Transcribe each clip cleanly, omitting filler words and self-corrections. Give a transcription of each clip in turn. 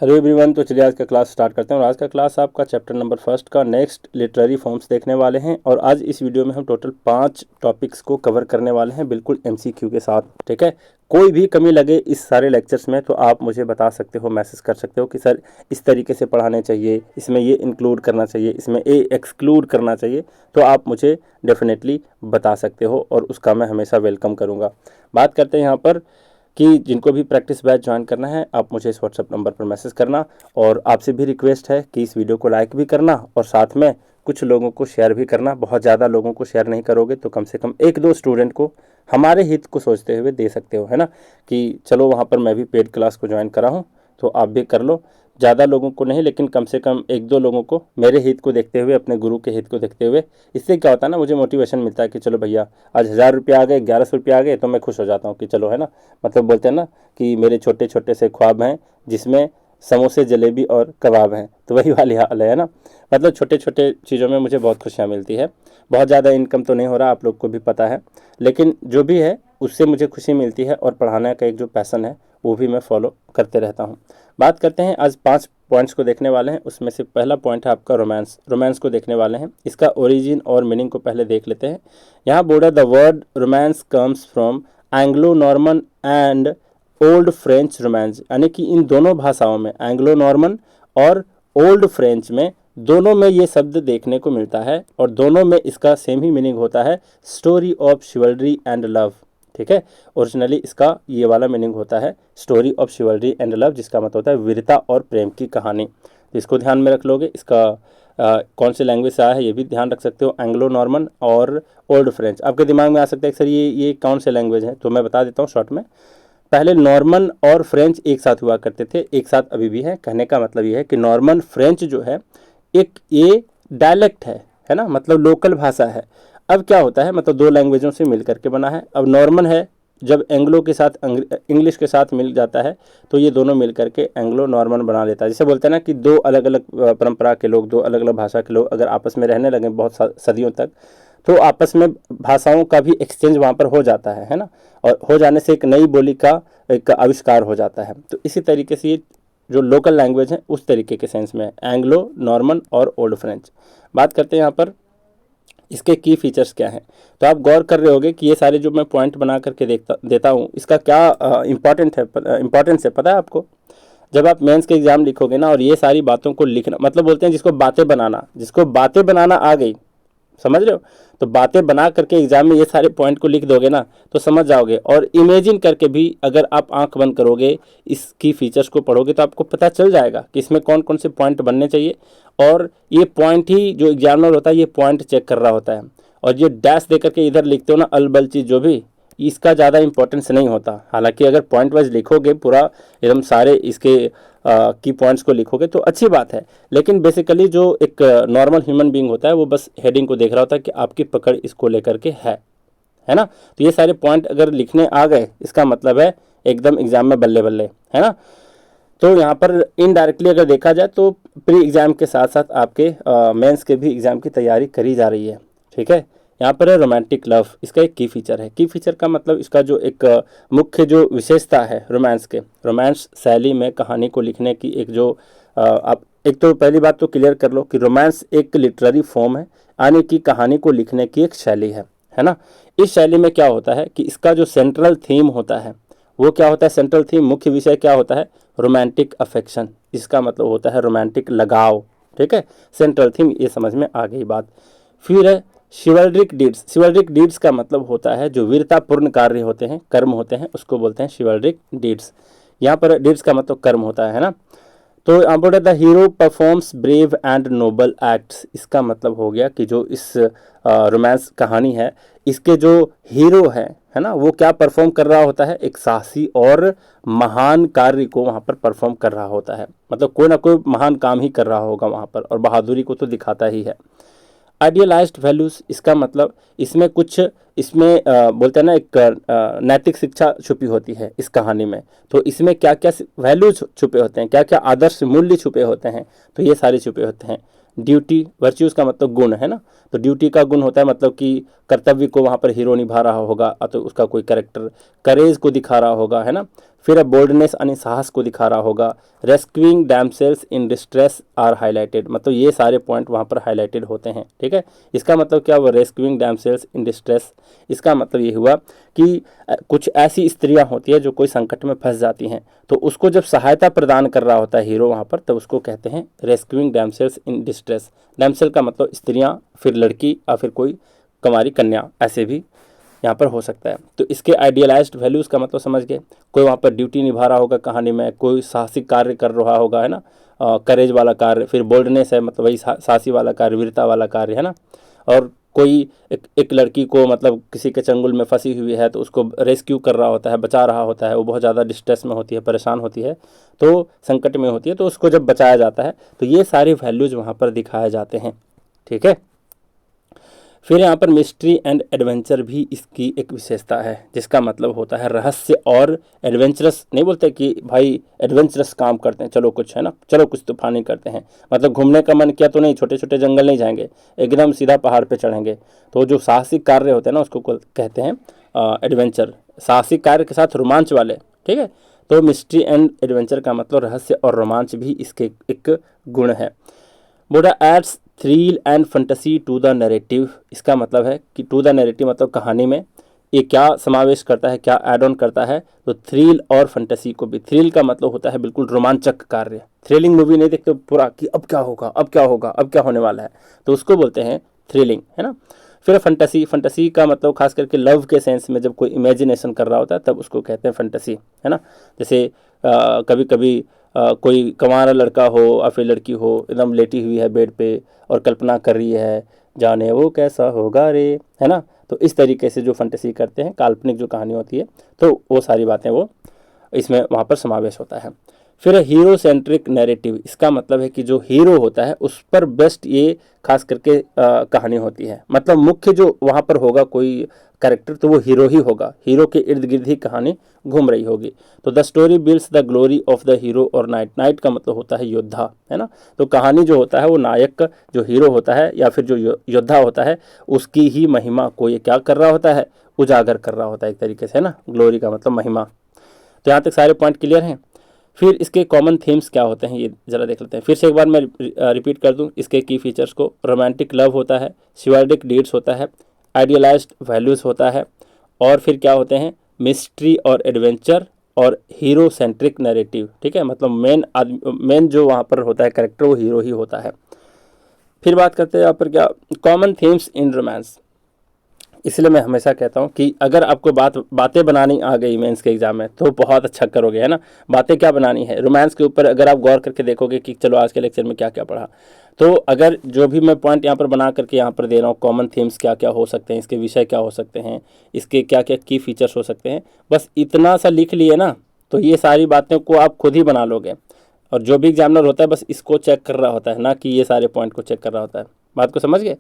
Hello everyone. तो चलिए आज का क्लास स्टार्ट करते हैं और आज का क्लास आपका चैप्टर नंबर फर्स्ट का नेक्स्ट लिटरेरी फॉर्म्स देखने वाले हैं। और आज इस वीडियो में हम टोटल 5 टॉपिक्स को कवर करने वाले हैं, बिल्कुल एमसीक्यू के साथ। ठीक है, कोई भी कमी लगे इस सारे लेक्चर्स में तो आप मुझे बता सकते हो, मैसेज कर सकते हो कि सर इस तरीके से पढ़ाने चाहिए, इसमें ये इंक्लूड करना चाहिए, इसमें ये एक्सक्लूड करना चाहिए। तो आप मुझे डेफिनेटली बता सकते हो और उसका मैं हमेशा वेलकम करूँगा। बात करते हैं यहाँ पर कि जिनको भी प्रैक्टिस बैच ज्वाइन करना है आप मुझे इस व्हाट्सएप नंबर पर मैसेज करना। और आपसे भी रिक्वेस्ट है कि इस वीडियो को लाइक भी करना और साथ में कुछ लोगों को शेयर भी करना। बहुत ज़्यादा लोगों को शेयर नहीं करोगे तो कम से कम 1-2 स्टूडेंट को हमारे हित को सोचते हुए दे सकते हो, है ना, कि चलो वहाँ पर मैं भी पेड क्लास को ज्वाइन करा हूँ तो आप भी कर लो। ज़्यादा लोगों को नहीं, लेकिन कम से कम 1-2 लोगों को मेरे हित को देखते हुए, अपने गुरु के हित को देखते हुए। इससे क्या होता है ना, मुझे मोटिवेशन मिलता है कि चलो भैया आज 1000 रुपये आ गए, 1100 रुपये आ गए तो मैं खुश हो जाता हूँ कि चलो, है ना। मतलब बोलते हैं ना कि मेरे छोटे छोटे से ख्वाब हैं जिसमें समोसे, जलेबी और कबाब हैं, तो वही वाली हाल है ना। मतलब छोटे छोटे चीज़ों में मुझे बहुत खुशियाँ मिलती है। बहुत ज़्यादा इनकम तो नहीं हो रहा, आप लोग को भी पता है, लेकिन जो भी है उससे मुझे खुशी मिलती है और पढ़ाने का एक जो पैसन है वो भी मैं फॉलो करते रहता हूँ। बात करते हैं, आज 5 पॉइंट्स को देखने वाले हैं। उसमें से पहला पॉइंट है आपका रोमांस। रोमांस को देखने वाले हैं, इसका ओरिजिन और मीनिंग को पहले देख लेते हैं। यहाँ बोला the word romance comes from Anglo Norman and old French romance, यानी कि इन दोनों भाषाओं में, एंग्लो नॉर्मन और ओल्ड फ्रेंच में, दोनों में ये शब्द देखने को मिलता है और दोनों में इसका सेम ही मीनिंग होता है, स्टोरी ऑफ शिवल्री एंड लव। ठीक है, ओरिजिनली इसका ये वाला मीनिंग होता है, स्टोरी ऑफ शिवल्री एंड लव, जिसका मतलब होता है वीरता और प्रेम की कहानी। तो इसको ध्यान में रख लोगे। इसका कौन से लैंग्वेज से आया है ये भी ध्यान रख सकते हो, एंग्लो नॉर्मन और ओल्ड फ्रेंच। आपके दिमाग में आ सकता है कि सर ये कौन से लैंग्वेज है, तो मैं बता देता हूँ शॉर्ट में। पहले नॉर्मन और फ्रेंच एक साथ हुआ करते थे, एक साथ अभी भी है। कहने का मतलब ये है कि नॉर्मन फ्रेंच जो है एक ये डायलेक्ट है ना, मतलब लोकल भाषा है। अब क्या होता है, मतलब 2 लैंग्वेजों से मिल करके बना है। अब नॉर्मन है, जब एंग्लो के साथ इंग्लिश के साथ मिल जाता है तो ये दोनों मिल करके एंग्लो नॉर्मन बना लेता है। जैसे बोलते हैं ना कि 2 अलग अलग परंपरा के लोग, 2 अलग अलग भाषा के लोग अगर आपस में रहने लगे बहुत सदियों तक, तो आपस में भाषाओं का भी एक्सचेंज वहाँ पर हो जाता है ना। और हो जाने से एक नई बोली का एक आविष्कार हो जाता है। तो इसी तरीके से ये जो लोकल लैंग्वेज है उस तरीके के सेंस में एंग्लो नॉर्मन और ओल्ड फ्रेंच। बात करते हैं यहाँ पर इसके की फीचर्स क्या हैं। तो आप गौर कर रहे होगे कि ये सारे जो मैं पॉइंट बना करके देता हूँ, इसका क्या इम्पोर्टेंस है पता है आपको। जब आप मेंस के एग्जाम लिखोगे ना और ये सारी बातों को लिखना, मतलब बोलते हैं जिसको बातें बनाना आ गई, समझ रहे हो, तो बातें बना करके एग्जाम में ये सारे पॉइंट को लिख दोगे ना तो समझ जाओगे। और इमेजिन करके भी अगर आप आंख बंद करोगे इसकी फीचर्स को पढ़ोगे तो आपको पता चल जाएगा कि इसमें कौन कौन से पॉइंट बनने चाहिए। और ये पॉइंट ही जो एग्जामिनर होता है ये पॉइंट चेक कर रहा होता है। और ये डैश दे करके इधर लिखते हो ना अलबल चीज़ जो भी, इसका ज़्यादा इंपॉर्टेंस नहीं होता। हालांकि अगर पॉइंट वाइज लिखोगे पूरा एकदम सारे इसके की पॉइंट्स को लिखोगे तो अच्छी बात है, लेकिन बेसिकली जो एक नॉर्मल ह्यूमन बीइंग होता है वो बस हेडिंग को देख रहा होता है कि आपकी पकड़ इसको लेकर के है ना। तो ये सारे पॉइंट अगर लिखने आ गए इसका मतलब है एकदम एग्जाम में बल्ले बल्ले, है ना। तो यहाँ पर इनडायरेक्टली अगर देखा जाए तो प्री एग्ज़ाम के साथ साथ आपके मेंस के भी एग्ज़ाम की तैयारी करी जा रही है। ठीक है, यहाँ पर है रोमांटिक लव, इसका एक की फीचर है। की फीचर का मतलब इसका जो एक मुख्य जो विशेषता है रोमांस शैली में कहानी को लिखने की एक जो आप एक तो पहली बात तो क्लियर कर लो कि रोमांस एक लिटरेरी फॉर्म है, यानी कि कहानी को लिखने की एक शैली है ना। इस शैली में क्या होता है कि इसका जो सेंट्रल थीम होता है वो क्या होता है, सेंट्रल थीम मुख्य विषय क्या होता है, रोमांटिक अफेक्शन। इसका मतलब होता है रोमांटिक लगाव। ठीक है, सेंट्रल थीम ये समझ में आ गई बात। फिर है शिवल्रिक डीड्स। शिवल्रिक डीड्स का मतलब होता है जो वीरतापूर्ण कार्य होते हैं, कर्म होते हैं, उसको बोलते हैं शिवल्रिक डीड्स। यहाँ पर डीड्स का मतलब कर्म होता है ना। तो यहाँ पर the hero performs brave and noble acts, इसका मतलब हो गया कि जो इस रोमांस कहानी है इसके जो हीरो है ना, वो क्या परफॉर्म कर रहा होता है, एक साहसी और महान कार्य को वहाँ पर परफॉर्म कर रहा होता है। मतलब कोई ना कोई महान काम ही कर रहा होगा वहाँ पर और बहादुरी को तो दिखाता ही है। आइडियलाइज्ड वैल्यूज़, इसका मतलब इसमें कुछ इसमें बोलते हैं ना एक नैतिक शिक्षा छुपी होती है इस कहानी में। तो इसमें क्या क्या वैल्यूज छुपे होते हैं, क्या क्या आदर्श मूल्य छुपे होते हैं, तो ये सारे छुपे होते हैं। ड्यूटी, वर्च्यूज़ का मतलब गुण है ना, तो ड्यूटी का गुण होता है मतलब कि कर्तव्य को वहाँ पर हीरो निभा रहा होगा तो उसका कोई कैरेक्टर, करेज को दिखा रहा होगा, है ना। फिर बोल्डनेस यानी साहस को दिखा रहा होगा। Rescuing damsels in distress are highlighted, मतलब ये सारे पॉइंट वहाँ पर हाईलाइटेड होते हैं, ठीक है। इसका मतलब क्या हुआ, रेस्क्यूइंग डैमसेल्स इन डिस्ट्रेस, इसका मतलब ये हुआ कि कुछ ऐसी स्त्रियां होती है जो कोई संकट में फंस जाती हैं, तो उसको जब सहायता प्रदान कर रहा होता है हीरो वहाँ पर, तब उसको कहते हैं rescuing damsels in distress. Damsel का मतलब स्त्रियाँ, फिर लड़की या फिर कोई कुंवारी कन्या, ऐसे भी यहाँ पर हो सकता है। तो इसके आइडियलाइज्ड वैल्यूज़ का मतलब समझ गए, कोई वहाँ पर ड्यूटी निभा रहा होगा कहानी में, कोई साहसिक कार्य कर रहा होगा, है ना, करेज वाला कार्य। फिर बोल्डनेस है, मतलब वही साहसी वाला कार्य, वीरता वाला कार्य, है ना। और कोई एक लड़की को, मतलब किसी के चंगुल में फंसी हुई है, तो उसको रेस्क्यू कर रहा होता है, बचा रहा होता है, वो बहुत ज़्यादा डिस्ट्रेस में होती है, परेशान होती है, तो संकट में होती है, तो उसको जब बचाया जाता है, तो ये सारे वैल्यूज़ वहाँ पर दिखाए जाते हैं, ठीक है। फिर यहाँ पर मिस्ट्री एंड एडवेंचर भी इसकी एक विशेषता है, जिसका मतलब होता है रहस्य और एडवेंचरस। नहीं बोलते कि भाई एडवेंचरस काम करते हैं, चलो कुछ, है ना, चलो कुछ तूफानी करते हैं, मतलब घूमने का मन किया तो नहीं, छोटे छोटे जंगल नहीं जाएंगे, एकदम सीधा पहाड़ पे चढ़ेंगे। तो जो साहसिक कार्य होते हैं ना, उसको कहते हैं एडवेंचर, साहसिक कार्य के साथ रोमांच वाले, ठीक है। तो मिस्ट्री एंड एडवेंचर का मतलब रहस्य और रोमांच भी इसके एक गुण है। बोला adds thrill and fantasy to the narrative, इसका मतलब है कि टू द नैरेटिव मतलब कहानी में ये क्या समावेश करता है, क्या ऐड ऑन करता है, तो थ्रिल और फंटेसी को भी। थ्रिल का मतलब होता है बिल्कुल रोमांचक कार्य, थ्रिलिंग मूवी नहीं देखते पूरा कि अब क्या होगा, अब क्या होगा, अब क्या होने वाला है, तो उसको बोलते हैं थ्रिलिंग, है ना। फिर फंटेसी, फंटेसी का मतलब खास करके लव के सेंस में जब कोई इमेजिनेशन कर रहा होता है तब उसको कहते हैं फंटेसी, है ना। जैसे कभी कभी कोई कंवारा लड़का हो या फिर लड़की हो, एकदम लेटी हुई है बेड पे और कल्पना कर रही है, जाने वो कैसा होगा रे, है ना। तो इस तरीके से जो फंटेसी करते हैं, काल्पनिक जो कहानी होती है, तो वो सारी बातें वो इसमें वहाँ पर समावेश होता है। फिर हीरो सेंट्रिक नैरेटिव, इसका मतलब है कि जो हीरो होता है उस पर बेस्ट ये खास करके कहानी होती है, मतलब मुख्य जो वहाँ पर होगा कोई कैरेक्टर, तो वो हीरो ही होगा, हीरो के इर्द गिर्द ही कहानी घूम रही होगी। तो the story builds the glory of the hero और नाइट, नाइट का मतलब होता है योद्धा, है ना। तो कहानी जो होता है वो नायक का जो हीरो होता है या फिर जो योद्धा होता है, उसकी ही महिमा को ये क्या कर रहा होता है, उजागर कर रहा होता है एक तरीके से, है ना। ग्लोरी का मतलब महिमा। तो यहाँ तक सारे पॉइंट क्लियर हैं। फिर इसके कॉमन थीम्स क्या होते हैं ये ज़रा देख लेते हैं। फिर से एक बार मैं रिपीट कर दूं इसके की फीचर्स को। रोमांटिक लव होता है, शिवालिक डीड्स होता है, आइडियलाइज्ड वैल्यूज़ होता है, और फिर क्या होते हैं, मिस्ट्री और एडवेंचर, और हीरो सेंट्रिक नैरेटिव, ठीक है। मतलब मेन जो वहाँ पर होता है कैरेक्टर, वो हीरो ही होता है। फिर बात करते हैं यहाँ पर क्या कॉमन थीम्स इन रोमांस। इसलिए मैं हमेशा कहता हूँ कि अगर आपको बातें बनानी आ गई मेंस के एग्जाम में तो बहुत अच्छा करोगे, है ना। बातें क्या बनानी है रोमांस के ऊपर, अगर आप गौर करके देखोगे कि चलो आज के लेक्चर में क्या क्या पढ़ा, तो अगर जो भी मैं पॉइंट यहाँ पर बना करके यहाँ पर दे रहा हूँ, कॉमन थीम्स क्या क्या हो सकते हैं, इसके विषय क्या हो सकते हैं, इसके क्या क्या की फीचर्स हो सकते हैं, बस इतना सा लिख लिए ना, तो ये सारी बातें को आप खुद ही बना लोगे। और जो भी एग्जामिनर होता है बस इसको चेक कर रहा होता है, ना कि ये सारे पॉइंट को चेक कर रहा होता है। बात को समझ गए।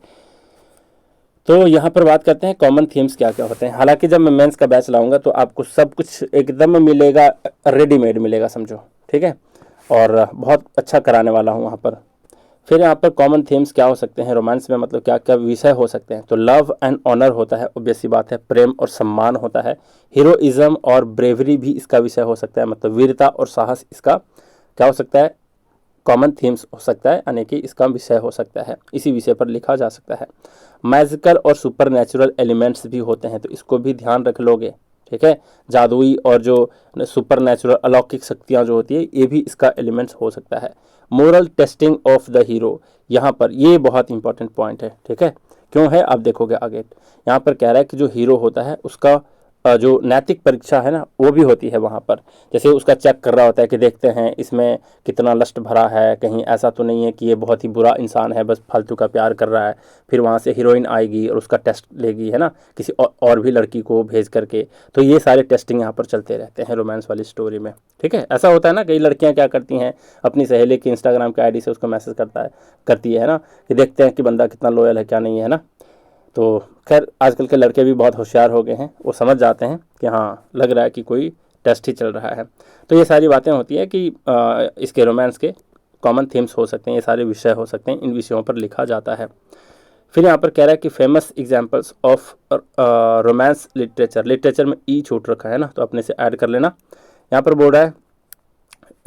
तो यहाँ पर बात करते हैं कॉमन थीम्स क्या क्या होते हैं। हालांकि जब मैं मेंस का बैच लाऊंगा तो आपको सब कुछ एकदम मिलेगा, रेडीमेड मिलेगा समझो, ठीक है। और बहुत अच्छा कराने वाला हूँ वहाँ पर। फिर यहाँ पर कॉमन थीम्स क्या हो सकते हैं रोमांस में, मतलब क्या क्या विषय हो सकते हैं। तो लव एंड ऑनर होता है, ऑब्वियस सी बात है, प्रेम और सम्मान होता है। हीरोइज्म और ब्रेवरी भी इसका विषय हो सकता है, मतलब वीरता और साहस इसका क्या हो सकता है, कॉमन थीम्स हो सकता है, यानी कि इसका विषय हो सकता है, इसी विषय पर लिखा जा सकता है। मैजिकल और सुपर नेचुरल एलिमेंट्स भी होते हैं, तो इसको भी ध्यान रख लोगे, ठीक है। जादुई और जो सुपर नेचुरल अलौकिक शक्तियाँ जो होती है, ये भी इसका एलिमेंट्स हो सकता है। Moral testing of the hero, यहाँ पर ये बहुत इंपॉर्टेंट पॉइंट है, ठीक है। क्यों है आप देखोगे आगे। यहाँ पर कह रहा है कि जो हीरो होता है उसका जो नैतिक परीक्षा है ना, वो भी होती है वहाँ पर। जैसे उसका चेक कर रहा होता है कि देखते हैं इसमें कितना लस्ट भरा है, कहीं ऐसा तो नहीं है कि ये बहुत ही बुरा इंसान है, बस फालतू का प्यार कर रहा है। फिर वहाँ से हीरोइन आएगी और उसका टेस्ट लेगी, है ना, किसी और भी लड़की को भेज करके। तो ये सारे टेस्टिंग यहाँ पर चलते रहते हैं रोमांस वाली स्टोरी में, ठीक है। ऐसा होता है ना, कई लड़कियाँ क्या करती हैं, अपनी सहेली की इंस्टाग्राम के आईडी से उसको मैसेज करती है ना, कि देखते हैं कि बंदा कितना लॉयल है क्या नहीं है ना। तो खैर आजकल के लड़के भी बहुत होशियार हो गए हैं, वो समझ जाते हैं कि हाँ लग रहा है कि कोई टेस्ट ही चल रहा है। तो ये सारी बातें होती हैं कि इसके रोमांस के कॉमन थीम्स हो सकते हैं, ये सारे विषय हो सकते हैं, इन विषयों पर लिखा जाता है। फिर यहाँ पर कह रहा है कि famous examples of romance literature, literature में ई छूट रखा है ना, तो अपने से ऐड कर लेना। यहाँ पर बोल रहा है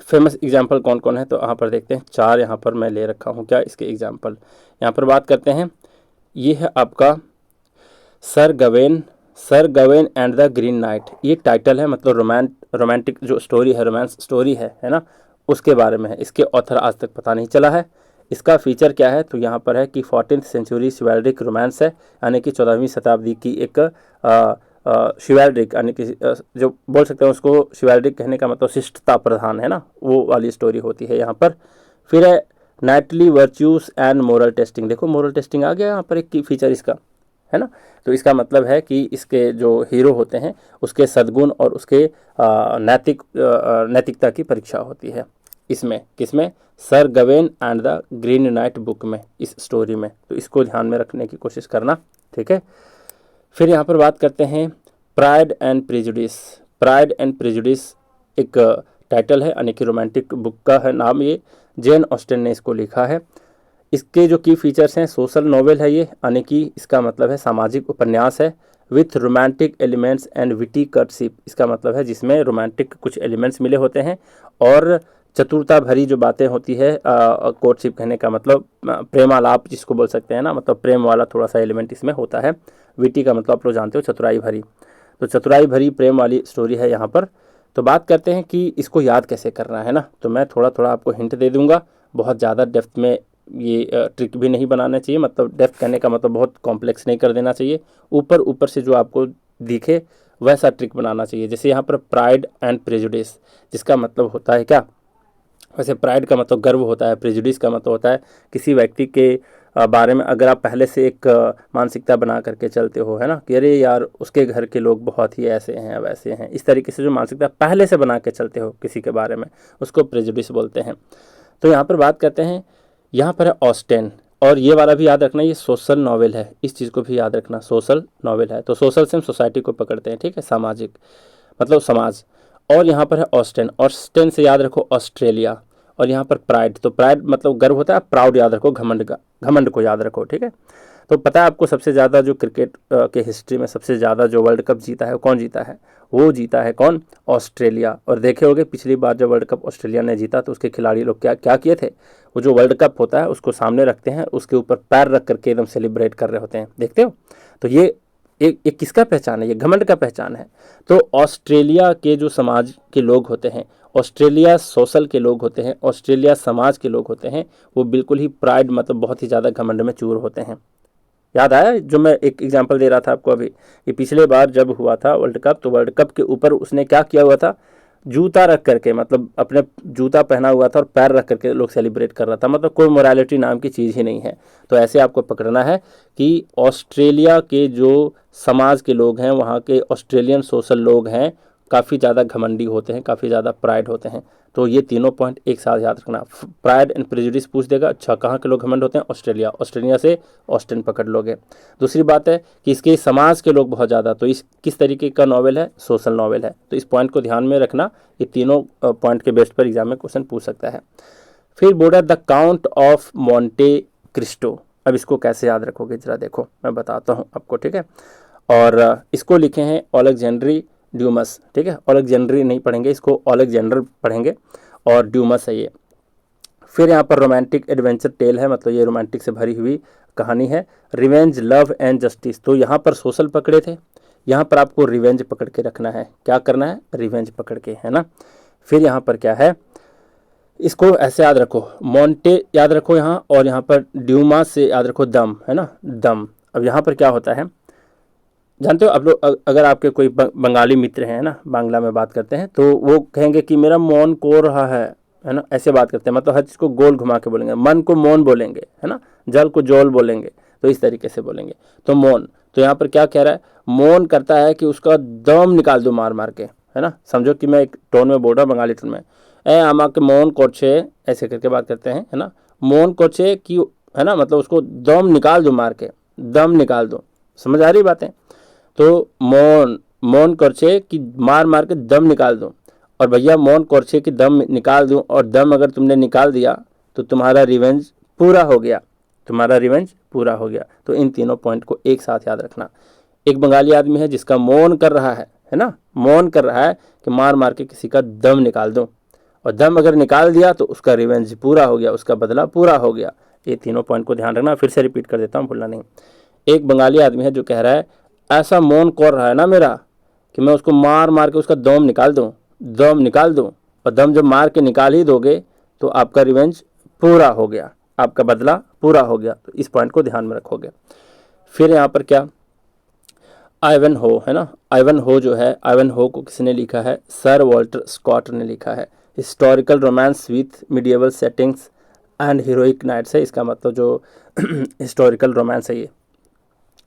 फेमस एग्जाम्पल कौन कौन है, तो यहाँ पर देखते हैं 4 यहाँ पर मैं ले रखा हूँ क्या इसके एग्जाम्पल। यहाँ पर बात करते हैं, ये है आपका Sir Gawain and the Green Knight, ये टाइटल है, मतलब रोमांटिक जो स्टोरी है, रोमांस स्टोरी है ना, उसके बारे में है। इसके ऑथर आज तक पता नहीं चला है। इसका फीचर क्या है, तो यहाँ पर है कि 14th सेंचुरी शिवाल्डिक रोमांस है, यानी कि 14वीं शताब्दी की एक शिवाल्डिक, यानी कि जो बोल सकते हैं उसको शिवाल्डिक कहने का मतलब शिष्टता प्रधान है ना, वो वाली स्टोरी होती है यहाँ पर। फिर है Knightley virtues and moral testing, देखो मोरल टेस्टिंग आ गया यहाँ पर एक फीचर इसका, है ना। तो इसका मतलब है कि इसके जो हीरो होते हैं उसके सद्गुण और उसके नैतिकता की परीक्षा होती है इसमें, किसमें, Sir Gawain and the Green Knight book में, इस स्टोरी में। तो इसको ध्यान में रखने की कोशिश करना, ठीक है। फिर यहाँ पर बात करते हैं प्राइड एंड प्रेजुडिस एक टाइटल है, यानी कि रोमांटिक बुक का है नाम, ये जेन ऑस्टेन ने इसको लिखा है। इसके जो की फीचर्स हैं, सोशल नॉवेल है ये, यानी कि इसका मतलब है सामाजिक उपन्यास है, with romantic elements and witty courtship, इसका मतलब है जिसमें रोमांटिक कुछ एलिमेंट्स मिले होते हैं और चतुरता भरी जो बातें होती है, कोर्टशिप कहने का मतलब प्रेमालाप जिसको बोल सकते हैं ना, मतलब प्रेम वाला थोड़ा सा एलिमेंट इसमें होता है। विटी का मतलब आप लोग जानते हो चतुराई भरी, तो चतुराई भरी प्रेम वाली स्टोरी है यहाँ पर। तो बात करते हैं कि इसको याद कैसे करना है ना, तो मैं थोड़ा थोड़ा आपको हिंट दे दूंगा, बहुत ज़्यादा डेप्थ में ये ट्रिक भी नहीं बनाना चाहिए, मतलब डेप्थ कहने का मतलब बहुत कॉम्प्लेक्स नहीं कर देना चाहिए, ऊपर ऊपर से जो आपको दिखे वैसा ट्रिक बनाना चाहिए। जैसे यहाँ पर प्राइड एंड प्रेजुडिस, जिसका मतलब होता है क्या, वैसे प्राइड का मतलब गर्व होता है, प्रेजुडिस का मतलब होता है किसी व्यक्ति के बारे में अगर आप पहले से एक मानसिकता बना करके चलते हो, है ना, कि अरे यार उसके घर के लोग बहुत ही ऐसे हैं वैसे हैं, इस तरीके से जो मानसिकता पहले से बना के चलते हो किसी के बारे में, उसको प्रेजुडिस बोलते हैं। तो यहाँ पर बात करते हैं, यहाँ पर है ऑस्टेन, और ये वाला भी याद रखना, ये सोशल नॉवेल है, इस चीज़ को भी याद रखना, सोशल नॉवेल है। तो सोशल से हम सोसाइटी को पकड़ते हैं, ठीक है, सामाजिक मतलब समाज। और यहाँ पर है ऑस्टेन से याद रखो ऑस्ट्रेलिया, और यहाँ पर प्राइड, तो प्राइड मतलब गर्व होता है, प्राउड याद रखो घमंड को याद रखो, ठीक है। तो पता है आपको सबसे ज़्यादा जो क्रिकेट के हिस्ट्री में सबसे ज़्यादा जो वर्ल्ड कप जीता है, कौन जीता है, वो जीता है कौन, ऑस्ट्रेलिया। और देखे होंगे पिछली बार जब वर्ल्ड कप ऑस्ट्रेलिया ने जीता तो उसके खिलाड़ी लोग क्या क्या किए थे, वो जो वर्ल्ड कप होता है उसको सामने रखते हैं, उसके ऊपर पैर रख करके एकदम सेलिब्रेट कर रहे होते हैं, देखते हो। तो ये एक किसका पहचान है, ये घमंड का पहचान है। तो ऑस्ट्रेलिया के जो समाज के लोग होते हैं, ऑस्ट्रेलिया सोशल के लोग होते हैं, ऑस्ट्रेलिया समाज के लोग होते हैं, वो बिल्कुल ही प्राइड मतलब बहुत ही ज़्यादा घमंड में चूर होते हैं। याद आया जो मैं एक एग्जांपल दे रहा था आपको अभी, कि पिछले बार जब हुआ था वर्ल्ड कप, तो वर्ल्ड कप के ऊपर उसने क्या किया हुआ था, जूता रख करके, मतलब अपने जूता पहना हुआ था और पैर रख करके लोग सेलिब्रेट कर रहा था, मतलब कोई मोरालिटी नाम की चीज़ ही नहीं है। तो ऐसे आपको पकड़ना है कि ऑस्ट्रेलिया के जो समाज के लोग हैं, वहाँ के ऑस्ट्रेलियन सोशल लोग हैं, काफ़ी ज़्यादा घमंडी होते हैं, काफ़ी ज़्यादा प्राइड होते हैं। तो ये तीनों पॉइंट एक साथ याद रखना। प्राइड एंड प्रेजुडिस पूछ देगा, अच्छा कहाँ के लोग घमंड होते हैं, ऑस्ट्रेलिया से ऑस्टिन पकड़ लोगे। दूसरी बात है कि इसके समाज के लोग बहुत ज़्यादा, तो इस किस तरीके का नॉवेल है, सोशल नॉवेल है। तो इस पॉइंट को ध्यान में रखना, ये तीनों पॉइंट के बेस पर एग्जाम में क्वेश्चन पूछ सकता है। फिर border the count of Monte Cristo, अब इसको कैसे याद रखोगे जरा देखो, मैं बताता हूँ आपको, ठीक है। और इसको लिखे हैं ओलेक्जेंड्री ड्यूमस, ठीक है, ओलेक्जेंड्री नहीं पढ़ेंगे, इसको ओलेक्जेंडर पढ़ेंगे, और ड्यूमस है ये। फिर यहाँ पर रोमांटिक एडवेंचर टेल है, मतलब ये रोमांटिक से भरी हुई कहानी है। रिवेंज लव एंड जस्टिस, तो यहाँ पर सोशल पकड़े थे, यहाँ पर आपको रिवेंज पकड़ के रखना है, क्या करना है, रिवेंज पकड़ के, है ना। फिर यहाँ पर क्या है, इसको ऐसे याद रखो, मोंटे याद रखो यहाँ, और यहाँ पर ड्यूमास से याद रखो दम, है ना, दम। अब यहाँ पर क्या होता है जानते हो आप लोग, अगर आपके कोई बंगाली मित्र हैं ना, बांग्ला में बात करते हैं, तो वो कहेंगे कि मेरा मौन को रहा है ना, ऐसे बात करते हैं, मतलब हर चीज़ को गोल घुमा के बोलेंगे, मन को मौन बोलेंगे, है ना, जल को जोल बोलेंगे, तो इस तरीके से बोलेंगे। तो मौन, तो यहाँ पर क्या कह रहा है, मौन करता है कि उसका दम निकाल दो मार मार के, है ना। समझो कि मैं एक टोन में बोल रहा हूँ, बंगाली टोन में, ए आमा के मौन कोचे, ऐसे करके बात करते हैं, है ना, मौन कोचे की, है ना, मतलब उसको दम निकाल दो मार के, दम निकाल दो, समझ आ रही बातें। तो मौन करछे कि मार मार के दम निकाल दूं, और भैया मौन करछे कि दम निकाल दूं, और दम अगर तुमने निकाल दिया तो तुम्हारा रिवेंज पूरा हो गया, तुम्हारा रिवेंज पूरा हो गया। तो इन तीनों पॉइंट को एक साथ याद रखना। एक बंगाली आदमी है जिसका मौन कर रहा है है ना, मौन कर रहा है कि मार मार के किसी का दम निकाल दूं, और दम अगर निकाल दिया तो उसका रिवेंज पूरा हो गया, उसका बदला पूरा हो गया। ये तीनों पॉइंट को ध्यान रखना, फिर से रिपीट कर देता हूँ, भूलना नहीं। एक बंगाली आदमी है जो कह रहा है ऐसा मौन कर रहा है ना मेरा कि मैं उसको मार मार के उसका दम निकाल दूं, दम निकाल दूं, और दम जब मार के निकाल ही दोगे तो आपका रिवेंज पूरा हो गया, आपका बदला पूरा हो गया। तो इस पॉइंट को ध्यान में रखोगे। फिर यहाँ पर क्या, आइवन हो है ना, आइवन हो जो है, आइवन हो को किसने लिखा है, सर वॉल्टर स्कॉट ने लिखा है। Historical romance with medieval settings and heroic knights है, इसका मतलब जो हिस्टोरिकल रोमांस है ये,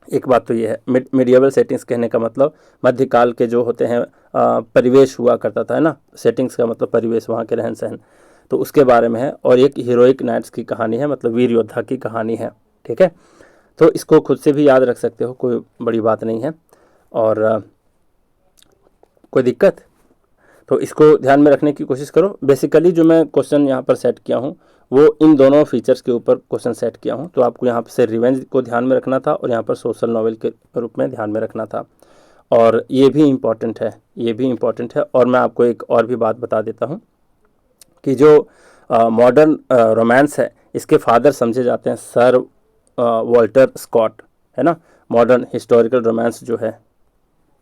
एक बात तो ये है। मिडिएवल सेटिंग्स कहने का मतलब मध्यकाल के जो होते हैं परिवेश हुआ करता था, है ना, सेटिंग्स का मतलब परिवेश, वहाँ के रहन सहन, तो उसके बारे में है। और एक हीरोइक नाइट्स की कहानी है, मतलब वीर योद्धा की कहानी है, ठीक है। तो इसको खुद से भी याद रख सकते हो, कोई बड़ी बात नहीं है। और कोई दिक्कत, तो इसको ध्यान में रखने की कोशिश करो। बेसिकली जो मैं क्वेश्चन यहाँ पर सेट किया हूँ वो इन दोनों फीचर्स के ऊपर क्वेश्चन सेट किया हूँ। तो आपको यहाँ से रिवेंज को ध्यान में रखना था और यहाँ पर सोशल नॉवेल के रूप में ध्यान में रखना था, और ये भी इम्पॉर्टेंट है, ये भी इम्पॉर्टेंट है। और मैं आपको एक और भी बात बता देता हूँ कि जो मॉडर्न रोमांस है इसके फादर समझे जाते हैं सर वॉल्टर स्कॉट, है ना, मॉडर्न हिस्टोरिकल रोमांस जो है।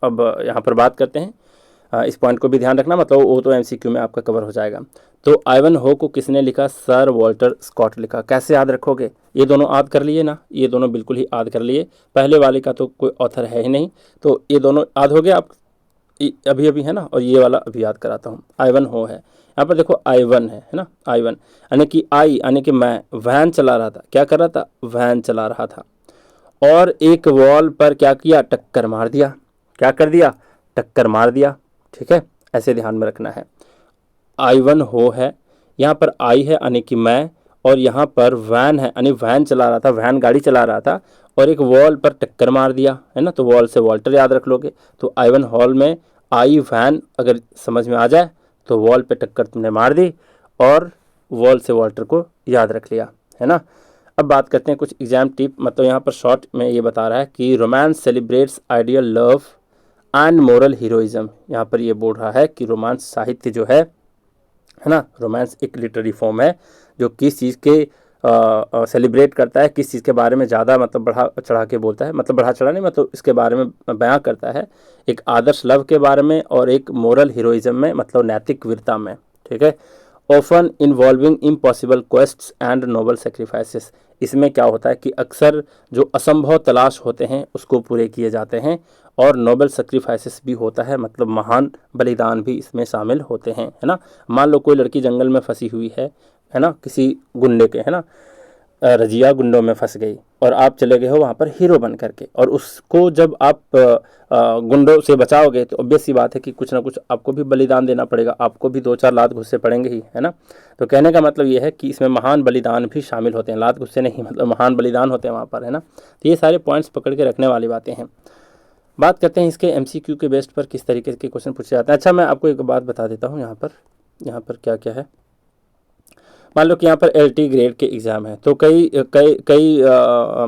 अब यहाँ पर बात करते हैं, इस पॉइंट को भी ध्यान रखना, मतलब वो तो एमसीक्यू में आपका कवर हो जाएगा। तो आइवन हो को किसने लिखा, सर वॉल्टर स्कॉट लिखा। कैसे याद रखोगे, ये दोनों याद कर लिए ना, ये दोनों बिल्कुल ही याद कर लिए। पहले वाले का तो कोई ऑथर है ही नहीं, तो ये दोनों याद हो गए आप अभी अभी, है ना। और ये वाला अभी याद कराता हूँ, आइवन हो है। यहाँ पर देखो आइवन है ना, आइवन यानी कि आई यानी कि मैं वैन चला रहा था, क्या कर रहा था, वैन चला रहा था, और एक वॉल पर क्या किया, टक्कर मार दिया। क्या कर दिया, टक्कर मार दिया, ठीक है, ऐसे ध्यान में रखना है। आइवन हो है, यहाँ पर आई है यानी कि मैं, और यहाँ पर वैन है यानी वैन चला रहा था, वैन गाड़ी चला रहा था, और एक वॉल पर टक्कर मार दिया, है ना, तो वॉल से वॉल्टर याद रख लोगे। तो आइवन हॉल में आई वैन अगर समझ में आ जाए तो वॉल पे टक्कर तुमने मार दी और वॉल से वॉल्टर को याद रख लिया, है ना। अब बात करते हैं कुछ एग्जाम टिप, मतलब यहाँ पर शॉर्ट में ये बता रहा है कि romance celebrates ideal love and moral heroism. यहाँ पर ये बोल रहा है कि रोमांस साहित्य जो है ना, रोमांस एक लिटरेरी फॉर्म है जो किस चीज़ के सेलिब्रेट करता है, किस चीज़ के बारे में ज़्यादा मतलब बढ़ा चढ़ा के बोलता है, मतलब बढ़ा चढ़ा नहीं, मतलब इसके बारे में बयां करता है, एक आदर्श लव के बारे में और एक मोरल हीरोइज्म में, मतलब नैतिक वीरता में, ठीक है। Often involving impossible quests and noble sacrifices. इसमें क्या होता है कि अक्सर जो असंभव तलाश होते हैं उसको पूरे किए जाते हैं, और नोबल सेक्रीफाइसेस भी होता है, मतलब महान बलिदान भी इसमें शामिल होते हैं, है ना। मान लो कोई लड़की जंगल में फंसी हुई है ना, किसी गुंडे के, है ना, रजिया गुंडों में फंस गई और आप चले गए हो वहाँ पर हीरो बन करके, और उसको जब आप गुंडों से बचाओगे तो ऑब्वियस सी बात है कि कुछ ना कुछ आपको भी बलिदान देना पड़ेगा, आपको भी 2-4 लात गुस्से पड़ेंगे ही, है ना। तो कहने का मतलब ये है कि इसमें महान बलिदान भी शामिल होते हैं, लात गुस्से नहीं, मतलब महान बलिदान होते हैं वहाँ पर, है ना। तो ये सारे पॉइंट्स पकड़ के रखने वाली बातें हैं। बात करते हैं इसके एमसीक्यू के बेस्ड पर किस तरीके के क्वेश्चन पूछे जाते हैं। अच्छा, मैं आपको एक बात बता देता हूँ, यहाँ पर क्या क्या है। मान लो कि यहाँ पर एलटी ग्रेड के एग्ज़ाम है, तो कई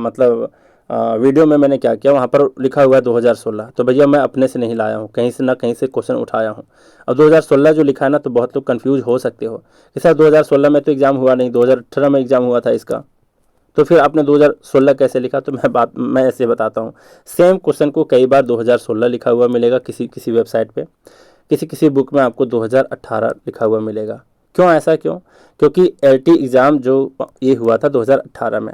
मतलब वीडियो में मैंने क्या किया, वहाँ पर लिखा हुआ है 2016, तो भैया मैं अपने से नहीं लाया हूँ, कहीं से ना कहीं से क्वेश्चन उठाया हूँ। अब 2016 जो लिखा है ना, तो बहुत लोग कंफ्यूज हो सकते हो कि सर 2016 में तो एग्ज़ाम हुआ नहीं, 2018 में एग्ज़ाम हुआ था इसका, तो फिर आपने 2016 कैसे लिखा। तो मैं ऐसे बताता हूँ, सेम क्वेश्चन को कई बार 2016 लिखा हुआ मिलेगा किसी वेबसाइट पे, किसी बुक में आपको 2018 लिखा हुआ मिलेगा। क्यों ऐसा, क्योंकि एलटी एग्ज़ाम जो ये हुआ था 2018 में,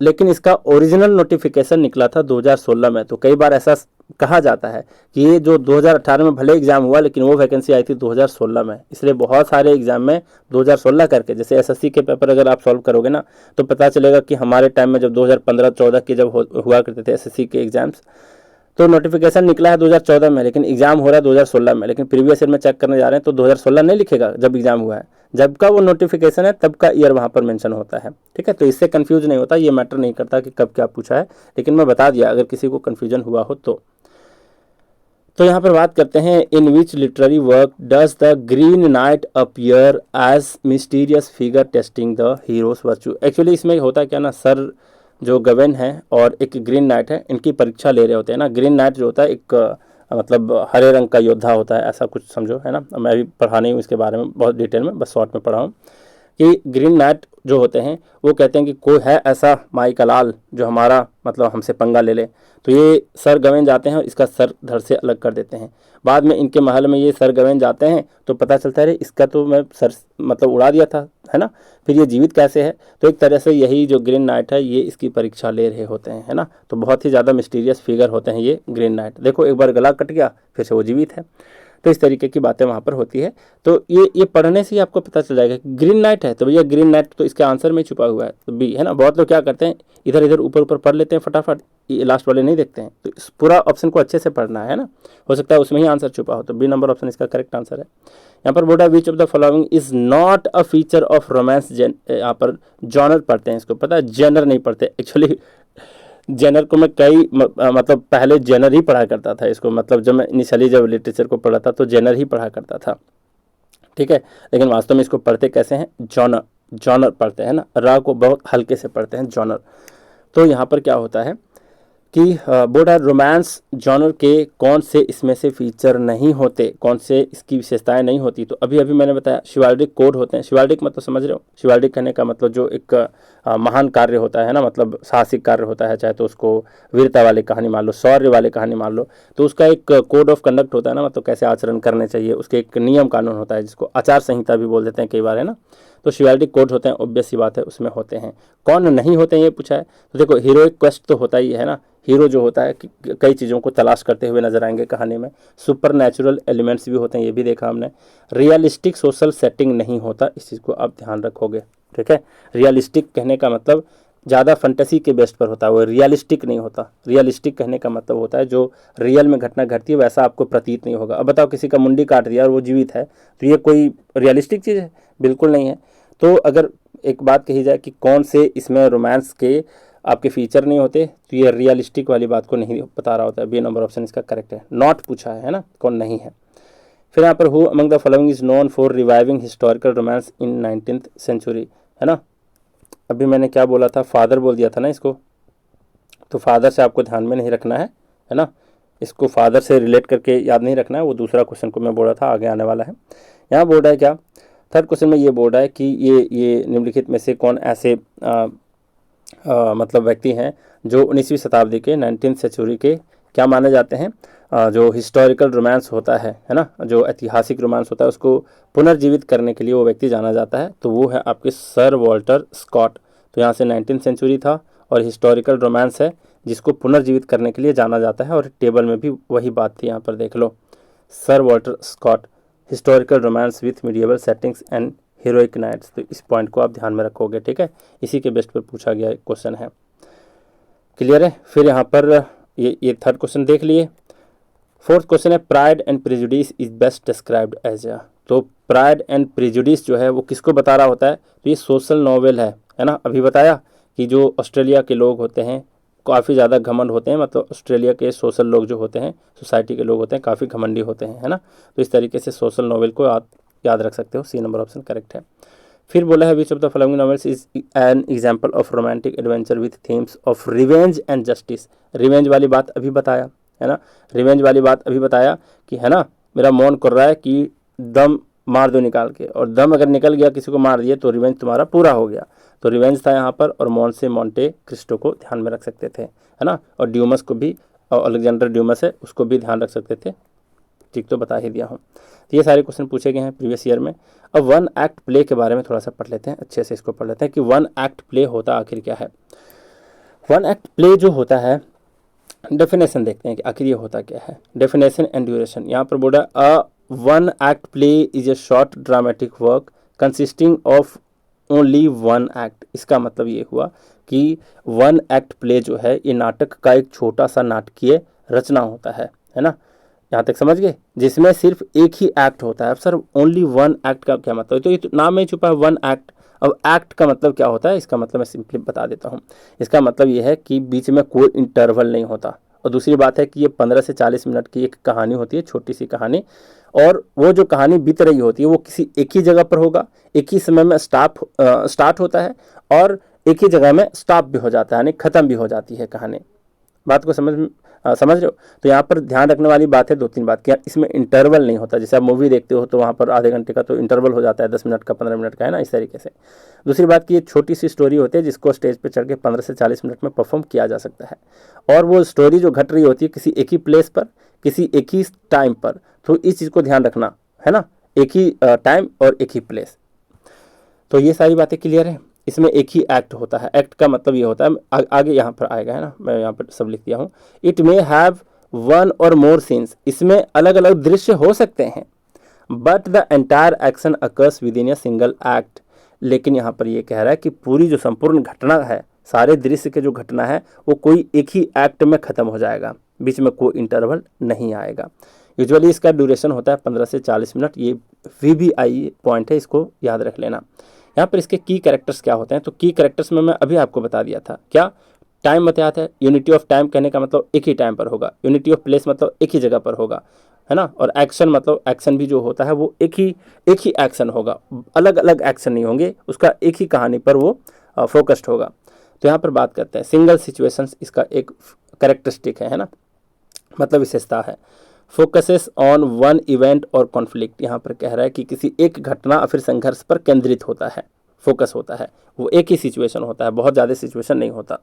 लेकिन इसका ओरिजिनल नोटिफिकेशन निकला था 2016 में। तो कई बार ऐसा कहा जाता है कि ये जो 2018 में भले एग्ज़ाम हुआ, लेकिन वो वैकेंसी आई थी 2016 में, इसलिए बहुत सारे एग्ज़ाम में 2016 करके, जैसे एसएससी के पेपर अगर आप सॉल्व करोगे ना, तो पता चलेगा कि हमारे टाइम में जब 2015-14 के जब हुआ करते थे एसएससी के एग्ज़ाम्स, तो नोटिफिकेशन निकला है 2014 में, लेकिन एग्ज़ाम हो रहा है 2016 में, लेकिन प्रीवियस ईयर में चेक करने जा रहे हैं तो 2016 नहीं लिखेगा जब एग्ज़ाम हुआ है, जब का वो नोटिफिकेशन है तब का ईयर वहाँ पर मेंशन होता है, ठीक है। तो इससे कंफ्यूज नहीं होता, ये मैटर नहीं करता कि कब क्या पूछा है, लेकिन मैं बता दिया अगर किसी को कन्फ्यूजन हुआ हो तो यहाँ पर बात करते हैं, in which literary work does the Green Knight appear as mysterious figure testing the hero's virtue. Actually इसमें होता है क्या ना, सर जो गवेन है और एक ग्रीन नाइट है, इनकी परीक्षा ले रहे होते हैं ना। ग्रीन नाइट जो होता है एक मतलब हरे रंग का योद्धा होता है, ऐसा कुछ समझो, है ना। मैं अभी पढ़ा नहीं हूँ इसके बारे में बहुत डिटेल में, बस शॉर्ट में पढ़ा हूँ कि ग्रीन नाइट जो होते हैं वो कहते हैं कि कोई है ऐसा माई का लाल जो हमारा मतलब हमसे पंगा ले ले, तो ये सर गवें जाते हैं और इसका सर धड़ से अलग कर देते हैं। बाद में इनके महल में ये सर गवें जाते हैं तो पता चलता है इसका तो मैं सर मतलब उड़ा दिया था, है ना, फिर ये जीवित कैसे है। तो एक तरह से यही जो ग्रीन नाइट है ये इसकी परीक्षा ले रहे होते हैं, है ना। तो बहुत ही ज़्यादा मिस्टीरियस फिगर होते हैं ये ग्रीन नाइट। देखो एक बार गला कट गया फिर से वो जीवित है, तो इस तरीके की बातें वहाँ पर होती है। तो ये पढ़ने से ही आपको पता चल जाएगा कि ग्रीन नाइट है तो भैया ग्रीन नाइट तो इसके आंसर में छुपा हुआ है, तो बी, है ना। बहुत लोग क्या करते हैं इधर इधर ऊपर ऊपर पढ़ लेते हैं फटाफट, ये लास्ट वाले नहीं देखते हैं। तो इस पूरा ऑप्शन को अच्छे से पढ़ना है ना, हो सकता है उसमें ही आंसर छुपा हो। तो बी नंबर ऑप्शन इसका करेक्ट आंसर है। यहाँ पर बोला विच of the following is not a feature of romance. यहाँ पर जॉनर पढ़ते हैं इसको, पता है जेनर नहीं पढ़ते एक्चुअली। जेनर को मैं मतलब पहले जेनर ही पढ़ा करता था इसको, मतलब जब मैं इनिशियली जब लिटरेचर को पढ़ा था तो जेनर ही पढ़ा करता था, ठीक है। लेकिन वास्तव में इसको पढ़ते कैसे हैं, जॉनर, जॉनर पढ़ते हैं ना, रा को बहुत हल्के से पढ़ते हैं, जॉनर। तो यहाँ पर क्या होता है कि बोर्ड है रोमांस जॉनर के कौन से इसमें से फीचर नहीं होते, कौन से इसकी विशेषताएं नहीं होती। तो अभी अभी मैंने बताया शिवाल्डिक कोड होते हैं। शिवाल्डिक मतलब समझ रहे हो, शिवाल्डिक कहने का मतलब जो एक महान कार्य होता है ना, मतलब साहसिक कार्य होता है, चाहे तो उसको वीरता वाली कहानी मान लो, शौर्य वाली कहानी मान लो, तो उसका एक कोड ऑफ कंडक्ट होता है ना, मतलब कैसे आचरण करने चाहिए, उसके एक नियम कानून होता है जिसको आचार संहिता भी बोल देते हैं कई बार, है ना। तो शिवाल्डिक कोड होते हैं, ऑब्वियस सी बात है उसमें होते हैं। कौन नहीं होते हैं ये पूछा है, तो देखो हीरोइक क्वेस्ट तो होता ही है ना, हीरो जो होता है कि कई चीज़ों को तलाश करते हुए नजर आएंगे कहानी में। सुपर नेचुरल एलिमेंट्स भी होते हैं, ये भी देखा हमने। रियलिस्टिक सोशल सेटिंग नहीं होता, इस चीज़ को आप ध्यान रखोगे, ठीक है। रियलिस्टिक कहने का मतलब ज़्यादा फंटेसी के बेस पर होता है, वो रियलिस्टिक नहीं होता। रियलिस्टिक कहने का मतलब होता है जो रियल में घटना घटती है वैसा आपको प्रतीत नहीं होगा। अब बताओ किसी का मुंडी काट दिया और वो जीवित है, तो ये कोई रियलिस्टिक चीज़ है? बिल्कुल नहीं है। तो अगर एक बात कही जाए कि कौन से इसमें रोमांस के आपके फीचर नहीं होते, तो ये रियलिस्टिक वाली बात को नहीं बता रहा होता है। बी नंबर ऑप्शन इसका करेक्ट है, नॉट पूछा है ना, कौन नहीं है। फिर यहाँ पर who among the following is known for reviving historical romance in 19th century, है ना। अभी मैंने क्या बोला था, फादर बोल दिया था ना इसको, तो फादर से आपको ध्यान में नहीं रखना है ना, इसको फादर से रिलेट करके याद नहीं रखना है, वो दूसरा क्वेश्चन को मैं बोला था आगे आने वाला है। यहाँ बोल रहा है क्या, थर्ड क्वेश्चन में ये बोल रहा है कि ये निम्नलिखित में से कौन ऐसे मतलब व्यक्ति हैं जो 19वीं शताब्दी के 19th सेंचुरी के क्या माने जाते हैं, जो हिस्टोरिकल रोमांस होता है ना, जो ऐतिहासिक रोमांस होता है उसको पुनर्जीवित करने के लिए वो व्यक्ति जाना जाता है, तो वो है आपके सर वॉल्टर स्कॉट। तो यहाँ से 19th सेंचुरी था और हिस्टोरिकल रोमांस है जिसको पुनर्जीवित करने के लिए जाना जाता है, और टेबल में भी वही बात थी, यहाँ पर देख लो, Sir Walter Scott, historical romance with medieval settings and heroic knights. तो इस पॉइंट को आप ध्यान में रखोगे, ठीक है, इसी के बेस्ट पर पूछा गया क्वेश्चन है, क्लियर है। फिर यहाँ पर ये थर्ड क्वेश्चन देख लिए। फोर्थ क्वेश्चन है pride and prejudice is best described as a. तो प्राइड एंड प्रेजुडिस जो है वो किसको बता रहा होता है, तो ये सोशल नॉवेल है ना। अभी बताया कि जो ऑस्ट्रेलिया के लोग होते हैं काफ़ी ज़्यादा घमंड होते हैं, मतलब ऑस्ट्रेलिया के सोशल लोग जो होते हैं, सोसाइटी के लोग होते हैं, काफ़ी घमंडी होते हैं, है ना। तो इस तरीके से सोशल नॉवेल को आप याद रख सकते हो, सी नंबर ऑप्शन करेक्ट है। फिर बोला है विच of the following novels is an example of romantic adventure with themes of revenge and justice. Revenge वाली बात अभी बताया, है ना, रिवेंज वाली बात अभी बताया कि, है ना, मेरा मन कर रहा है कि दम मार दो निकाल के, और दम अगर निकल गया किसी को मार दिए तो रिवेंज तुम्हारा पूरा हो गया। तो रिवेंज था यहाँ पर, और मॉन से मॉन्टे क्रिस्टो को ध्यान में रख सकते थे, है ना, और ड्यूमस को भी, और अलेक्जेंडर ड्यूमस है उसको भी ध्यान रख सकते थे, ठीक, तो बता ही दिया हूँ। तो ये सारे क्वेश्चन पूछे गए हैं प्रीवियस ईयर में। अब वन एक्ट प्ले के बारे में थोड़ा सा पढ़ लेते हैं, अच्छे से इसको पढ़ लेते हैं कि वन एक्ट प्ले होता आखिर क्या है। वन एक्ट प्ले जो होता है, डेफिनेशन देखते हैं कि आखिर ये होता क्या है। डेफिनेशन एंड ड्यूरेशन, यहाँ पर बोला a one act play is a short dramatic work consisting of only one act. इसका मतलब ये हुआ कि वन एक्ट प्ले जो है ये नाटक का एक छोटा सा नाटकीय रचना होता है ना, यहाँ तक समझ गए, जिसमें सिर्फ एक ही एक्ट होता है। अब सर ओनली वन एक्ट का क्या मतलब है, तो ये तो नाम में छुपा है वन एक्ट। अब एक्ट का मतलब क्या होता है, इसका मतलब मैं सिंपली बता देता हूँ। इसका मतलब ये है कि बीच में कोई इंटरवल नहीं होता, और दूसरी बात है कि ये 15 से 40 मिनट की एक कहानी होती है, छोटी सी कहानी, और वो जो कहानी बीत रही होती है वो किसी एक ही जगह पर होगा, एक ही समय में स्टार्ट होता है, और एक ही जगह में स्टॉप भी हो जाता है, यानी ख़त्म भी हो जाती है कहानी। बात को समझ समझ रहे हो। तो यहाँ पर ध्यान रखने वाली बात है 2-3 बात, क्या इसमें इंटरवल नहीं होता। जैसे आप मूवी देखते हो तो वहाँ पर आधे घंटे का तो इंटरवल हो जाता है, 10 मिनट का, 15 मिनट का, है ना, इस तरीके से। दूसरी बात कि ये छोटी सी स्टोरी होती है जिसको स्टेज पे चढ़ के 15 से 40 मिनट में परफॉर्म किया जा सकता है। और वो स्टोरी जो घट रही होती है किसी एक ही प्लेस पर, किसी एक ही टाइम पर। तो इस चीज़ को ध्यान रखना है ना, एक ही टाइम और एक ही प्लेस। तो ये सारी बातें क्लियर है। इसमें एक ही एक्ट होता है। एक्ट का मतलब ये होता है, आगे यहाँ पर आएगा, है ना, मैं यहाँ पर सब लिख दिया हूँ। इट मे हैव वन और मोर सीन्स, इसमें अलग अलग दृश्य हो सकते हैं। But the entire action occurs with in a single act, लेकिन यहाँ पर ये कह रहा है कि पूरी जो संपूर्ण घटना है, सारे दृश्य के जो घटना है वो कोई एक ही एक्ट में ख़त्म हो जाएगा, बीच में कोई इंटरवल नहीं आएगा। यूजुअली इसका ड्यूरेशन होता है 15 से 40 मिनट। ये VBI पॉइंट है, इसको याद रख लेना। यहाँ पर इसके की कैरेक्टर्स क्या होते हैं, तो की कैरेक्टर्स में मैं अभी आपको बता दिया था। क्या टाइम बताया है, यूनिटी ऑफ टाइम कहने का मतलब एक ही टाइम पर होगा, यूनिटी ऑफ प्लेस मतलब एक ही जगह पर होगा, है ना, और एक्शन मतलब एक्शन भी जो होता है वो एक ही एक्शन होगा, अलग अलग एक्शन नहीं होंगे, उसका एक ही कहानी पर वो फोकस्ड होगा। तो यहाँ पर बात करते हैं सिंगल सिचुएशंस, इसका एक कैरेक्टरिस्टिक है ना, मतलब विशेषता है। फोकसेस ऑन वन इवेंट और कॉन्फ्लिक्ट, यहाँ पर कह रहा है कि किसी एक घटना और फिर संघर्ष पर केंद्रित होता है, फोकस होता है, वो एक ही सिचुएशन होता है, बहुत ज़्यादा सिचुएशन नहीं होता।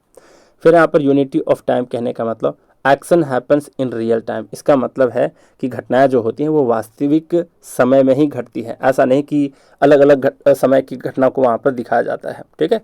फिर यहाँ पर यूनिटी ऑफ टाइम कहने का मतलब action happens in real time, इसका मतलब है कि घटनाएं जो होती हैं वो वास्तविक समय में ही घटती है, ऐसा नहीं कि अलग अलग समय की घटना को वहाँ पर दिखाया जाता है, ठीक है।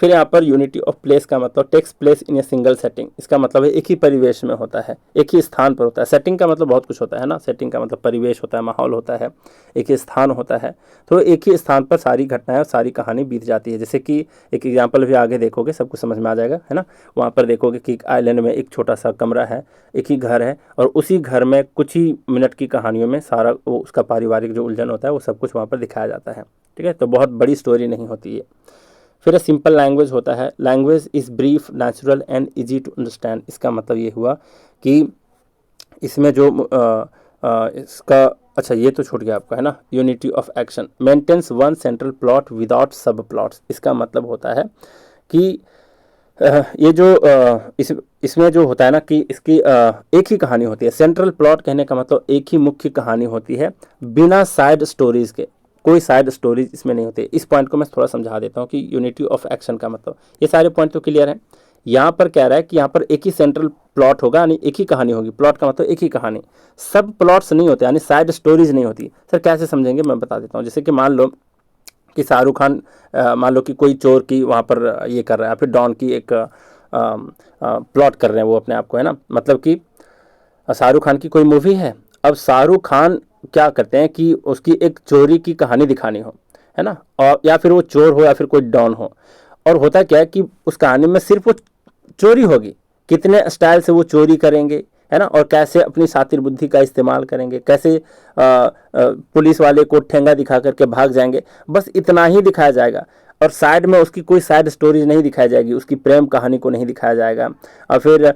फिर यहाँ पर यूनिटी ऑफ प्लेस का मतलब takes place in a single setting, इसका मतलब है एक ही परिवेश में होता है, एक ही स्थान पर होता है। सेटिंग का मतलब बहुत कुछ होता है ना, सेटिंग का मतलब परिवेश होता है, माहौल होता है, एक ही स्थान होता है। तो एक ही स्थान पर सारी घटनाएं और सारी कहानी बीत जाती है। जैसे कि एक एग्जाम्पल भी आगे देखोगे, सब कुछ समझ में आ जाएगा, है ना। वहाँ पर देखोगे कि एक आइलैंड में एक छोटा सा कमरा है, एक ही घर है, और उसी घर में कुछ ही मिनट की कहानियों में सारा वो उसका पारिवारिक जो उलझन होता है वो सब कुछ वहाँ पर दिखाया जाता है, ठीक है। तो बहुत बड़ी स्टोरी नहीं होती है। फिर सिंपल लैंग्वेज होता है, language is brief, natural and easy to understand, इसका मतलब ये हुआ कि इसमें जो इसका, अच्छा ये तो छूट गया आपका, है ना। Unity of action maintains one central plot without subplots, इसका मतलब होता है कि ये जो इसमें जो होता है ना कि इसकी एक ही कहानी होती है। सेंट्रल प्लॉट कहने का मतलब एक ही मुख्य कहानी होती है, बिना साइड स्टोरीज के, कोई साइड स्टोरीज इसमें नहीं होती। इस पॉइंट को मैं थोड़ा समझा देता हूँ कि यूनिटी ऑफ एक्शन का मतलब, ये सारे पॉइंट तो क्लियर हैं। यहाँ पर कह रहा है कि यहाँ पर एक ही सेंट्रल प्लॉट होगा, यानी एक ही कहानी होगी। प्लॉट का मतलब एक ही कहानी, सब प्लॉट्स नहीं होते, यानी साइड स्टोरीज नहीं होती। सर कैसे समझेंगे, मैं बता देता हूँ। जैसे कि मान लो कि शाहरुख खान, मान लो कि कोई चोर की वहाँ पर ये कर रहा है, फिर डॉन की एक प्लॉट कर रहे हैं वो अपने आप को, है ना। मतलब कि शाहरुख खान की कोई मूवी है, अब शाहरुख खान क्या करते हैं कि उसकी एक चोरी की कहानी दिखानी हो, है ना, और या फिर वो चोर हो या फिर कोई डॉन हो। और होता क्या है कि उस कहानी में सिर्फ वो चोरी होगी, कितने स्टाइल से वो चोरी करेंगे, है ना, और कैसे अपनी शातिर बुद्धि का इस्तेमाल करेंगे, कैसे पुलिस वाले को ठेंगा दिखा करके भाग जाएंगे, बस इतना ही दिखाया जाएगा। और साइड में उसकी कोई साइड स्टोरीज नहीं दिखाई जाएगी, उसकी प्रेम कहानी को नहीं दिखाया जाएगा, और फिर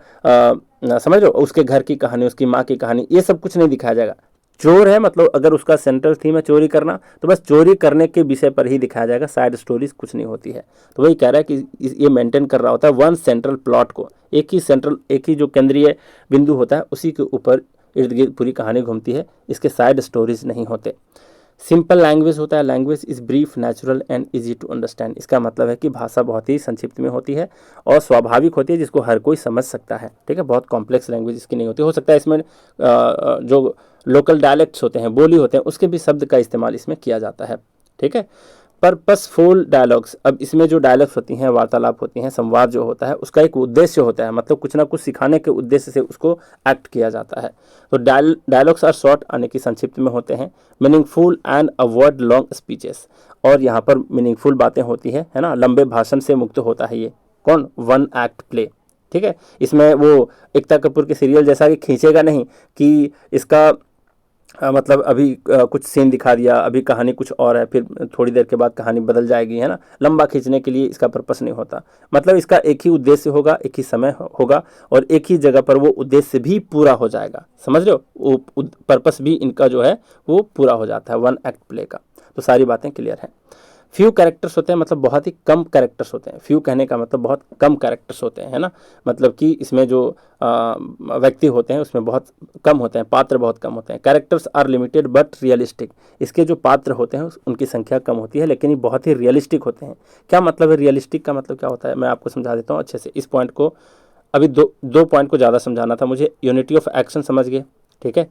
समझ लो उसके घर की कहानी, उसकी माँ की कहानी, ये सब कुछ नहीं दिखाया जाएगा। चोर है मतलब अगर उसका सेंट्रल थीम है चोरी करना, तो बस चोरी करने के विषय पर ही दिखाया जाएगा, साइड स्टोरीज कुछ नहीं होती है। तो वही कह रहा है कि ये मेंटेन कर रहा होता है वन सेंट्रल प्लॉट को, एक ही जो केंद्रीय बिंदु होता है उसी के ऊपर इर्द गिर्द पूरी कहानी घूमती है, इसके साइड स्टोरीज नहीं होते। सिंपल लैंग्वेज होता है, language is brief, natural and easy to understand, इसका मतलब है कि भाषा बहुत ही संक्षिप्त में होती है और स्वाभाविक होती है, जिसको हर कोई समझ सकता है, ठीक है। बहुत कॉम्प्लेक्स लैंग्वेज इसकी नहीं होती। हो सकता है इसमें जो लोकल डायलेक्ट्स होते हैं, बोली होते हैं, उसके भी शब्द का इस्तेमाल इसमें किया जाता है, ठीक है। पर्पसफुल डायलॉग्स, अब इसमें जो डायलॉग्स होती हैं, वार्तालाप होती हैं, संवाद जो होता है, उसका एक उद्देश्य होता है, मतलब कुछ ना कुछ सिखाने के उद्देश्य से उसको एक्ट किया जाता है। तो डायलॉग्स आर शॉर्ट, यानी कि संक्षिप्त में होते हैं, meaningful and avoid long speeches, और यहाँ पर मीनिंगफुल बातें होती है ना, लंबे भाषण से मुक्त होता है ये कौन, वन एक्ट प्ले, ठीक है। इसमें वो एकता कपूर के सीरियल जैसा कि खींचेगा नहीं कि इसका मतलब अभी कुछ सीन दिखा दिया, अभी कहानी कुछ और है, फिर थोड़ी देर के बाद कहानी बदल जाएगी, है ना। लंबा खींचने के लिए इसका पर्पस नहीं होता, मतलब इसका एक ही उद्देश्य होगा, एक ही समय होगा, और एक ही जगह पर वो उद्देश्य भी पूरा हो जाएगा, समझ रहे हो, वो पर्पस भी इनका जो है वो पूरा हो जाता है वन एक्ट प्ले का। तो सारी बातें क्लियर हैं। फ्यू कैरेक्टर्स होते हैं मतलब बहुत ही कम कैरेक्टर्स होते हैं। फ्यू कहने का मतलब बहुत कम कैरेक्टर्स होते हैं, है ना, मतलब कि इसमें जो व्यक्ति होते हैं उसमें बहुत कम होते हैं, पात्र बहुत कम होते हैं। Characters are limited but realistic, इसके जो पात्र होते हैं उनकी संख्या कम होती है लेकिन ये बहुत ही रियलिस्टिक होते हैं। क्या मतलब है रियलिस्टिक का मतलब क्या होता है, मैं आपको समझा देता हूँ अच्छे से। इस पॉइंट को अभी दो पॉइंट को ज़्यादा समझाना था मुझे। यूनिटी ऑफ एक्शन समझ गए, ठीक है।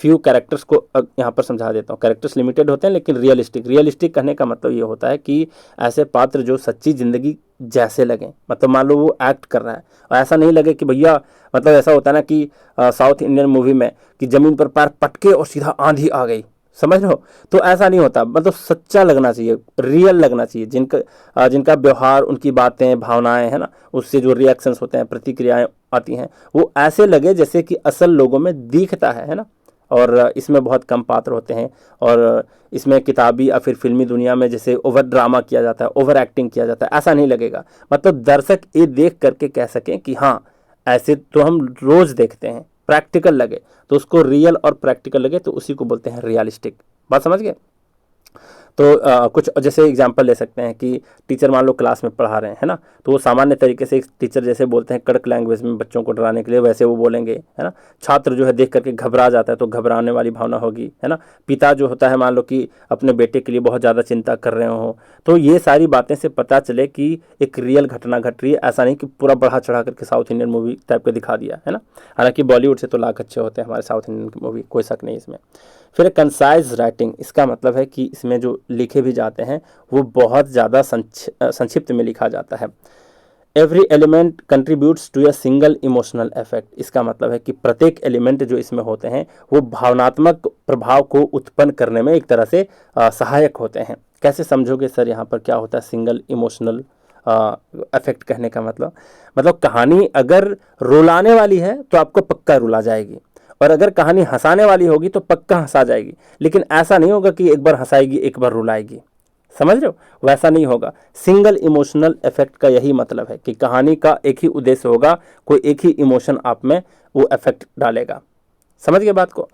फ्यू कैरेक्टर्स को यहाँ पर समझा देता हूँ। कैरेक्टर्स लिमिटेड होते हैं लेकिन रियलिस्टिक, रियलिस्टिक कहने का मतलब ये होता है कि ऐसे पात्र जो सच्ची ज़िंदगी जैसे लगें, मतलब मान लो वो एक्ट कर रहा है और ऐसा नहीं लगे कि भैया, मतलब ऐसा होता है ना कि साउथ इंडियन मूवी में कि ज़मीन पर पैर पटके और सीधा आंधी आ गई, समझ रहे हो, तो ऐसा नहीं होता। मतलब सच्चा लगना चाहिए, रियल लगना चाहिए। जिनका व्यवहार, उनकी बातें, भावनाएं, है ना, उससे जो रिएक्शंस होते हैं, प्रतिक्रियाएं आती हैं, वो ऐसे लगे जैसे कि असल लोगों में दिखता है ना। और इसमें बहुत कम पात्र होते हैं और इसमें किताबी या फिर फिल्मी दुनिया में जैसे ओवर ड्रामा किया जाता है, ओवर एक्टिंग किया जाता है, ऐसा नहीं लगेगा। मतलब दर्शक ये देख करके कह सकें कि हाँ ऐसे तो हम रोज़ देखते हैं, प्रैक्टिकल लगे तो उसको रियल और प्रैक्टिकल लगे तो उसी को बोलते हैं रियलिस्टिक। बात समझ गए। तो कुछ जैसे एग्जांपल ले सकते हैं कि टीचर मान लो क्लास में पढ़ा रहे हैं, है ना, तो वो सामान्य तरीके से एक टीचर जैसे बोलते हैं कड़क लैंग्वेज में बच्चों को डराने के लिए, वैसे वो बोलेंगे, है ना। छात्र जो है देख करके घबरा जाता है तो घबराने वाली भावना होगी, है ना। पिता जो होता है मान लो कि अपने बेटे के लिए बहुत ज़्यादा चिंता कर रहे हो, तो ये सारी बातें से पता चले कि एक रियल घटना घट रही है, ऐसा नहीं कि पूरा बढ़ा चढ़ा करके साउथ इंडियन मूवी टाइप का दिखा दिया, है ना। हालांकि बॉलीवुड से तो लाख अच्छे होते हैं हमारे साउथ इंडियन की मूवी, कोई शक नहीं इसमें। फिर कंसाइज राइटिंग, इसका मतलब है कि इसमें जो लिखे भी जाते हैं वो बहुत ज़्यादा संक्षिप्त में लिखा जाता है। Every element contributes to a single emotional effect, इसका मतलब है कि प्रत्येक एलिमेंट जो इसमें होते हैं वो भावनात्मक प्रभाव को उत्पन्न करने में एक तरह से सहायक होते हैं। कैसे समझोगे सर यहाँ पर क्या होता है सिंगल इमोशनल इफेक्ट कहने का मतलब कहानी अगर रुलाने वाली है तो आपको पक्का रुला जाएगी, और अगर कहानी हंसाने वाली होगी तो पक्का हंसा जाएगी। लेकिन ऐसा नहीं होगा कि एक बार हंसाएगी एक बार रुलाएगी, समझ रहे हो, वैसा नहीं होगा। सिंगल इमोशनल इफेक्ट का यही मतलब है कि कहानी का एक ही उद्देश्य होगा, कोई एक ही इमोशन आप में वो इफेक्ट डालेगा। समझ गए बात को,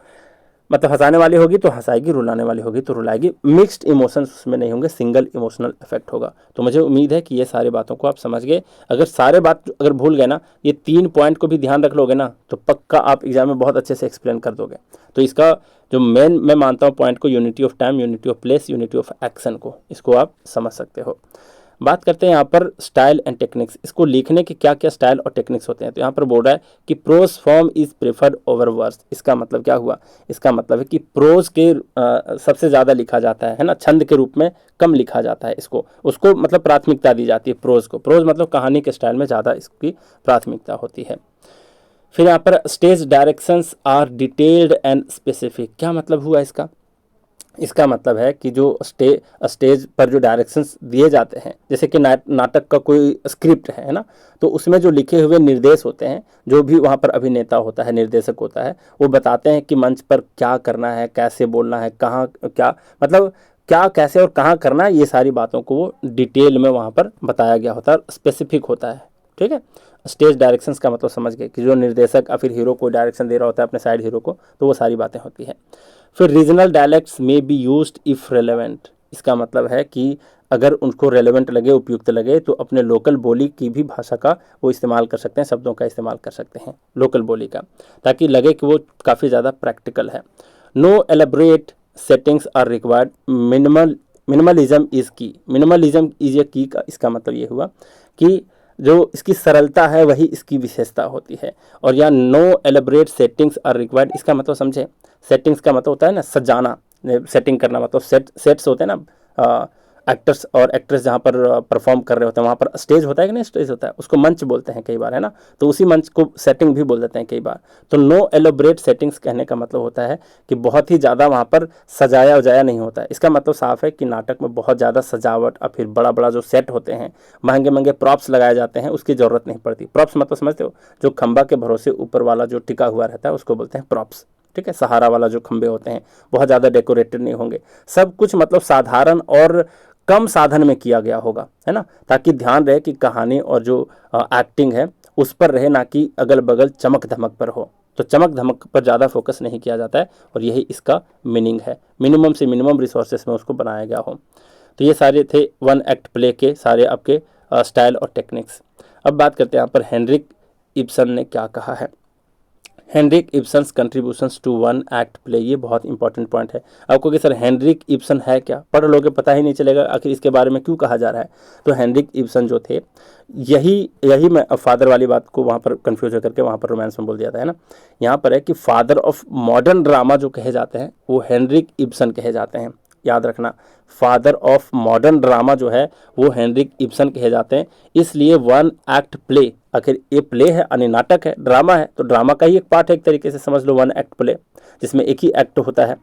मतलब हंसाने वाली होगी तो हंसाएगी, रुलाने वाली होगी तो रुलाएगी, मिक्स्ड इमोशंस उसमें नहीं होंगे, सिंगल इमोशनल इफेक्ट होगा। तो मुझे उम्मीद है कि ये सारी बातों को आप समझ गए। अगर सारे बात अगर भूल गए ना, ये 3 पॉइंट को भी ध्यान रख लोगे ना, तो पक्का आप एग्जाम में बहुत अच्छे से एक्सप्लेन कर दोगे। तो इसका जो मेन मैं मानता हूँ पॉइंट को, unity of time, unity of place, unity of action को, इसको आप समझ सकते हो। बात करते हैं यहाँ पर स्टाइल एंड टेक्निक्स, इसको लिखने के क्या क्या स्टाइल और टेक्निक्स होते हैं। तो यहाँ पर बोल रहा है कि prose form is preferred over verse, इसका मतलब क्या हुआ, इसका मतलब है कि प्रोज के सबसे ज़्यादा लिखा जाता है ना, छंद के रूप में कम लिखा जाता है इसको, उसको मतलब प्राथमिकता दी जाती है प्रोज को। प्रोज मतलब कहानी के स्टाइल में ज़्यादा इसकी प्राथमिकता होती है। फिर यहाँ पर stage directions are detailed and specific, क्या मतलब हुआ इसका, इसका मतलब है कि जो स्टेज पर जो डायरेक्शंस दिए जाते हैं, जैसे कि नाटक का कोई स्क्रिप्ट है ना, तो उसमें जो लिखे हुए निर्देश होते हैं, जो भी वहाँ पर अभिनेता होता है, निर्देशक होता है, वो बताते हैं कि मंच पर क्या करना है, कैसे बोलना है, कहाँ क्या, मतलब क्या कैसे और कहाँ करना है, ये सारी बातों को वो डिटेल में वहाँ पर बताया गया होता है, स्पेसिफिक होता है, ठीक है। स्टेज डायरेक्शंस का मतलब समझ गए कि जो निर्देशक या फिर हीरो को डायरेक्शन दे रहा होता है अपने साइड हीरो को, तो वो सारी बातें होती हैं। फिर रीजनल डायलेक्ट्स में बी यूज्ड इफ़ रेलेवेंट, इसका मतलब है कि अगर उनको रेलेवेंट लगे, उपयुक्त लगे, तो अपने लोकल बोली की भी भाषा का वो इस्तेमाल कर सकते हैं, शब्दों का इस्तेमाल कर सकते हैं लोकल बोली का, ताकि लगे कि वो काफ़ी ज़्यादा प्रैक्टिकल है। No elaborate settings are required, minimalism is key, minimalism is a key का इसका मतलब ये हुआ कि जो इसकी सरलता है वही इसकी विशेषता होती है। और या no elaborate settings are required, इसका मतलब समझे, सेटिंग्स का मतलब होता है ना सजाना, सेटिंग करना, मतलब सेट्स होते हैं ना, एक्टर्स और एक्ट्रेस जहाँ पर परफॉर्म कर रहे होते हैं वहाँ पर स्टेज होता है कि नहीं, स्टेज होता है, उसको मंच बोलते हैं कई बार, है ना, तो उसी मंच को सेटिंग भी बोल देते हैं कई बार। तो नो एलोबरेट सेटिंग्स कहने का मतलब होता है कि बहुत ही ज़्यादा वहाँ पर सजाया उजाया नहीं होता है। इसका मतलब साफ है कि नाटक में बहुत ज़्यादा सजावट और फिर बड़ा बड़ा जो सेट होते हैं, महंगे महंगे प्रॉप्स लगाए जाते हैं, उसकी ज़रूरत नहीं पड़ती। प्रॉप्स मतलब समझते हो, जो खंबा के भरोसे ऊपर वाला जो टिका हुआ रहता है उसको बोलते हैं प्रॉप्स, ठीक है। सहारा वाला जो खंबे होते हैं बहुत ज़्यादा डेकोरेटेड नहीं होंगे, सब कुछ मतलब साधारण और कम साधन में किया गया होगा, है ना, ताकि ध्यान रहे कि कहानी और जो एक्टिंग है उस पर रहे, ना कि अगल बगल चमक धमक पर हो। तो चमक धमक पर ज़्यादा फोकस नहीं किया जाता है और यही इसका मीनिंग है, मिनिमम से मिनिमम रिसोर्सेस में उसको बनाया गया हो। तो ये सारे थे वन एक्ट प्ले के सारे आपके स्टाइल और टेक्निक्स। अब बात करते हैं यहाँ पर हेनरिक इब्सन ने क्या कहा है। Henrik Ibsen's contributions to one act play, ये बहुत इंपॉर्टेंट पॉइंट है। आपको कि सर हेनरिक इब्सन है क्या, पढ़ लोगे पता ही नहीं चलेगा आखिर इसके बारे में क्यों कहा जा रहा है। तो हेनरिक इब्सन जो थे, यही मैं फादर वाली बात को वहाँ पर कंफ्यूज होकर के वहाँ पर रोमांस में बोल दिया था, है ना। यहाँ पर है कि फादर ऑफ मॉडर्न ड्रामा जो कहे जाते हैं वो हेनरिक इब्सन कहे जाते हैं, याद रखना। फादर ऑफ मॉडर्न ड्रामा जो है वो हेनरिक इब्सन कहे जाते हैं। इसलिए वन एक्ट प्ले, आखिर ये प्ले है यानी नाटक है, ड्रामा है, तो ड्रामा का ही एक पार्ट है, एक तरीके से समझ लो वन एक्ट प्ले, जिसमें एक ही एक्ट होता है।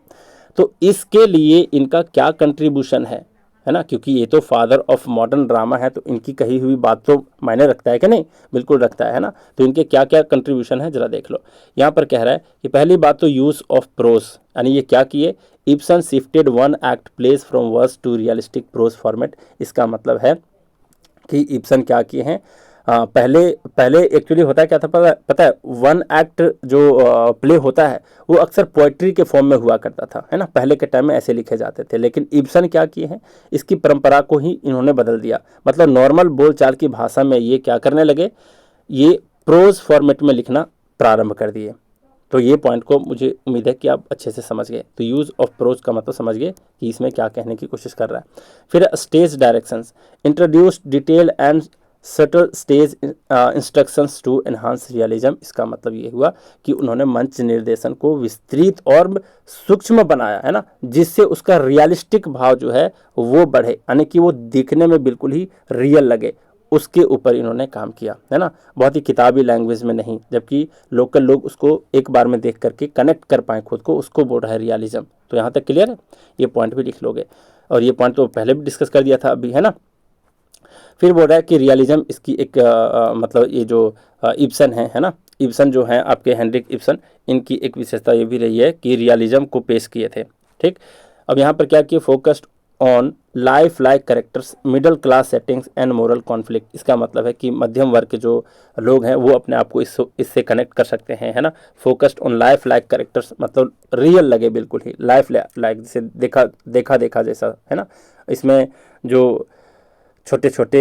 तो इसके लिए इनका क्या कंट्रीब्यूशन है ना, क्योंकि ये तो फादर ऑफ मॉडर्न ड्रामा है, तो इनकी कही हुई बात तो मायने रखता है कि नहीं, बिल्कुल रखता है ना। तो इनके क्या क्या कंट्रीब्यूशन है जरा देख लो। यहाँ पर कह रहा है कि पहली बात तो यूज़ ऑफ प्रोज, यानी ये क्या किए, Ibsen shifted one act place from verse to realistic prose format. इसका मतलब है कि इब्सन क्या किए हैं, पहले एक्चुअली होता है क्या था पता है, वन एक्ट जो प्ले होता है वो अक्सर पोएट्री के फॉर्म में हुआ करता था, है ना, पहले के टाइम में ऐसे लिखे जाते थे। लेकिन इब्सन क्या किए हैं, इसकी परंपरा को ही इन्होंने बदल दिया, मतलब नॉर्मल बोलचाल की भाषा में ये क्या करने लगे, ये प्रोज फॉर्मेट में लिखना प्रारंभ कर दिए। तो ये पॉइंट को मुझे उम्मीद है कि आप अच्छे से समझ गए। तो यूज़ ऑफ प्रोज का मतलब समझ गए कि इसमें क्या कहने की कोशिश कर रहा है। फिर stage directions, introduce detail and subtle stage instructions to enhance realism. इसका मतलब ये हुआ कि उन्होंने मंच निर्देशन को विस्तृत और सूक्ष्म बनाया, है ना, जिससे उसका रियलिस्टिक भाव जो है वो बढ़े, यानी कि वो दिखने में बिल्कुल ही रियल लगे, उसके ऊपर इन्होंने काम किया, है ना। बहुत ही किताबी लैंग्वेज में नहीं, जबकि लोकल लोग उसको एक बार में देख करके कनेक्ट कर पाए खुद को, उसको बोल रहा है रियलिज्म। तो यहाँ तक क्लियर है, ये पॉइंट भी लिख लोगे, और ये पॉइंट तो पहले भी डिस्कस कर दिया था अभी, है ना। फिर बोल रहा है कि रियलिज्म इसकी एक मतलब ये जो इब्सन है ना, इब्सन जो है आपके हेनरिक इब्सन, इनकी एक विशेषता ये भी रही है कि रियलिज्म को पेश किए थे, ठीक। अब यहाँ पर क्या किए, focused on life like characters, middle class settings and moral conflict. इसका मतलब है कि मध्यम वर्ग के जो लोग हैं वो अपने आप को इससे कनेक्ट कर सकते हैं, है ना। Focused on life like characters मतलब रियल लगे, बिल्कुल ही लाइफ लाइक, जैसे देखा जैसा, है ना। इसमें जो छोटे छोटे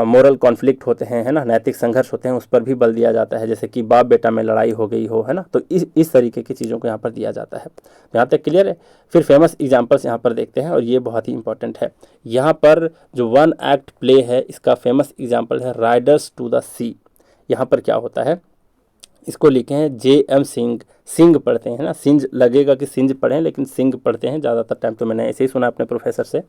मोरल कॉन्फ्लिक्ट होते हैं, है ना, नैतिक संघर्ष होते हैं, उस पर भी बल दिया जाता है, जैसे कि बाप बेटा में लड़ाई हो गई हो, है ना। तो इस तरीके की चीज़ों को यहाँ पर दिया जाता है। यहाँ तक क्लियर है। फिर फेमस एग्जांपल्स यहाँ पर देखते हैं, और ये बहुत ही इंपॉर्टेंट है। यहाँ पर जो वन एक्ट प्ले है इसका फेमस एग्जाम्पल है राइडर्स टू द सी। यहाँ पर क्या होता है, इसको लिखे हैं जे.एम. सिंह, सिंह पढ़ते हैं ना, सिंह लगेगा कि सिंह पढ़ें, लेकिन सिंह पढ़ते हैं ज़्यादातर टाइम, तो मैंने ऐसे ही सुना अपने प्रोफेसर से,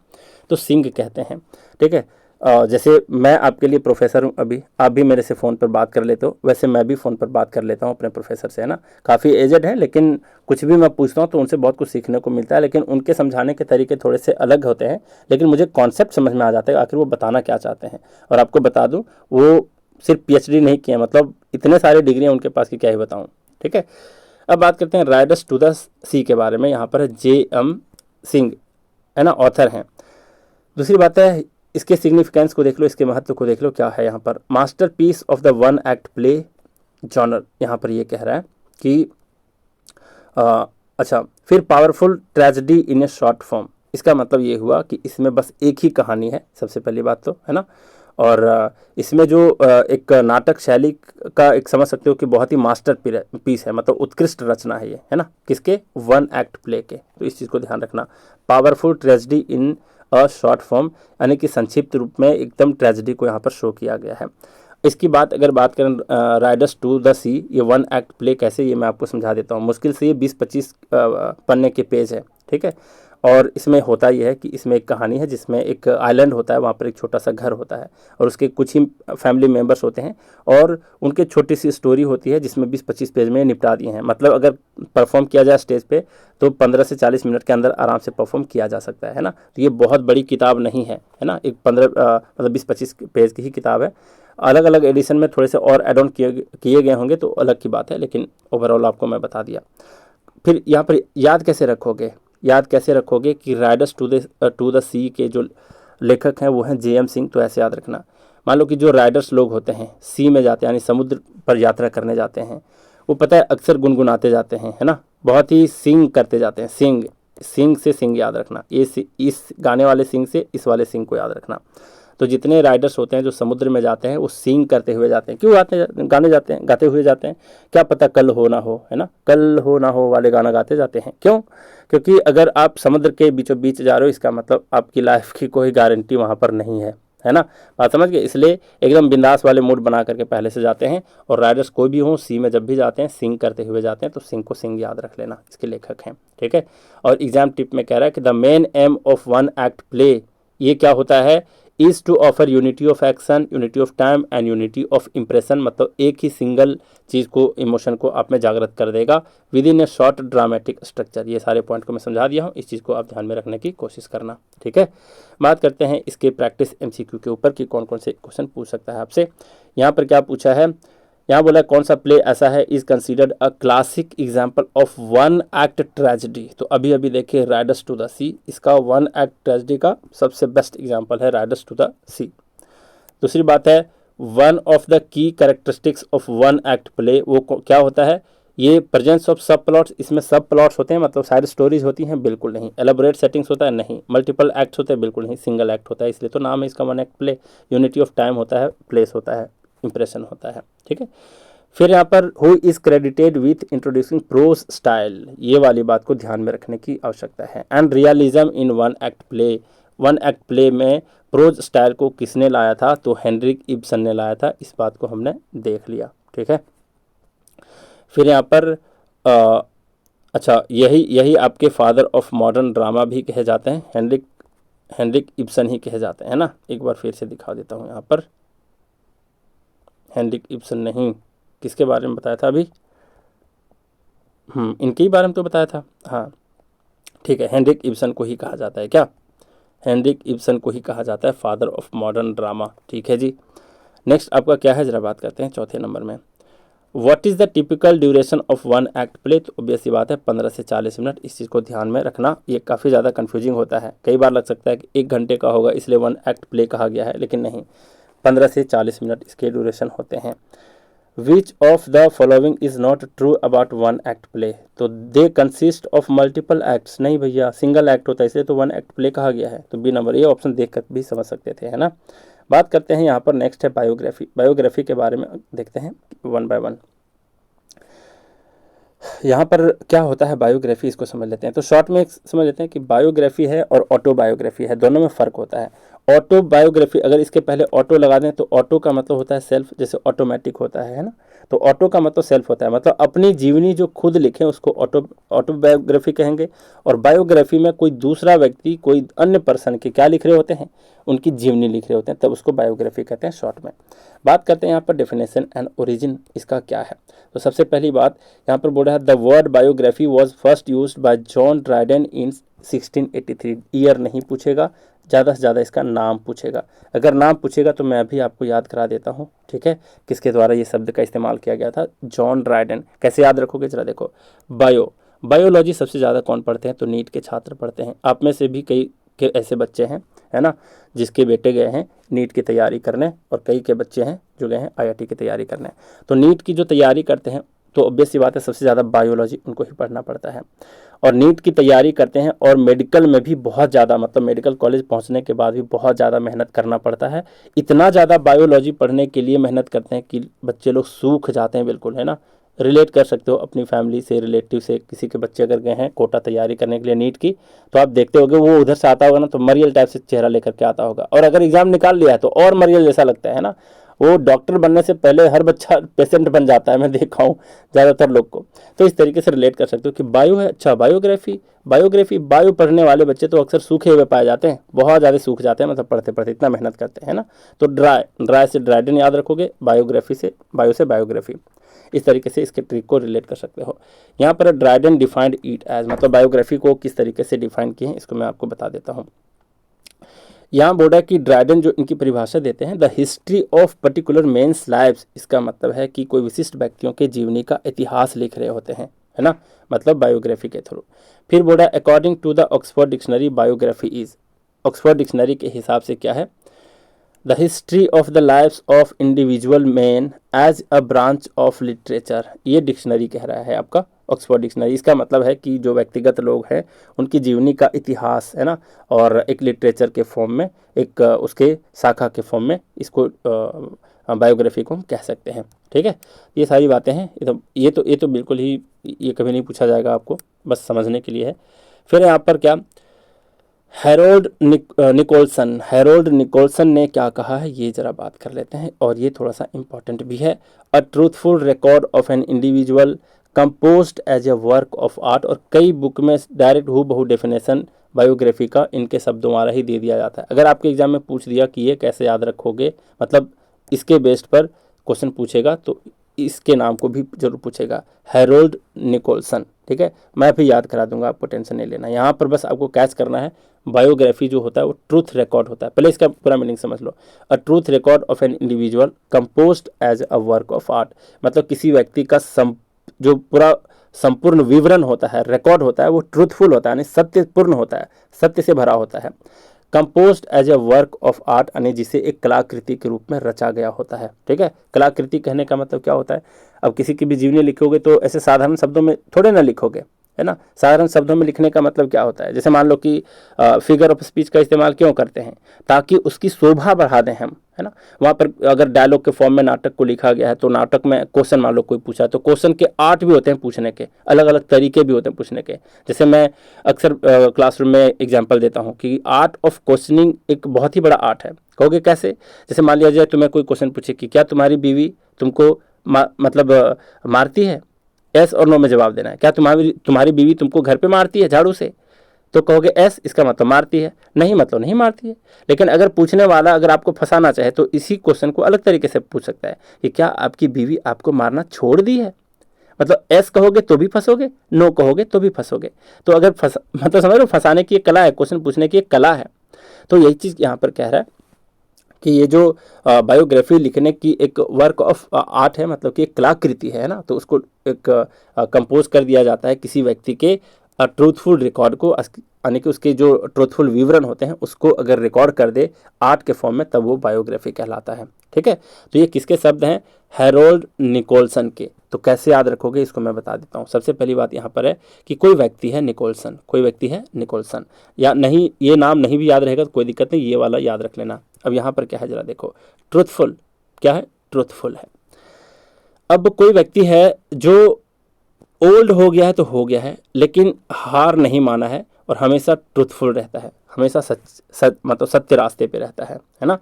तो सिंह कहते हैं, ठीक है। जैसे मैं आपके लिए प्रोफेसर हूँ अभी, आप भी मेरे से फ़ोन पर बात कर लेते हो, वैसे मैं भी फ़ोन पर बात कर लेता हूँ अपने प्रोफेसर से, है ना। काफ़ी एजड है, लेकिन कुछ भी मैं पूछता हूँ तो उनसे बहुत कुछ सीखने को मिलता है, लेकिन उनके समझाने के तरीके थोड़े से अलग होते हैं, लेकिन मुझे कॉन्सेप्ट समझ में आ जाता है आखिर वो बताना क्या चाहते हैं। और आपको बता दूँ, वो सिर्फ PhD नहीं किए, मतलब इतने सारे डिग्रियाँ उनके पास की क्या ही बताऊँ, ठीक है। अब बात करते हैं राइडर्स टू द सी के बारे में। यहाँ पर जे.एम. सिंह, है ना, ऑथर हैं। दूसरी बात है, इसके सिग्निफिकेंस को देख लो, इसके महत्व को देख लो, क्या है यहाँ पर, masterpiece of the one act play genre. यहाँ पर ये कह रहा है कि अच्छा, फिर powerful tragedy in a short form. इसका मतलब ये हुआ कि इसमें बस एक ही कहानी है, सबसे पहली बात तो, है ना। और इसमें जो एक नाटक शैली का एक समझ सकते हो कि बहुत ही मास्टर पीस है, मतलब उत्कृष्ट रचना है ये, है ना, किसके, वन एक्ट प्ले के। तो इस चीज़ को ध्यान रखना, powerful tragedy in a short form, यानी कि संक्षिप्त रूप में एकदम ट्रेजेडी को यहाँ पर शो किया गया है। इसकी बात अगर बात करें राइडर्स टू द सी, ये वन एक्ट प्ले कैसे, ये मैं आपको समझा देता हूँ। मुश्किल से ये 20-25 पन्ने के पेज है, ठीक है। और इसमें होता यह है कि इसमें एक कहानी है जिसमें एक आइलैंड होता है, वहाँ पर एक छोटा सा घर होता है, और उसके कुछ ही फैमिली मेम्बर्स होते हैं, और उनके छोटी सी स्टोरी होती है जिसमें 20-25 पेज में निपटा दिए हैं। मतलब अगर परफॉर्म किया जाए स्टेज पे तो 15 से 40 मिनट के अंदर आराम से परफॉर्म किया जा सकता है ना। तो ये बहुत बड़ी किताब नहीं है, है ना, एक 20-25 पेज की ही किताब है। अलग अलग एडिशन में थोड़े से और एड ऑन किए गए होंगे तो अलग की बात है, लेकिन ओवरऑल आपको मैं बता दिया। फिर यहाँ पर याद कैसे रखोगे कि राइडर्स टू द सी के जो लेखक हैं वो हैं जे.एम. सिंह। तो ऐसे याद रखना, मान लो कि जो राइडर्स लोग होते हैं, सी में जाते हैं यानी समुद्र पर यात्रा करने जाते हैं, वो पता है अक्सर गुनगुनाते जाते हैं, है ना, बहुत ही सिंग करते जाते हैं, सिंग, सिंह से सिंह याद रखना, इस गाने वाले सिंह से इस वाले सिंह को याद रखना। तो जितने राइडर्स होते हैं जो समुद्र में जाते हैं वो सिंग करते हुए जाते हैं। क्यों गाते हुए जाते हैं? क्या पता कल हो ना हो, है ना, कल हो ना हो वाले गाना गाते जाते हैं। क्यों? क्योंकि अगर आप समुद्र के बीचों बीच जा रहे हो, इसका मतलब आपकी लाइफ की कोई गारंटी वहाँ पर नहीं है ना। बात समझ गए? इसलिए एकदम बिंदास वाले मूड बना करके पहले से जाते हैं। और राइडर्स कोई भी हो, सी में जब भी जाते हैं सिंग करते हुए जाते हैं, तो सिंग को सिंग याद रख लेना, इसके लेखक हैं। ठीक है। और एग्जाम टिप में कह रहा है कि the main aim of one act play, ये क्या होता है, is to offer unity of action, unity of time and unity of impression. मतलब एक ही सिंगल चीज़ को, इमोशन को आप में जागृत कर देगा with in a short dramatic structure. ये सारे पॉइंट को मैं समझा दिया हूँ, इस चीज़ को आप ध्यान में रखने की कोशिश करना। ठीक है। बात करते हैं इसके प्रैक्टिस MCQ के ऊपर कि कौन कौन से क्वेश्चन पूछ सकता है आपसे। यहाँ पर क्या पूछा है, यहाँ बोला कौन सा प्ले ऐसा है is considered a classic example of one act tragedy. तो अभी अभी देखिए राइडर्स टू द सी, इसका वन एक्ट ट्रेजेडी का सबसे बेस्ट एग्जाम्पल है राइडर्स टू द सी। दूसरी बात है one of the key characteristics of one act play, वो क्या होता है, ये प्रेजेंस ऑफ सब प्लॉट्स, इसमें सब प्लॉट्स होते हैं, मतलब साइड स्टोरीज होती हैं, बिल्कुल नहीं। एलाबोरेट सेटिंग्स होता है, नहीं। मल्टीपल एक्ट्स होते हैं, बिल्कुल नहीं। सिंगल एक्ट होता है, इसलिए तो नाम है इसका one act play. Unity of time होता है, प्लेस होता है, इंप्रेशन होता है। ठीक है। फिर यहाँ पर who is credited with introducing prose style, ये वाली बात को ध्यान में रखने की आवश्यकता है। And realism in one act play, one act play में प्रोज स्टाइल को किसने लाया था, तो हेनरिक इब्सन ने लाया था। इस बात को हमने देख लिया। ठीक है। फिर यहाँ पर अच्छा, यही आपके फादर ऑफ मॉडर्न ड्रामा भी कहे जाते हैं, हेनरिक इब्सन ही कहे जाते हैं ना। एक बार फिर से दिखा देता हूँ यहाँ पर, हेनरिक इब्सन नहीं, किसके बारे में बताया था अभी, इनके ही बारे में तो बताया था। हाँ ठीक है, हेनरिक इब्सन को ही कहा जाता है। क्या हेनरिक इब्सन को ही कहा जाता है फादर ऑफ मॉडर्न ड्रामा। ठीक है जी। नेक्स्ट आपका क्या है, जरा बात करते हैं चौथे नंबर में। What is the typical duration of one act play, तो ऑब्वियस सी बात है 15 से 40 मिनट। इस चीज़ को ध्यान में रखना, ये काफ़ी ज़्यादा कन्फ्यूजिंग होता है। कई बार लग सकता है कि 1 घंटे का होगा इसलिए वन एक्ट प्ले कहा गया है, लेकिन नहीं, 15 से 40 मिनट इसके ड्यूरेशन होते हैं। Which of the following is not true about one act play, तो they consist of multiple acts, नहीं भैया, सिंगल एक्ट होता है, इसलिए तो वन एक्ट प्ले कहा गया है। तो बी नंबर, ये ऑप्शन देख कर भी समझ सकते थे, है ना। बात करते हैं यहाँ पर, नेक्स्ट है बायोग्राफी। बायोग्राफी के बारे में देखते हैं वन बाय वन। यहाँ पर क्या होता है बायोग्राफी, इसको समझ लेते हैं। तो शॉर्ट में समझ लेते हैं कि बायोग्राफी है और ऑटोबायोग्राफी है, दोनों में फ़र्क होता है। ऑटोबायोग्राफी, अगर इसके पहले ऑटो लगा दें तो ऑटो का मतलब होता है सेल्फ, जैसे ऑटोमेटिक होता है ना। तो ऑटो का मतलब सेल्फ होता है, मतलब अपनी जीवनी जो खुद लिखें उसको ऑटोबायोग्राफी कहेंगे। और बायोग्राफी में कोई दूसरा व्यक्ति, कोई अन्य पर्सन के क्या लिख रहे होते हैं, उनकी जीवनी लिख रहे होते हैं, तब उसको बायोग्राफी कहते हैं शॉर्ट में। बात करते हैं यहाँ पर डेफिनेशन एंड ओरिजिन, इसका क्या है। तो सबसे पहली बात यहाँ पर बोल रहा है the word biography was first used by John Dryden in 1683। Year नहीं पूछेगा, ज़्यादा से ज़्यादा इसका नाम पूछेगा। अगर नाम पूछेगा तो मैं अभी आपको याद करा देता हूँ, ठीक है, किसके द्वारा ये शब्द का इस्तेमाल किया गया था, जॉन ड्राइडन। कैसे याद रखोगे, जरा देखो। बायोलॉजी सबसे ज़्यादा कौन पढ़ते हैं, तो नीट के छात्र पढ़ते हैं। आप में से भी कई के ऐसे बच्चे हैं, है ना, जिसके बेटे गए हैं नीट की तैयारी करने, और कई के बच्चे हैं जो गए हैं IIT की तैयारी करने। तो नीट की जो तैयारी करते हैं तो ऑब्वियस सी बात है सबसे ज़्यादा बायोलॉजी उनको ही पढ़ना पड़ता है। और नीट की तैयारी करते हैं, और मेडिकल में भी बहुत ज़्यादा, मतलब मेडिकल कॉलेज पहुंचने के बाद भी बहुत ज़्यादा मेहनत करना पड़ता है। इतना ज़्यादा बायोलॉजी पढ़ने के लिए मेहनत करते हैं कि बच्चे लोग सूख जाते हैं, बिल्कुल, है ना। रिलेट कर सकते हो अपनी फैमिली से, रिलेटिव से, किसी के बच्चे अगर गए हैं कोटा तैयारी करने के लिए नीट की, तो आप देखते होगे वो उधर से आता होगा ना तो मरियल टाइप से चेहरा लेकर के आता होगा, और अगर एग्जाम निकाल लिया है तो और मरियल जैसा लगता है ना। वो डॉक्टर बनने से पहले हर बच्चा पेशेंट बन जाता है, मैं देखा हूँ ज़्यादातर लोग को। तो इस तरीके से रिलेट कर सकते हो कि बायो है, अच्छा बायोग्राफी बायो पढ़ने वाले बच्चे तो अक्सर सूखे हुए पाए जाते हैं, बहुत ज़्यादा सूख जाते हैं, मतलब पढ़ते पढ़ते इतना मेहनत करते हैं ना। तो ड्राई से ड्राइडन याद रखोगे, बायोग्राफी से बायोग्राफी, इस तरीके से इसके ट्रिक को रिलेट कर सकते हो। यहाँ पर ड्राइडन डिफाइंड इट एज, मतलब बायोग्राफी को किस तरीके से डिफाइन किए हैं इसको मैं आपको बता देता हूँ। यहाँ बोर्ड है कि ड्राइडन जो इनकी परिभाषा देते हैं, the history of particular men's lives, इसका मतलब है कि कोई विशिष्ट व्यक्तियों के जीवनी का इतिहास लिख रहे होते हैं, है ना, मतलब बायोग्राफी के थ्रू। फिर बोर्ड है according to the Oxford dictionary biography is, Oxford dictionary के हिसाब से क्या है, the history of the lives of individual man as a branch of literature, ये डिक्शनरी कह रहा है आपका ऑक्सफोर्ड डिक्शनरी। इसका मतलब है कि जो व्यक्तिगत लोग हैं उनकी जीवनी का इतिहास, है ना, और एक लिटरेचर के फॉर्म में, एक उसके शाखा के फॉर्म में इसको बायोग्राफी को हम कह सकते हैं। ठीक है, ये सारी बातें हैं। ये तो बिल्कुल ही, ये कभी नहीं पूछा जाएगा आपको, बस समझने के लिए है। फिर यहाँ पर क्या, हैरोल्ड निकोल्सन ने क्या कहा है, ये जरा बात कर लेते हैं, और ये थोड़ा सा इम्पॉर्टेंट भी है। A truthful record of an individual composed as a work of art. और कई बुक में डायरेक्ट हूबहू डेफिनेशन बायोग्राफी का इनके शब्दों द्वारा ही दे दिया जाता है। अगर आपके एग्जाम में पूछ दिया कि ये कैसे याद रखोगे, मतलब इसके बेस्ड पर क्वेश्चन पूछेगा, तो इसके नाम को भी जरूर पूछेगा, हैरोल्ड निकोल्सन। ठीक है, मैं भी याद करा दूंगा, आपको टेंशन नहीं लेना। यहाँ पर बस आपको कैच करना है, बायोग्राफी जो होता है वो ट्रूथ रिकॉर्ड होता है। पहले इसका पूरा मीनिंग समझ लो। A truth record of an individual composed as a work of art, मतलब किसी व्यक्ति का जो पूरा संपूर्ण विवरण होता है, रिकॉर्ड होता है, वो ट्रूथफुल होता है, यानी सत्यपूर्ण होता है, सत्य से भरा होता है। Composed as a work of art, यानी जिसे एक कलाकृति के रूप में रचा गया होता है। ठीक है, कलाकृति कहने का मतलब क्या होता है, अब किसी की भी जीवनी लिखोगे तो ऐसे साधारण शब्दों में थोड़े ना लिखोगे, है ना। साधारण शब्दों में लिखने का मतलब क्या होता है, जैसे मान लो कि फिगर ऑफ स्पीच का इस्तेमाल क्यों करते हैं, ताकि उसकी शोभा बढ़ा दें हम, है ना। वहाँ पर अगर डायलॉग के फॉर्म में नाटक को लिखा गया है, तो नाटक में क्वेश्चन मान लो कोई पूछा, तो क्वेश्चन के आर्ट भी होते हैं पूछने के, अलग अलग तरीके भी होते हैं पूछने के। जैसे मैं अक्सर क्लासरूम में एग्जाम्पल देता हूँ कि आर्ट ऑफ क्वेश्चनिंग एक बहुत ही बड़ा आर्ट है। कहोगे कैसे, जैसे मान लिया जाए तुम्हें कोई क्वेश्चन पूछे कि क्या तुम्हारी बीवी तुमको मारती है, एस और नो में जवाब देना है। क्या तुम्हारी बीवी तुमको घर पे मारती है झाड़ू से, तो कहोगे एस, इसका मतलब मारती है, नहीं मतलब नहीं मारती है। लेकिन अगर पूछने वाला अगर आपको फंसाना चाहे तो इसी क्वेश्चन को अलग तरीके से पूछ सकता है कि क्या आपकी बीवी आपको मारना छोड़ दी है, मतलब एस कहोगे तो भी फंसोगे, नो कहोगे तो भी फंसोगे। तो अगर मतलब समझ लो, फंसाने की एक कला है, क्वेश्चन पूछने की एक कला है। तो यही चीज़ यहाँ पर कह रहा है कि ये जो बायोग्राफी लिखने की एक वर्क ऑफ आर्ट है, मतलब कि एक कलाकृति है ना, तो उसको एक कंपोज कर दिया जाता है किसी व्यक्ति के ट्रूथफुल रिकॉर्ड को, यानी कि उसके जो ट्रूथफुल विवरण होते हैं उसको अगर रिकॉर्ड कर दे आर्ट के फॉर्म में, तब वो बायोग्राफी कहलाता है। ठीक है, तो ये किसके शब्द हैं, हैरोल्ड निकोल्सन के। तो कैसे याद रखोगे इसको मैं बता देता हूँ। सबसे पहली बात यहाँ पर है कि कोई व्यक्ति है निकोल्सन, कोई व्यक्ति है निकोल्सन, या नहीं ये नाम नहीं भी याद रहेगा तो कोई दिक्कत नहीं, ये वाला याद रख लेना। अब यहाँ पर क्या है जरा देखो, ट्रूथफुल क्या है, ट्रूथफुल है। अब कोई व्यक्ति है जो ओल्ड हो गया है तो हो गया है, लेकिन हार नहीं माना है और हमेशा ट्रूथफुल रहता है, हमेशा मतलब सत्य रास्ते पे रहता है ना।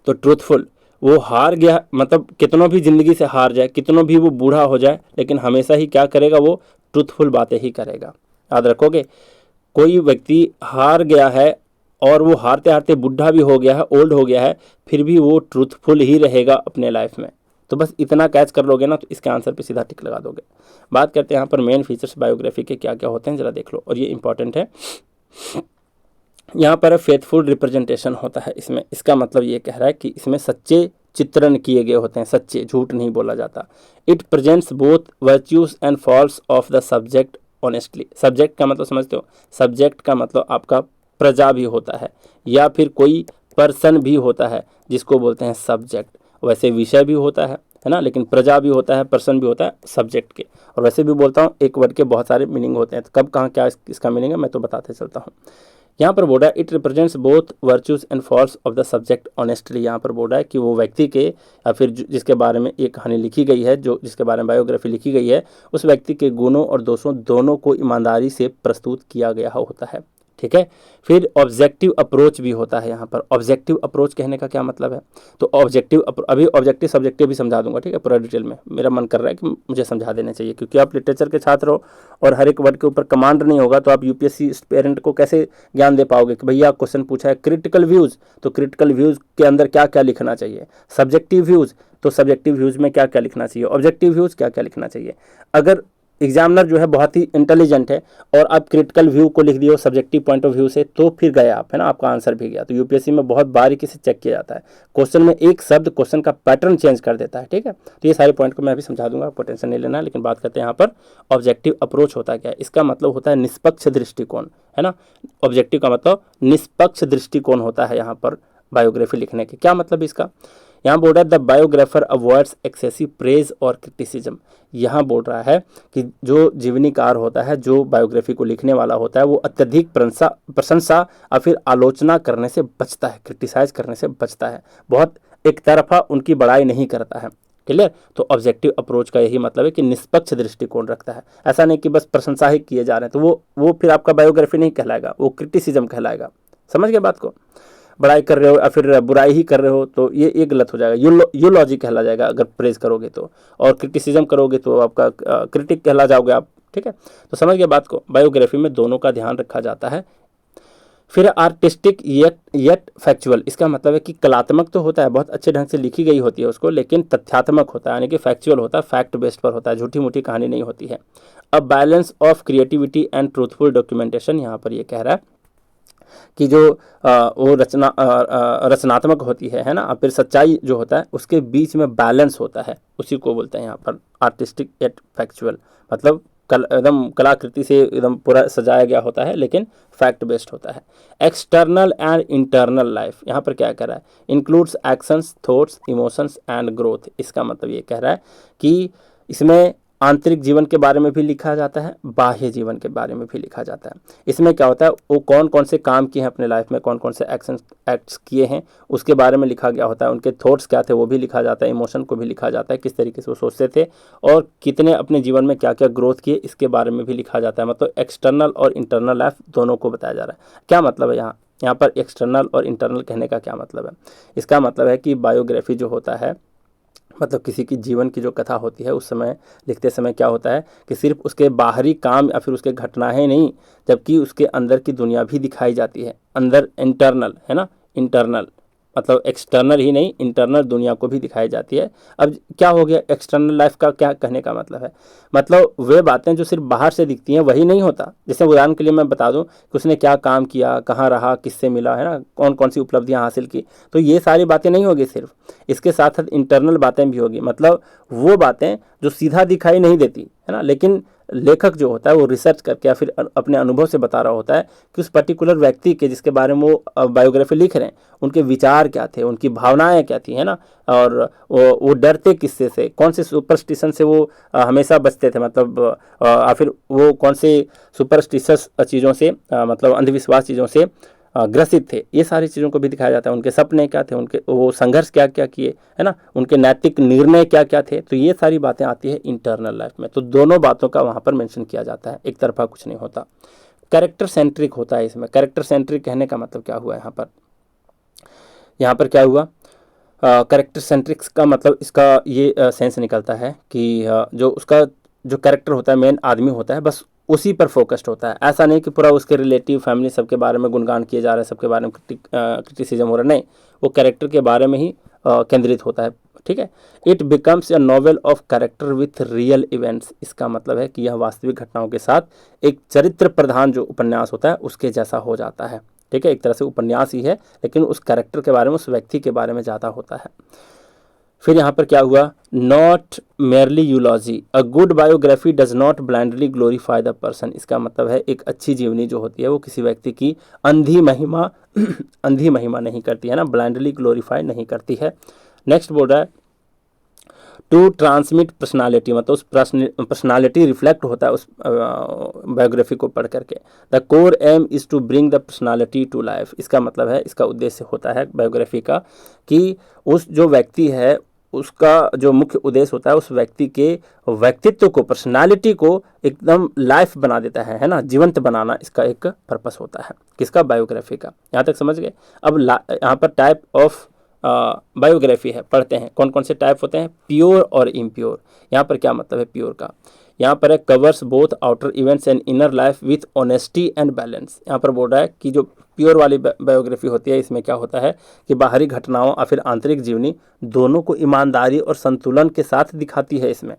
तो ट्रूथफुल, वो हार गया मतलब कितनों भी जिंदगी से हार जाए, कितनों भी वो बूढ़ा हो जाए, लेकिन हमेशा ही क्या करेगा, वो ट्रूथफुल बातें ही करेगा। याद रखोगे, कोई व्यक्ति हार गया है और वो हारते हारते बूढ़ा भी हो गया है, ओल्ड हो गया है, फिर भी वो ट्रूथफुल ही रहेगा अपने लाइफ में। तो बस इतना कैच कर लोगे ना, तो इसके आंसर पे सीधा टिक लगा दोगे। बात करते हैं यहाँ पर मेन फीचर्स बायोग्राफी के क्या क्या होते हैं, जरा देख लो, और ये इंपॉर्टेंट है। यहाँ पर फेथफुल रिप्रेजेंटेशन होता है इसमें, इसका मतलब ये कह रहा है कि इसमें सच्चे चित्रण किए गए होते हैं, सच्चे, झूठ नहीं बोला जाता। It presents both virtues and faults of the subject honestly. Subject का मतलब समझते हो, सब्जेक्ट का मतलब आपका प्रजा भी होता है, या फिर कोई पर्सन भी होता है जिसको बोलते हैं सब्जेक्ट। वैसे विषय भी होता है ना, लेकिन प्रजा भी होता है, पर्सन भी होता है सब्जेक्ट के। और वैसे भी बोलता हूँ, एक वर्ड के बहुत सारे मीनिंग होते हैं, तो कब कहाँ क्या इसका मीनिंग है मैं तो बताते चलता हूँ। यहाँ पर बोला है it represents both virtues and faults of the subject honestly. यहाँ पर बोला है कि वो व्यक्ति के, या फिर जिसके बारे में ये कहानी लिखी गई है, जो जिसके बारे में बायोग्राफी लिखी गई है, उस व्यक्ति के गुणों और दोषों दोनों को ईमानदारी से प्रस्तुत किया गया होता है। ठीक है, फिर ऑब्जेक्टिव अप्रोच भी होता है। यहाँ पर ऑब्जेक्टिव अप्रोच कहने का क्या मतलब है, तो ऑब्जेक्टिव अभी ऑब्जेक्टिव सब्जेक्टिव भी समझा दूंगा, ठीक है, पूरा डिटेल में। मेरा मन कर रहा है कि मुझे समझा देने चाहिए, क्योंकि आप लिटरेचर के छात्र हो और हर एक वर्ड के ऊपर कमांड नहीं होगा, तो आप यूपीएससी पेरेंट को कैसे ज्ञान दे पाओगे कि भैया क्वेश्चन पूछा है क्रिटिकल व्यूज़, तो क्रिटिकल व्यूज़ के अंदर क्या क्या लिखना चाहिए, सब्जेक्टिव व्यूज़, तो सब्जेक्टिव व्यूज़ में क्या क्या लिखना चाहिए, ऑब्जेक्टिव व्यूज़ क्या क्या लिखना चाहिए। अगर एग्जामिनर जो है बहुत ही इंटेलिजेंट है और आप क्रिटिकल व्यू को लिख दिए सब्जेक्टिव पॉइंट ऑफ व्यू से, तो फिर गए आप, है ना, आपका आंसर भी गया। तो यूपीएससी में बहुत बारीकी से चेक किया जाता है, क्वेश्चन में एक शब्द क्वेश्चन का पैटर्न चेंज कर देता है। ठीक है, तो ये सारे पॉइंट को मैं अभी समझा दूंगा, आपको टेंशन नहीं लेना है। लेकिन बात करते हैं यहाँ पर ऑब्जेक्टिव अप्रोच होता है क्या, इसका मतलब होता है निष्पक्ष दृष्टिकोण, है ना। ऑब्जेक्टिव का मतलब निष्पक्ष दृष्टिकोण होता है यहाँ पर बायोग्राफी लिखने के। क्या मतलब इसका? यहाँ बोल रहा है the biographer avoids excessive praise और क्रिटिसिज्म। यहाँ बोल रहा है कि जो जीवनीकार होता है, जो बायोग्राफी को लिखने वाला होता है, वो अत्यधिक प्रशंसा या फिर आलोचना करने से बचता है, क्रिटिसाइज करने से बचता है, बहुत एक तरफा उनकी बड़ाई नहीं करता है। क्लियर? तो ऑब्जेक्टिव अप्रोच का यही मतलब है कि निष्पक्ष दृष्टिकोण रखता है। ऐसा नहीं कि बस प्रशंसा ही किए जा रहे हैं, तो वो फिर आपका बायोग्राफी नहीं कहलाएगा, वो क्रिटिसिज्म कहलाएगा। समझ गए बात को? बड़ाई कर रहे हो या फिर बुराई ही कर रहे हो तो ये गलत हो जाएगा, यूलॉजी कहला जाएगा अगर प्रेज करोगे तो, और क्रिटिसिज्म करोगे तो आपका क्रिटिक कहला जाओगे आप। ठीक है, तो समझ गए बात को? बायोग्राफी में दोनों का ध्यान रखा जाता है। फिर आर्टिस्टिक येट फैक्चुअल, इसका मतलब है कि कलात्मक तो होता है, बहुत अच्छे ढंग से लिखी गई होती है उसको, लेकिन तथ्यात्मक होता है, यानी कि फैक्चुअल होता है, फैक्ट बेस्ड पर होता है, झूठी मूठी कहानी नहीं होती है। अब balance of creativity and truthful documentation, यहाँ पर ये कह रहा है कि जो वो रचनात्मक होती है ना, फिर सच्चाई जो होता है उसके बीच में बैलेंस होता है, उसी को बोलते हैं यहाँ पर आर्टिस्टिक एट फैक्चुअल। मतलब एकदम कलाकृति से एकदम पूरा सजाया गया होता है, लेकिन फैक्ट बेस्ड होता है। एक्सटर्नल एंड इंटरनल लाइफ, यहाँ पर क्या कह रहा है? Includes actions, thoughts, emotions and growth. इसका मतलब ये कह रहा है कि इसमें आंतरिक जीवन के बारे में भी लिखा जाता है, बाह्य जीवन के बारे में भी लिखा जाता है। इसमें क्या होता है, वो कौन कौन से काम किए हैं अपने लाइफ में, कौन कौन से एक्ट्स किए हैं, उसके बारे में लिखा गया होता है। उनके थॉट्स क्या थे वो भी लिखा जाता है, इमोशन को भी लिखा जाता है, किस तरीके से वो सोचते थे और कितने अपने जीवन में क्या क्या ग्रोथ किए, इसके बारे में भी लिखा जाता है। मतलब एक्सटर्नल और इंटरनल लाइफ दोनों को बताया जा रहा है। क्या मतलब है यहाँ पर एक्सटर्नल और इंटरनल कहने का क्या मतलब है? इसका मतलब है कि बायोग्राफी जो होता है, मतलब किसी की जीवन की जो कथा होती है, उस समय लिखते समय क्या होता है कि सिर्फ उसके बाहरी काम या फिर उसके घटनाएं नहीं, जबकि उसके अंदर की दुनिया भी दिखाई जाती है। अंदर इंटरनल है ना, इंटरनल मतलब एक्सटर्नल ही नहीं, इंटरनल दुनिया को भी दिखाई जाती है। अब क्या हो गया एक्सटर्नल लाइफ का, क्या कहने का मतलब है? मतलब वे बातें जो सिर्फ बाहर से दिखती हैं वही नहीं होता। जैसे उदाहरण के लिए मैं बता दूं कि उसने क्या काम किया, कहाँ रहा, किससे मिला, है ना, कौन कौन सी उपलब्धियां हासिल की, तो ये सारी बातें नहीं होगी सिर्फ, इसके साथ साथ इंटरनल बातें भी होगी। मतलब वो बातें जो सीधा दिखाई नहीं देती है ना, लेकिन लेखक जो होता है वो रिसर्च करके या फिर अपने अनुभव से बता रहा होता है कि उस पर्टिकुलर व्यक्ति के जिसके बारे में वो बायोग्राफी लिख रहे हैं, उनके विचार क्या थे, उनकी भावनाएं क्या थी, है ना, और वो डरते किससे से, कौन से सुपरस्टिशन से वो हमेशा बचते थे, मतलब फिर वो कौन से सुपरस्टिशस चीज़ों से, मतलब अंधविश्वास चीज़ों से ग्रसित थे। ये सारी चीज़ों को भी दिखाया जाता है। उनके सपने क्या थे, उनके वो संघर्ष क्या क्या किए, है ना, उनके नैतिक निर्णय क्या क्या थे। तो ये सारी बातें आती है इंटरनल लाइफ में। तो दोनों बातों का वहाँ पर मेंशन किया जाता है, एक तरफा कुछ नहीं होता। कैरेक्टर सेंट्रिक होता है इसमें। कैरेक्टर सेंट्रिक कहने का मतलब क्या हुआ यहाँ पर क्या हुआ? कैरेक्टर सेंट्रिक्स का मतलब इसका ये सेंस निकलता है कि जो उसका जो कैरेक्टर होता है, मेन आदमी होता है, बस उसी पर फोकस्ड होता है। ऐसा नहीं कि पूरा उसके रिलेटिव फैमिली सबके बारे में गुणगान किए जा रहे हैं, सबके बारे में क्रिटिसिज्म हो रहा है, नहीं, वो कैरेक्टर के बारे में ही केंद्रित होता है। ठीक है। It becomes a novel of character with real events. इसका मतलब है कि यह वास्तविक घटनाओं के साथ एक चरित्र प्रधान जो उपन्यास होता है उसके जैसा हो जाता है। ठीक है, एक तरह से उपन्यास ही है, लेकिन उस कैरेक्टर के बारे में, उस व्यक्ति के बारे में ज़्यादा होता है। फिर यहाँ पर क्या हुआ? Not merely eulogy, a good biography does not blindly glorify the person. इसका मतलब है एक अच्छी जीवनी जो होती है वो किसी व्यक्ति की अंधी महिमा अंधी महिमा नहीं करती है ना, ब्लाइंडली ग्लोरीफाई नहीं करती है। नेक्स्ट बोल रहा है टू ट्रांसमिट पर्सनालिटी, मतलब उस पर्सनालिटी रिफ्लेक्ट होता है उस बायोग्राफी को पढ़ करके। The core aim is to bring the personality to life. इसका मतलब है, इसका उद्देश्य होता है बायोग्राफी का कि उस जो व्यक्ति है उसका जो मुख्य उद्देश्य होता है उस व्यक्ति के व्यक्तित्व को, पर्सनालिटी को एकदम लाइफ बना देता है ना, जीवंत बनाना इसका एक पर्पस होता है। किसका? बायोग्राफी का। यहाँ तक समझ गए? अब यहाँ पर टाइप ऑफ बायोग्राफी है, पढ़ते हैं कौन कौन से टाइप होते हैं, प्योर और इम्प्योर। यहाँ पर क्या मतलब है प्योर का? यहाँ पर है covers both outer events and inner life with honesty and balance. यहाँ पर बोल रहा है कि जो प्योर वाली बायोग्राफी होती है इसमें क्या होता है कि बाहरी घटनाओं और फिर आंतरिक जीवनी दोनों को ईमानदारी और संतुलन के साथ दिखाती है इसमें।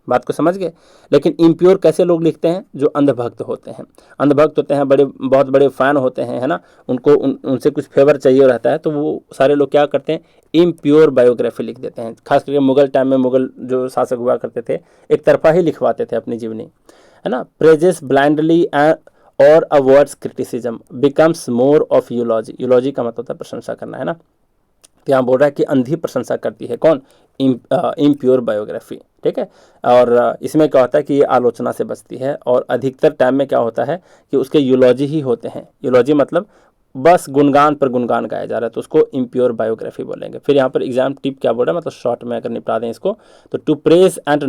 बात को समझ गए? लेकिन इम्प्योर कैसे लोग लिखते हैं? जो अंधभक्त होते हैं, अंधभक्त होते हैं, बड़े बहुत बड़े फ़ैन होते हैं, है ना, उनको उनसे कुछ फेवर चाहिए रहता है, तो वो सारे लोग क्या करते हैं, इम्प्योर बायोग्राफी लिख देते हैं। खास करके मुगल टाइम में मुगल जो शासक हुआ करते थे एक तरफा ही लिखवाते थे अपनी जीवनी, है ना। प्रेजेस ब्लाइंडली और avoids criticism becomes more of eulogy. Eulogy का मतलब होता है प्रशंसा करना, है ना। तो यहाँ बोल रहा है कि अंधी प्रशंसा करती है कौन, इम्प्योर बायोग्राफी, ठीक है। और इसमें क्या होता है कि ये आलोचना से बचती है, और अधिकतर टाइम में क्या होता है कि उसके यूलॉजी ही होते हैं। यूलॉजी मतलब बस गुणगान पर गुणगान गाया जा रहा है, तो उसको इम्प्योर बायोग्राफी बोलेंगे। फिर यहाँ पर एग्जाम टिप क्या बोल रहा है, मतलब शॉर्ट में अगर निपटा दें इसको, तो to praise and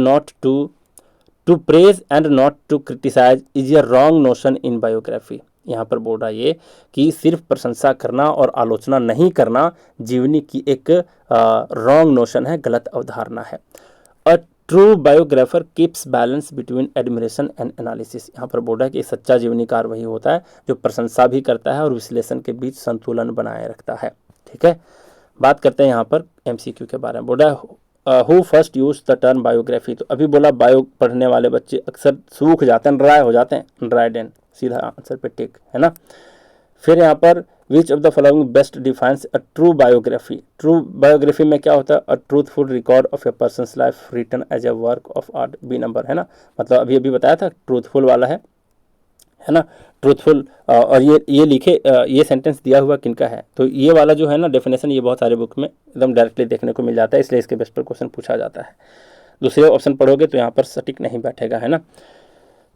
not to criticise is a wrong notion in biography. यहाँ पर बोल रहा है ये कि सिर्फ प्रशंसा करना और आलोचना नहीं करना जीवनी की एक रॉन्ग नोशन है, गलत अवधारणा है। A true biographer keeps balance between admiration and analysis. यहाँ पर बोल रहा है कि सच्चा जीवनीकार वही होता है जो प्रशंसा भी करता है और विश्लेषण के बीच संतुलन बनाए रखता है, ठीक है। बात करते हैं यहाँ पर एमसीक्यू के बारे में। बोल रहा है who first use the term biography. तो अभी बोला बायो पढ़ने वाले बच्चे अक्सर सूख जाते हैं, ड्राई हो जाते हैं, ड्राइड एंड, सीधा आंसर पे टिक, है ना। फिर यहाँ पर which of the following best defines a true biography. True biography में क्या होता है, a truthful record of a person's life written as a work of art. B number, है ना, मतलब अभी बताया था ट्रूथफुल वाला है ना, ट्रूथफुल। और ये लिखे ये सेंटेंस दिया हुआ किनका है, तो ये वाला जो है ना डेफिनेशन, ये बहुत सारे बुक में एकदम डायरेक्टली देखने को मिल जाता है, इसलिए इसके बेस पर क्वेश्चन पूछा जाता है। दूसरे ऑप्शन पढ़ोगे तो यहाँ पर सटीक नहीं बैठेगा, है ना।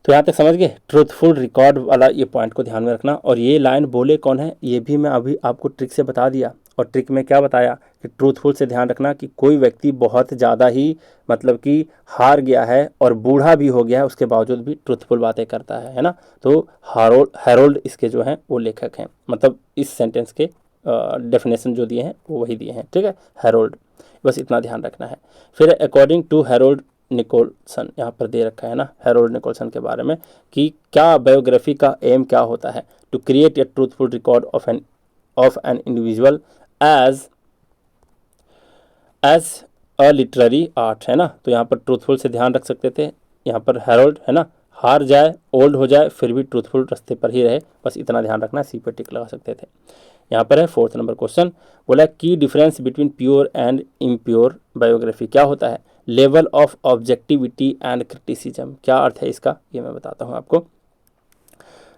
तो यहाँ तक समझ गए, ट्रूथफुल रिकॉर्ड वाला ये पॉइंट को ध्यान में रखना। और ये लाइन बोले कौन है, ये भी मैं अभी आपको ट्रिक से बता दिया। और ट्रिक में क्या बताया कि ट्रूथफुल से ध्यान रखना कि कोई व्यक्ति बहुत ज़्यादा ही मतलब कि हार गया है और बूढ़ा भी हो गया है, उसके बावजूद भी ट्रूथफुल बातें करता है ना। तो हैरोल्ड इसके जो हैं वो लेखक हैं, मतलब इस सेंटेंस के डेफिनेशन जो दिए हैं वो वही दिए हैं, ठीक है, हैरोल्ड। बस इतना ध्यान रखना है। फिर अकॉर्डिंग टू हैरोल्ड निकोलसन, यहाँ पर दे रखा है ना हैरोल्ड निकोलसन के बारे में कि क्या बायोग्राफी का एम क्या होता है, to create a truthful record of an individual as a literary art, है ना। तो यहाँ पर ट्रूथफुल से ध्यान रख सकते थे, यहाँ पर हैरोल्ड, है ना, हार जाए, ओल्ड हो जाए, फिर भी ट्रूथफुल रास्ते पर ही रहे, बस इतना ध्यान रखना, सी पर टिक लगा सकते थे। यहाँ पर है 4th नंबर क्वेश्चन, बोला की difference between pure and impure biography क्या होता है, level of objectivity and criticism. क्या अर्थ है इसका, ये मैं बताता हूँ आपको,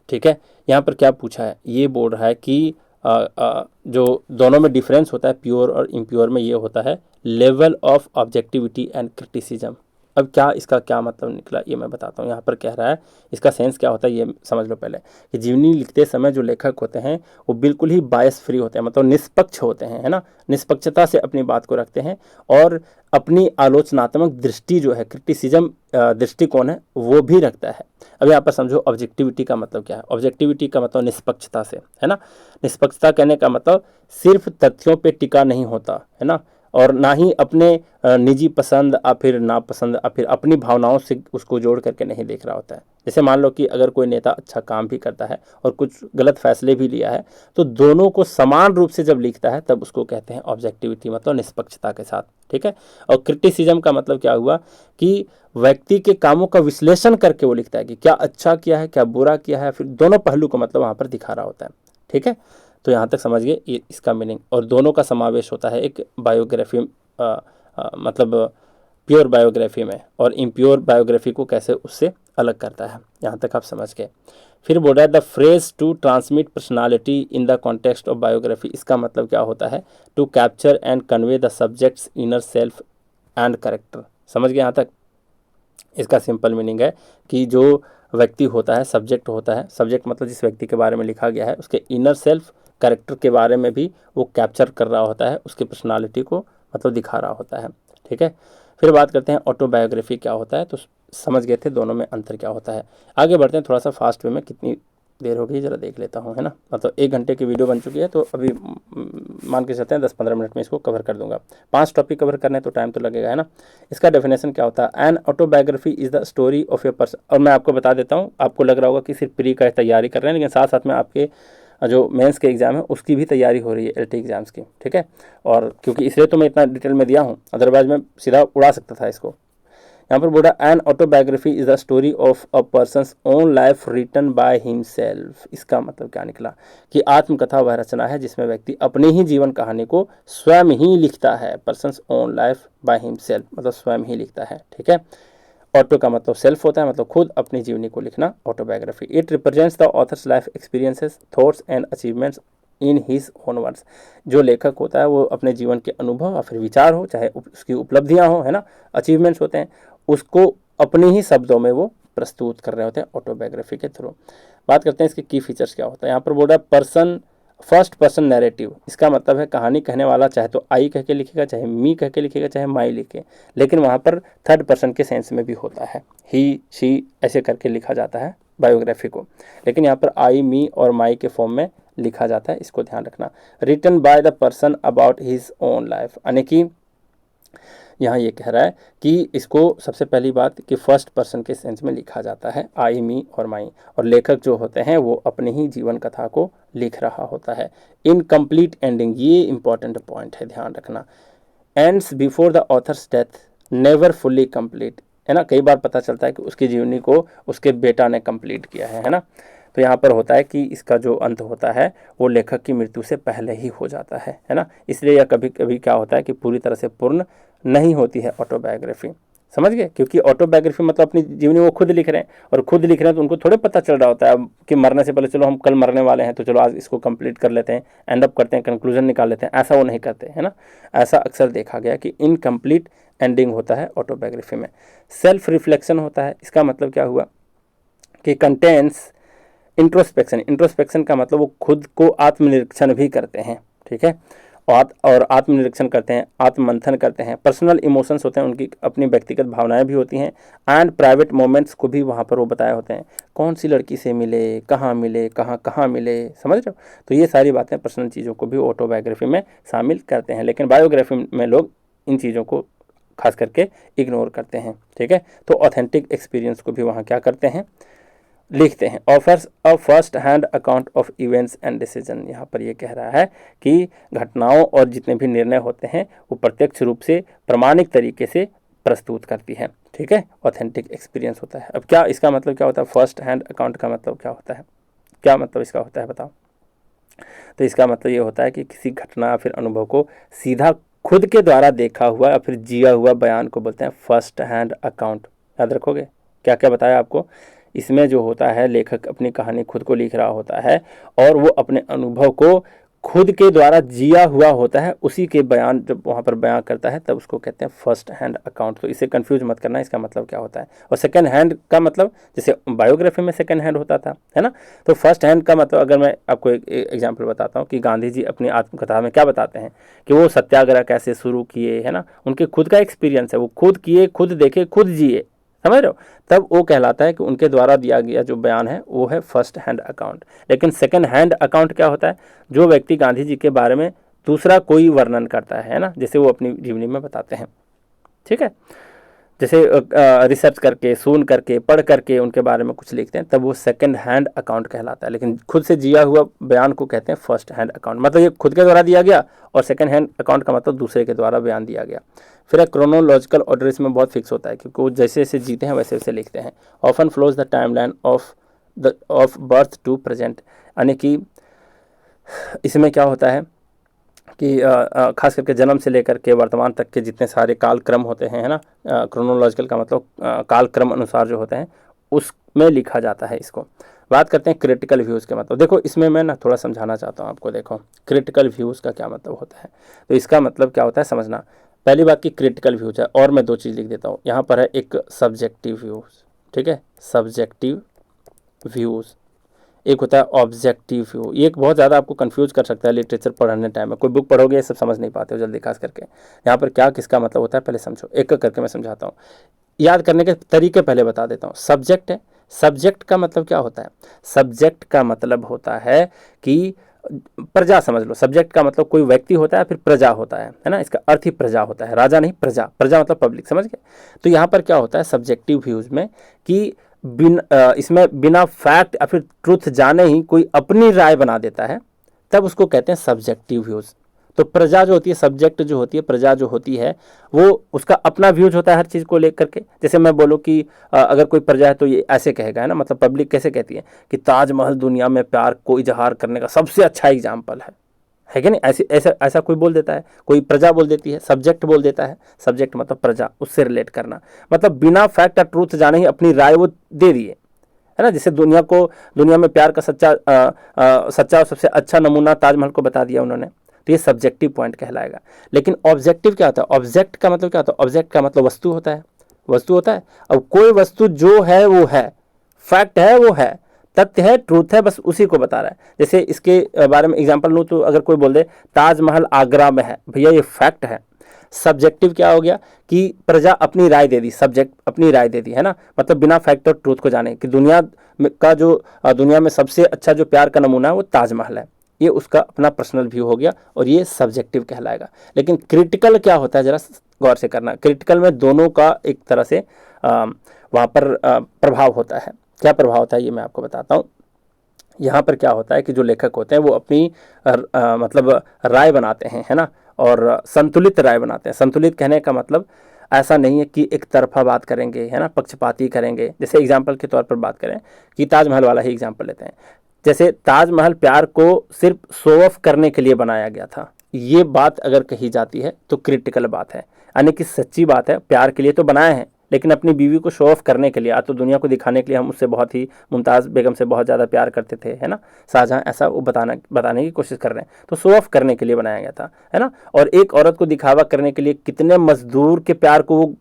ठीक है। यहाँ पर क्या पूछा है, ये बोल रहा है कि जो दोनों में डिफरेंस होता है प्योर और इम्प्योर में, ये होता है level of objectivity and criticism. अब क्या इसका क्या मतलब निकला ये मैं बताता हूँ। यहाँ पर कह रहा है इसका सेंस क्या होता है ये समझ लो पहले, कि जीवनी लिखते समय जो लेखक होते हैं वो बिल्कुल ही बायस फ्री होते हैं, मतलब निष्पक्ष होते हैं, है ना, निष्पक्षता से अपनी बात को रखते हैं और अपनी आलोचनात्मक दृष्टि जो है, क्रिटिसिज्म दृष्टिकोण है, वो भी रखता है। अब यहाँ पर समझो ऑब्जेक्टिविटी का मतलब क्या है। ऑब्जेक्टिविटी का मतलब निष्पक्षता से, है ना। निष्पक्षता कहने का मतलब सिर्फ तथ्यों पे टिका नहीं होता, है ना, और ना ही अपने निजी पसंद या फिर नापसंद या फिर अपनी भावनाओं से उसको जोड़ करके नहीं देख रहा होता है। जैसे मान लो कि अगर कोई नेता अच्छा काम भी करता है और कुछ गलत फैसले भी लिया है, तो दोनों को समान रूप से जब लिखता है तब उसको कहते हैं ऑब्जेक्टिविटी, मतलब निष्पक्षता के साथ, ठीक है। और क्रिटिसिज्म का मतलब क्या हुआ कि व्यक्ति के कामों का विश्लेषण करके वो लिखता है कि क्या अच्छा किया है, क्या बुरा किया है, फिर दोनों पहलू को मतलब वहाँ पर दिखा रहा होता है, ठीक है। तो यहाँ तक समझ गए ये इसका मीनिंग। और दोनों का समावेश होता है एक बायोग्राफी, मतलब प्योर बायोग्राफी में, और इम्प्योर बायोग्राफी को कैसे उससे अलग करता है, यहाँ तक आप समझ गए। फिर बोल रहा है the phrase to transmit personality in the context of biography, इसका मतलब क्या होता है, to capture and convey the subject's inner self and character. समझ गए यहाँ तक। इसका सिंपल मीनिंग है कि जो व्यक्ति होता है, सब्जेक्ट होता है, सब्जेक्ट मतलब जिस व्यक्ति के बारे में लिखा गया है उसके इनर सेल्फ कैरेक्टर के बारे में भी वो कैप्चर कर रहा होता है, उसकी पर्सनालिटी को मतलब दिखा रहा होता है, ठीक है। फिर बात करते हैं ऑटोबायोग्राफी क्या होता है, तो समझ गए थे दोनों में अंतर क्या होता है। आगे बढ़ते हैं, थोड़ा सा फास्ट वे में, कितनी देर हो गई ज़रा देख लेता हूँ, है ना, मतलब 1 घंटे की वीडियो बन चुकी है, तो अभी मान के चलते हैं 10-15 मिनट में इसको कवर कर दूंगा। 5 टॉपिक कवर करने तो टाइम तो लगेगा, है ना। इसका डेफिनेशन क्या होता है, an autobiography is the story of a person. और मैं आपको बता देता हूँ, आपको लग रहा होगा कि सिर्फ प्री का तैयारी कर रहे हैं, लेकिन साथ साथ में आपके जो मेंस के एग्ज़ाम है उसकी भी तैयारी हो रही है, एलटी एग्ज़ाम्स की, ठीक है। और क्योंकि इसलिए तो मैं इतना डिटेल में दिया हूँ, अदरवाइज मैं सीधा उड़ा सकता था इसको। यहाँ पर बोला an autobiography is the story of a person's own life written by himself. इसका मतलब क्या निकला कि आत्मकथा वह रचना है जिसमें व्यक्ति अपनी ही जीवन कहानी को स्वयं ही लिखता है। Persons own life by himself मतलब स्वयं ही लिखता है, ठीक है। ऑटो का मतलब सेल्फ होता है, मतलब खुद अपनी जीवनी को लिखना, autobiography. It represents the author's life experiences, thoughts and achievements in his own words. जो लेखक होता है वो अपने जीवन के अनुभव या फिर विचार हो, चाहे उसकी उपलब्धियां हो, है ना, अचीवमेंट्स होते हैं, उसको अपने ही शब्दों में वो प्रस्तुत कर रहे होते हैं ऑटोबायोग्राफी के थ्रू। बात करते हैं इसके की फीचर्स क्या होता है। यहाँ पर बोल रहा है पर्सन, फर्स्ट पर्सन नैरेटिव। इसका मतलब है कहानी कहने वाला चाहे तो आई कह के लिखेगा, चाहे मी कह के लिखेगा, चाहे माई लिखे, लेकिन वहाँ पर थर्ड पर्सन के सेंस में भी होता है, ही शी ऐसे करके लिखा जाता है बायोग्राफी को, लेकिन यहाँ पर आई मी और माई के फॉर्म में लिखा जाता है, इसको ध्यान रखना। Written by the person about his own life, यानी कि यहाँ ये कह रहा है कि इसको सबसे पहली बात कि फर्स्ट पर्सन के सेंस में लिखा जाता है, आई मी और माई, और लेखक जो होते हैं वो अपनी ही जीवन कथा को लिख रहा होता है। इनकम्प्लीट एंडिंग, ये इंपॉर्टेंट पॉइंट है, ध्यान रखना। Ends before the author's death, never fully complete, है ना। कई बार पता चलता है कि उसकी जीवनी को उसके बेटा ने कंप्लीट किया है ना। तो यहाँ पर होता है कि इसका जो अंत होता है वो लेखक की मृत्यु से पहले ही हो जाता है ना। इसलिए यह कभी कभी क्या होता है कि पूरी तरह से पूर्ण नहीं होती है ऑटोबायोग्राफी, समझ गए। क्योंकि ऑटोबायोग्राफी मतलब अपनी जीवनी वो खुद लिख रहे हैं, और खुद लिख रहे हैं तो उनको थोड़े पता चल रहा होता है कि मरने से पहले चलो हम कल मरने वाले हैं तो चलो आज इसको कंप्लीट कर लेते हैं, एंड अप करते हैं, कंक्लूजन निकाल लेते हैं, ऐसा वो नहीं करते, है ना। ऐसा अक्सर देखा गया कि इनकम्प्लीट एंडिंग होता है ऑटोबायोग्राफी में। सेल्फ रिफ्लेक्शन होता है, इसका मतलब क्या हुआ कि कंटेंस इंट्रोस्पेक्शन। इंट्रोस्पेक्शन का मतलब वो खुद को आत्मनिरीक्षण भी करते हैं, ठीक है, और आत्मनिरीक्षण करते हैं, आत्ममंथन करते हैं। पर्सनल इमोशंस होते हैं, उनकी अपनी व्यक्तिगत भावनाएं भी होती हैं, एंड प्राइवेट मोमेंट्स को भी वहाँ पर वो बताए होते हैं, कौन सी लड़की से मिले, कहाँ मिले, कहाँ मिले, समझ रहे हो। तो ये सारी बातें, पर्सनल चीज़ों को भी ऑटोबायोग्राफी में शामिल करते हैं, लेकिन बायोग्राफी में लोग इन चीज़ों को खास करके इग्नोर करते हैं, ठीक है। तो ऑथेंटिक एक्सपीरियंस को भी वहाँ क्या करते हैं, लिखते हैं। Offers a first hand account of events and decision, यहाँ पर ये कह रहा है कि घटनाओं और जितने भी निर्णय होते हैं वो प्रत्यक्ष रूप से प्रामाणिक तरीके से प्रस्तुत करती है, ठीक है। ऑथेंटिक एक्सपीरियंस होता है। अब क्या इसका मतलब क्या होता है, फर्स्ट हैंड अकाउंट का मतलब क्या होता है, क्या मतलब इसका होता है बताओ। तो इसका मतलब ये होता है कि किसी घटना या फिर अनुभव को सीधा खुद के द्वारा देखा हुआ या फिर जिया हुआ बयान को बोलते हैं फर्स्ट हैंड अकाउंट। याद रखोगे क्या क्या बताया आपको। इसमें जो होता है लेखक अपनी कहानी खुद को लिख रहा होता है, और वो अपने अनुभव को खुद के द्वारा जिया हुआ होता है, उसी के बयान जब वहाँ पर बयान करता है तब उसको कहते हैं फर्स्ट हैंड अकाउंट। तो इसे कंफ्यूज मत करना, इसका मतलब क्या होता है। और सेकंड हैंड का मतलब जैसे बायोग्राफी में सेकंड हैंड होता था, है ना, तो फर्स्ट हैंड का मतलब अगर मैं आपको एक एग्जाम्पल बताता हूँ कि गांधी जी अपनी आत्मकथा में क्या बताते हैं कि वो सत्याग्रह कैसे शुरू किए, है ना, उनके खुद का एक्सपीरियंस है, वो खुद किए, खुद देखे, खुद जिए, समझ रहे हो। तब वो कहलाता है कि उनके द्वारा दिया गया जो बयान है वो है फर्स्ट हैंड अकाउंट। लेकिन सेकंड हैंड अकाउंट क्या होता है, जो व्यक्ति गांधी जी के बारे में दूसरा कोई वर्णन करता है ना, जैसे वो अपनी जीवनी में बताते हैं, ठीक है, जैसे रिसर्च करके, सुन करके, पढ़ करके उनके बारे में कुछ लिखते हैं, तब वो सेकंड हैंड अकाउंट कहलाता है। लेकिन खुद से जिया हुआ बयान को कहते हैं फर्स्ट हैंड अकाउंट। मतलब ये खुद के द्वारा दिया गया, और सेकंड हैंड अकाउंट का मतलब दूसरे के द्वारा बयान दिया गया। फिर क्रोनोलॉजिकल ऑर्डर इसमें बहुत फिक्स होता है, क्योंकि वो जैसे जैसे जीते हैं वैसे वैसे लिखते हैं। Often flows the timeline of birth to present, यानी कि इसमें क्या होता है कि खास करके जन्म से लेकर के वर्तमान तक के जितने सारे कालक्रम होते हैं, है ना, क्रोनोलॉजिकल का मतलब कालक्रम अनुसार जो होते हैं उसमें लिखा जाता है इसको। बात करते हैं क्रिटिकल व्यूज़ के मतलब। देखो इसमें मैं ना थोड़ा समझाना चाहता हूँ आपको। देखो क्रिटिकल व्यूज़ का क्या मतलब होता है, तो इसका मतलब क्या होता है समझना। पहली बात की क्रिटिकल व्यूज है, और मैं दो चीज़ लिख देता हूँ यहाँ पर है। एक सब्जेक्टिव व्यूज़, ठीक है, सब्जेक्टिव व्यूज़, एक होता है ऑब्जेक्टिव व्यू। ये एक बहुत ज़्यादा आपको कंफ्यूज कर सकता है लिटरेचर पढ़ने टाइम में। कोई बुक पढ़ोगे ये सब समझ नहीं पाते हो जल्दी, खास करके यहाँ पर क्या किसका मतलब होता है पहले समझो। एक एक करके मैं समझाता हूँ, याद करने के तरीके पहले बता देता हूँ। सब्जेक्ट है, सब्जेक्ट का मतलब क्या होता है, सब्जेक्ट का मतलब होता है कि प्रजा, समझ लो। सब्जेक्ट का मतलब कोई व्यक्ति होता है, फिर प्रजा होता है ना, इसका अर्थ ही प्रजा होता है, राजा नहीं, प्रजा। प्रजा मतलब पब्लिक, समझ गए। तो यहाँ पर क्या होता है सब्जेक्टिव व्यूज में कि इसमें बिना फैक्ट या फिर ट्रुथ जाने ही कोई अपनी राय बना देता है, तब उसको कहते हैं सब्जेक्टिव व्यूज। तो प्रजा जो होती है, सब्जेक्ट जो होती है, प्रजा जो होती है, वो उसका अपना व्यूज होता है हर चीज़ को लेकर के। जैसे मैं बोलूँ कि अगर कोई प्रजा है तो ये ऐसे कहेगा, है ना, मतलब पब्लिक कैसे कहती है कि ताजमहल दुनिया में प्यार को इजहार करने का सबसे अच्छा एग्जाम्पल है कि नहीं? ऐसा कोई बोल देता है, कोई प्रजा बोल देती है, सब्जेक्ट बोल देता है, सब्जेक्ट मतलब प्रजा, उससे रिलेट करना, मतलब बिना फैक्ट और ट्रूथ जाने ही अपनी राय वो दे दिए, है ना। जैसे दुनिया में प्यार का सच्चा और सबसे अच्छा नमूना ताजमहल को बता दिया उन्होंने, तो ये सब्जेक्टिव पॉइंट कहलाएगा। लेकिन ऑब्जेक्टिव क्या होता है? ऑब्जेक्ट का मतलब क्या होता है? ऑब्जेक्ट का मतलब वस्तु होता है, वस्तु होता है। अब कोई वस्तु जो है वो है, फैक्ट है वो है, तथ्य है, ट्रूथ है, बस उसी को बता रहा है। जैसे इसके बारे में एग्जांपल लूँ तो अगर कोई बोल दे ताजमहल आगरा में है, भैया ये फैक्ट है। सब्जेक्टिव क्या हो गया कि प्रजा अपनी राय दे दी, सब्जेक्ट अपनी राय दे दी, है ना, मतलब बिना फैक्ट और ट्रूथ को जाने कि दुनिया में सबसे अच्छा जो प्यार का नमूना है वो ताजमहल है, ये उसका अपना पर्सनल व्यू हो गया और ये सब्जेक्टिव कहलाएगा। लेकिन क्रिटिकल क्या होता है, जरा गौर से करना। क्रिटिकल में दोनों का एक तरह से वहाँ पर प्रभाव होता है। क्या प्रभाव होता है ये मैं आपको बताता हूँ। यहाँ पर क्या होता है कि जो लेखक होते हैं वो अपनी मतलब राय बनाते हैं, है ना, और संतुलित राय बनाते हैं। संतुलित कहने का मतलब ऐसा नहीं है कि एक तरफा बात करेंगे, है ना, पक्षपाती करेंगे। जैसे एग्जाम्पल के तौर पर बात करें कि ताजमहल वाला ही एग्जाम्पल लेते हैं। जैसे ताजमहल प्यार को सिर्फ शो ऑफ करने के लिए बनाया गया था, ये बात अगर कही जाती है तो क्रिटिकल बात है, यानी कि सच्ची बात है, प्यार के लिए तो बनाया है लेकिन अपनी बीवी को शो ऑफ करने के लिए, आज तो दुनिया को दिखाने के लिए हम उससे बहुत ही, मुमताज़ बेगम से बहुत ज़्यादा प्यार करते थे, है ना, शाहजहां, ऐसा वो बताने की कोशिश कर रहे हैं, तो शो ऑफ करने के लिए बनाया गया था, है ना। और एक औरत को दिखावा करने के लिए कितने मजदूर के प्यार को वो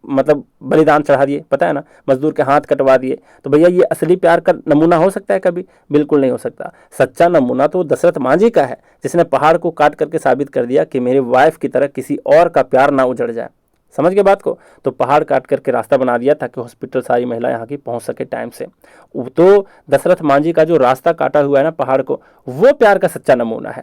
मतलब बलिदान चढ़ा दिए, पता है ना, मजदूर के हाथ कटवा दिए। तो भैया ये असली प्यार का नमूना हो सकता है कभी? बिल्कुल नहीं हो सकता। सच्चा नमूना तो दशरथ मांझी का है, जिसने पहाड़ को काट करके साबित कर दिया कि मेरे वाइफ की तरह किसी और का प्यार ना उजड़ जाए। समझ गए बात को? तो पहाड़ काट करके रास्ता बना दिया ताकि हॉस्पिटल सारी महिला यहाँ की पहुँच सके टाइम से। तो दशरथ मांझी का जो रास्ता काटा हुआ है ना पहाड़ को, वो प्यार का सच्चा नमूना है।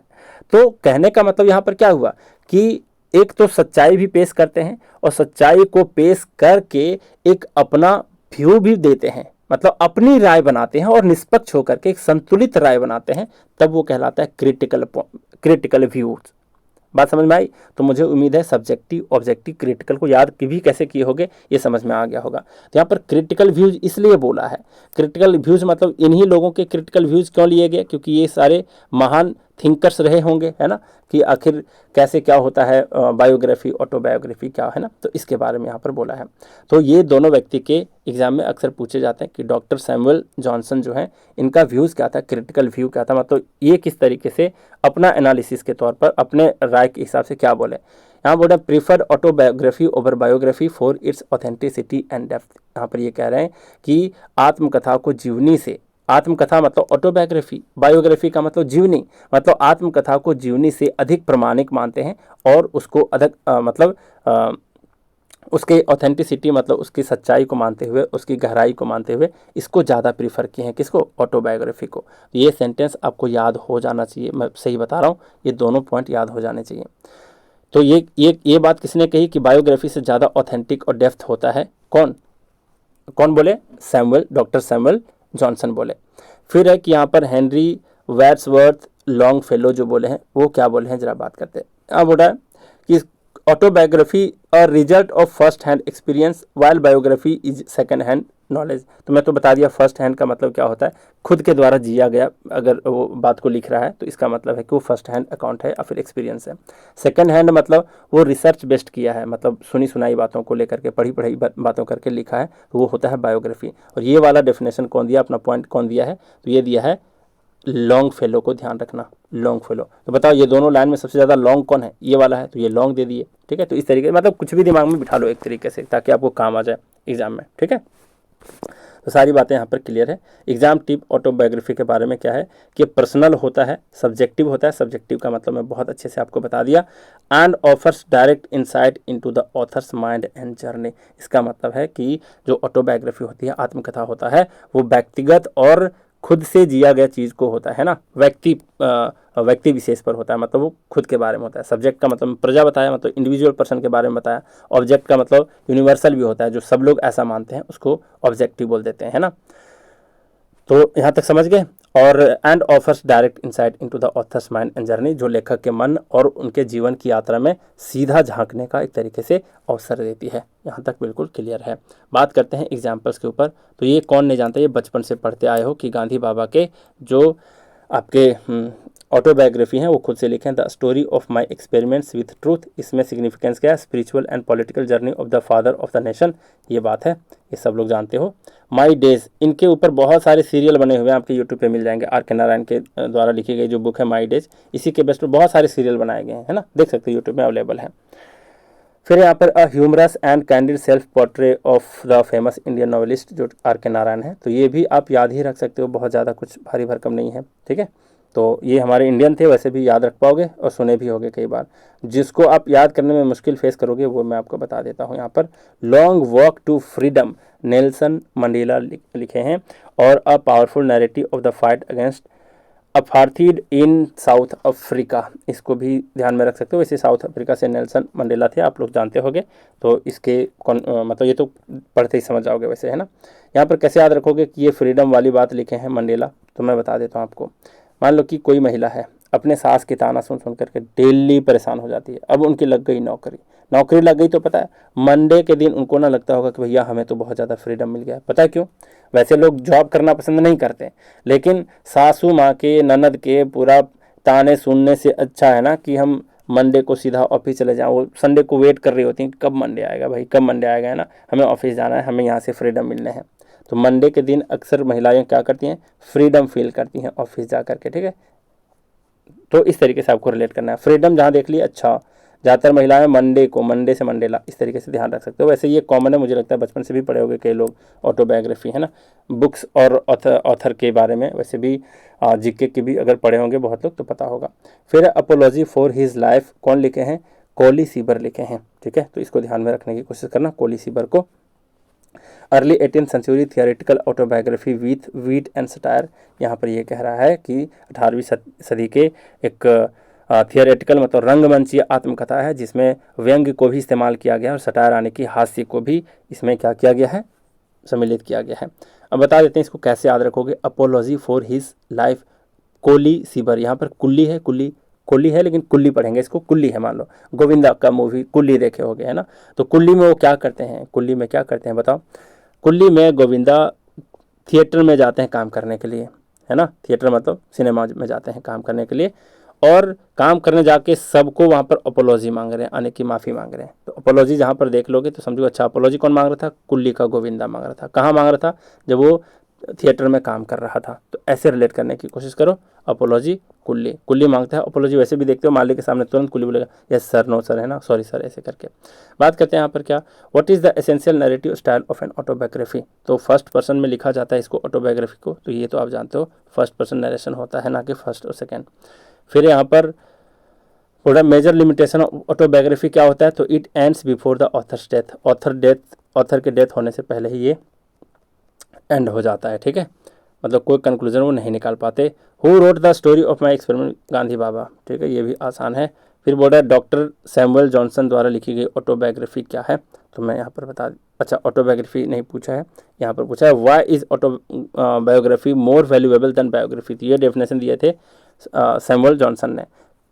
तो कहने का मतलब यहाँ पर क्या हुआ कि एक तो सच्चाई भी पेश करते हैं और सच्चाई को पेश करके एक अपना व्यू भी देते हैं, मतलब अपनी राय बनाते हैं और निष्पक्ष होकर के एक संतुलित राय बनाते हैं, तब वो कहलाता है क्रिटिकल व्यूज। बात समझ में आई? तो मुझे उम्मीद है सब्जेक्टिव, ऑब्जेक्टिव, क्रिटिकल को याद भी कैसे किए होगे ये समझ में आ गया होगा। तो यहाँ पर क्रिटिकल व्यूज इसलिए बोला है, क्रिटिकल व्यूज मतलब इन्हीं लोगों के क्रिटिकल व्यूज क्यों लिए गए, क्योंकि ये सारे महान थिंकर्स रहे होंगे, है ना, कि आखिर कैसे क्या होता है बायोग्राफी, ऑटोबायोग्राफी क्या है ना, तो इसके बारे में यहाँ पर बोला है। तो ये दोनों व्यक्ति के एग्जाम में अक्सर पूछे जाते हैं कि डॉक्टर सैमुअल जॉनसन जो है, इनका व्यूज़ क्या था, क्रिटिकल व्यू क्या था, मतलब ये किस तरीके से अपना एनालिसिस के तौर पर अपने राय के हिसाब से क्या बोले। यहाँ बोला preferred autobiography over biography for its authenticity and depth. यहाँ पर ये कह रहे हैं कि आत्मकथा को जीवनी से, आत्मकथा मतलब ऑटोबायोग्राफी, बायोग्राफी का मतलब जीवनी, मतलब आत्मकथा को जीवनी से अधिक प्रमाणिक मानते हैं और उसको अधिक उसके ऑथेंटिसिटी मतलब उसकी सच्चाई को मानते हुए, उसकी गहराई को मानते हुए इसको ज़्यादा प्रीफर किए हैं, किसको? ऑटोबायोग्राफी को। ये सेंटेंस आपको याद हो जाना चाहिए, मैं सही बता रहा हूँ, ये दोनों पॉइंट याद हो जाने चाहिए। तो ये बात किसने कही कि बायोग्राफी से ज़्यादा ऑथेंटिक और डेप्थ होता है? कौन बोले? डॉक्टर सैमुअल जॉनसन बोले। फिर है कि यहाँ पर हेनरी वर्ड्सवर्थ लॉन्गफेलो जो बोले हैं, वो क्या बोले हैं जरा बात करते हैं। यहाँ बोला है कि ऑटोबायोग्राफी और result of first hand experience while biography is second hand knowledge. तो मैं तो बता दिया फर्स्ट हैंड का मतलब क्या होता है, खुद के द्वारा जिया गया, अगर वो बात को लिख रहा है तो इसका मतलब है कि वो फर्स्ट हैंड अकाउंट है या फिर एक्सपीरियंस है। सेकंड हैंड मतलब वो रिसर्च बेस्ड किया है, मतलब सुनी सुनाई बातों को लेकर के, पढ़ी बातों करके लिखा है, तो वो होता है बायोग्राफी। और ये वाला डेफिनेशन कौन दिया, अपना पॉइंट कौन दिया है, तो ये दिया है लॉन्गफेलो को, ध्यान रखना, लॉन्गफेलो। तो बताओ ये दोनों लाइन में सबसे ज़्यादा लॉन्ग कौन है? ये वाला है, तो ये लॉन्ग दे दिए, ठीक है। तो इस तरीके से मतलब कुछ भी दिमाग में बिठा लो एक तरीके से, ताकि आपको काम आ जाए एग्जाम में, ठीक है। तो सारी बातें यहाँ पर क्लियर है। एग्जाम टिप ऑटोबायोग्राफी के बारे में क्या है कि पर्सनल होता है, सब्जेक्टिव होता है, सब्जेक्टिव का मतलब मैं बहुत अच्छे से आपको बता दिया, and offers direct insight into the author's mind and journey. इसका मतलब है कि जो ऑटोबायोग्राफी होती है, आत्मकथा होता है, वो व्यक्तिगत और खुद से जिया गया चीज़ को होता है ना, व्यक्ति विशेष पर होता है, मतलब वो खुद के बारे में होता है। सब्जेक्ट का मतलब प्रजा बताया, मतलब इंडिविजुअल पर्सन के बारे में बताया। ऑब्जेक्ट का मतलब यूनिवर्सल भी होता है, जो सब लोग ऐसा मानते हैं उसको ऑब्जेक्टिव बोल देते हैं, है ना। तो यहाँ तक समझ गए। और and offers direct insight into the author's mind and journey, जो लेखक के मन और उनके जीवन की यात्रा में सीधा झांकने का एक तरीके से अवसर देती है। यहाँ तक बिल्कुल क्लियर है। बात करते हैं एग्जाम्पल्स के ऊपर। तो ये कौन नहीं जानता, ये बचपन से पढ़ते आए हो कि गांधी बाबा के जो आपके ऑटोबायोग्राफी हैं वो खुद से लिखें। The story of my experiments with truth, इसमें सिग्निफिकेंस क्या है, spiritual and political journey of the father of the nation, ये बात है, ये सब लोग जानते हो। माई डेज, इनके ऊपर बहुत सारे सीरियल बने हुए हैं, आपके यूट्यूब पे मिल जाएंगे। आर के नारायण के द्वारा लिखी गई जो बुक है माई डेज, इसी के बेस पर बहुत सारे सीरियल बनाए गए हैं, है ना, देख सकते हो यूट्यूब में अवेलेबल है। फिर यहाँ पर a humorous and candid self portrait of the famous Indian novelist जो आर के नारायण है, तो ये भी आप याद ही रख सकते हो, बहुत ज़्यादा कुछ भारी भरकम नहीं है, ठीक है। तो ये हमारे इंडियन थे, वैसे भी याद रख पाओगे और सुने भी होगे कई बार। जिसको आप याद करने में मुश्किल फेस करोगे वो मैं आपको बता देता हूँ। यहाँ पर long walk to freedom Nelson Mandela लिखे हैं, और a powerful narrative of the fight against apartheid in South Africa, इसको भी ध्यान में रख सकते हो। वैसे साउथ अफ्रीका से नेल्सन मंडेला थे, आप लोग जानते होंगे, तो इसके मतलब ये तो पढ़ते ही समझ जाओगे वैसे, है ना। यहाँ पर कैसे याद रखोगे कि ये फ्रीडम वाली बात लिखे हैं मंडेला, तो मैं बता देता हूँ आपको। मान लो कि कोई महिला है, अपने सास की ताना सुन सुन करके डेली परेशान हो जाती है, अब उनकी लग गई नौकरी लग गई, तो पता है मंडे के दिन उनको ना लगता होगा कि भैया हमें तो बहुत ज़्यादा फ्रीडम मिल गया है। पता है क्यों? वैसे लोग जॉब करना पसंद नहीं करते, लेकिन सासू माँ के, ननद के पूरा ताने सुनने से अच्छा है ना कि हम मंडे को सीधा ऑफिस चले जाएं। वो संडे को वेट कर रही होती हैं कि कब मंडे आएगा भाई, कब मंडे आएगा, है ना, हमें ऑफिस जाना है, हमें यहाँ से फ्रीडम मिलने हैं। तो मंडे के दिन अक्सर महिलाएं क्या करती हैं, फ्रीडम फील करती हैं ऑफिस जा करके, ठीक है। तो इस तरीके से आपको रिलेट करना है। फ्रीडम जहाँ देख लिए, अच्छा, ज़्यादातर महिलाएं मंडे को, मंडे से मंडेला, इस तरीके से ध्यान रख सकते हो। वैसे ये कॉमन है, मुझे लगता है बचपन से भी पढ़े होंगे कई लोग ऑटोबायोग्राफी, है ना, बुक्स और ऑथर के बारे में। वैसे भी जीके के भी अगर पढ़े होंगे बहुत लोग तो पता होगा। फिर अपोलॉजी फॉर हिज लाइफ, कौन लिखे हैं, कोली सीबर लिखे हैं, ठीक है। तो इसको ध्यान में रखने की कोशिश करना, कोली सीबर को। Early 18th century theoretical autobiography with wit and satire, यहाँ पर ये कह रहा है कि 18वीं सदी के एक थियोरेटिकल मतलब रंगमंचीय आत्मकथा है, जिसमें व्यंग्य को भी इस्तेमाल किया गया है और सटायर आने की हास्य को भी इसमें क्या किया गया है, सम्मिलित किया गया है। अब बता देते हैं इसको कैसे याद रखोगे। Apology for his life, Colley Cibber, यहाँ पर कुल्ली है, कुल्ली है लेकिन कुल्ली पढ़ेंगे इसको, कुल्ली है। मान लो गोविंदा का मूवी कुल्ली देखे होगे, है ना, तो कुल्ली में वो क्या करते हैं, कुल्ली में क्या करते हैं बताओ। कुल्ली में गोविंदा थिएटर में जाते हैं काम करने के लिए, है ना, थिएटर मतलब सिनेमा में जाते हैं काम करने के लिए, और काम करने जाके सबको वहाँ पर अपोलॉजी मांग रहे हैं, आने की माफ़ी मांग रहे हैं। तो अपोलॉजी जहाँ पर देख लोगे तो समझो, अच्छा अपोलॉजी कौन मांग रहा था, कुल्ली का गोविंदा मांग रहा था। कहाँ मांग रहा था, जब वो थिएटर में काम कर रहा था। तो ऐसे रिलेट करने की कोशिश करो, अपोलॉजी कुल्ली मांगता है, अपोलॉजी वैसे भी देखते हो मालिक के सामने तुरंत कुल्ली बोलेगा यस सर, नो सर, है ना, सॉरी सर, ऐसे करके बात करते हैं। यहाँ पर क्या, what is the essential narrative style of an autobiography, तो फर्स्ट पर्सन में लिखा जाता है इसको ऑटोबायोग्राफी को, तो ये तो आप जानते हो फर्स्ट पर्सन नरेशन होता है, ना कि फर्स्ट और सेकेंड। फिर यहाँ पर थोड़ा मेजर लिमिटेशन ऑफ ऑटोबायोग्राफी क्या होता है, तो it ends before the author's death, author के डेथ होने से पहले ही ये एंड हो जाता है, ठीक है, मतलब कोई कंक्लूजन वो नहीं निकाल पाते। Who wrote the story of my experiment, Gandhi बाबा, ठीक है, ये भी आसान है। फिर बोल रहा है डॉक्टर सैमुअल जॉनसन द्वारा लिखी गई ऑटोबायोग्राफी क्या है, तो मैं यहाँ पर अच्छा ऑटोबायोग्राफी नहीं पूछा है, यहाँ पर पूछा है why is autobiography more valuable then biography, तो ये डेफिनेशन दिए थे सैमुअल जॉनसन ने,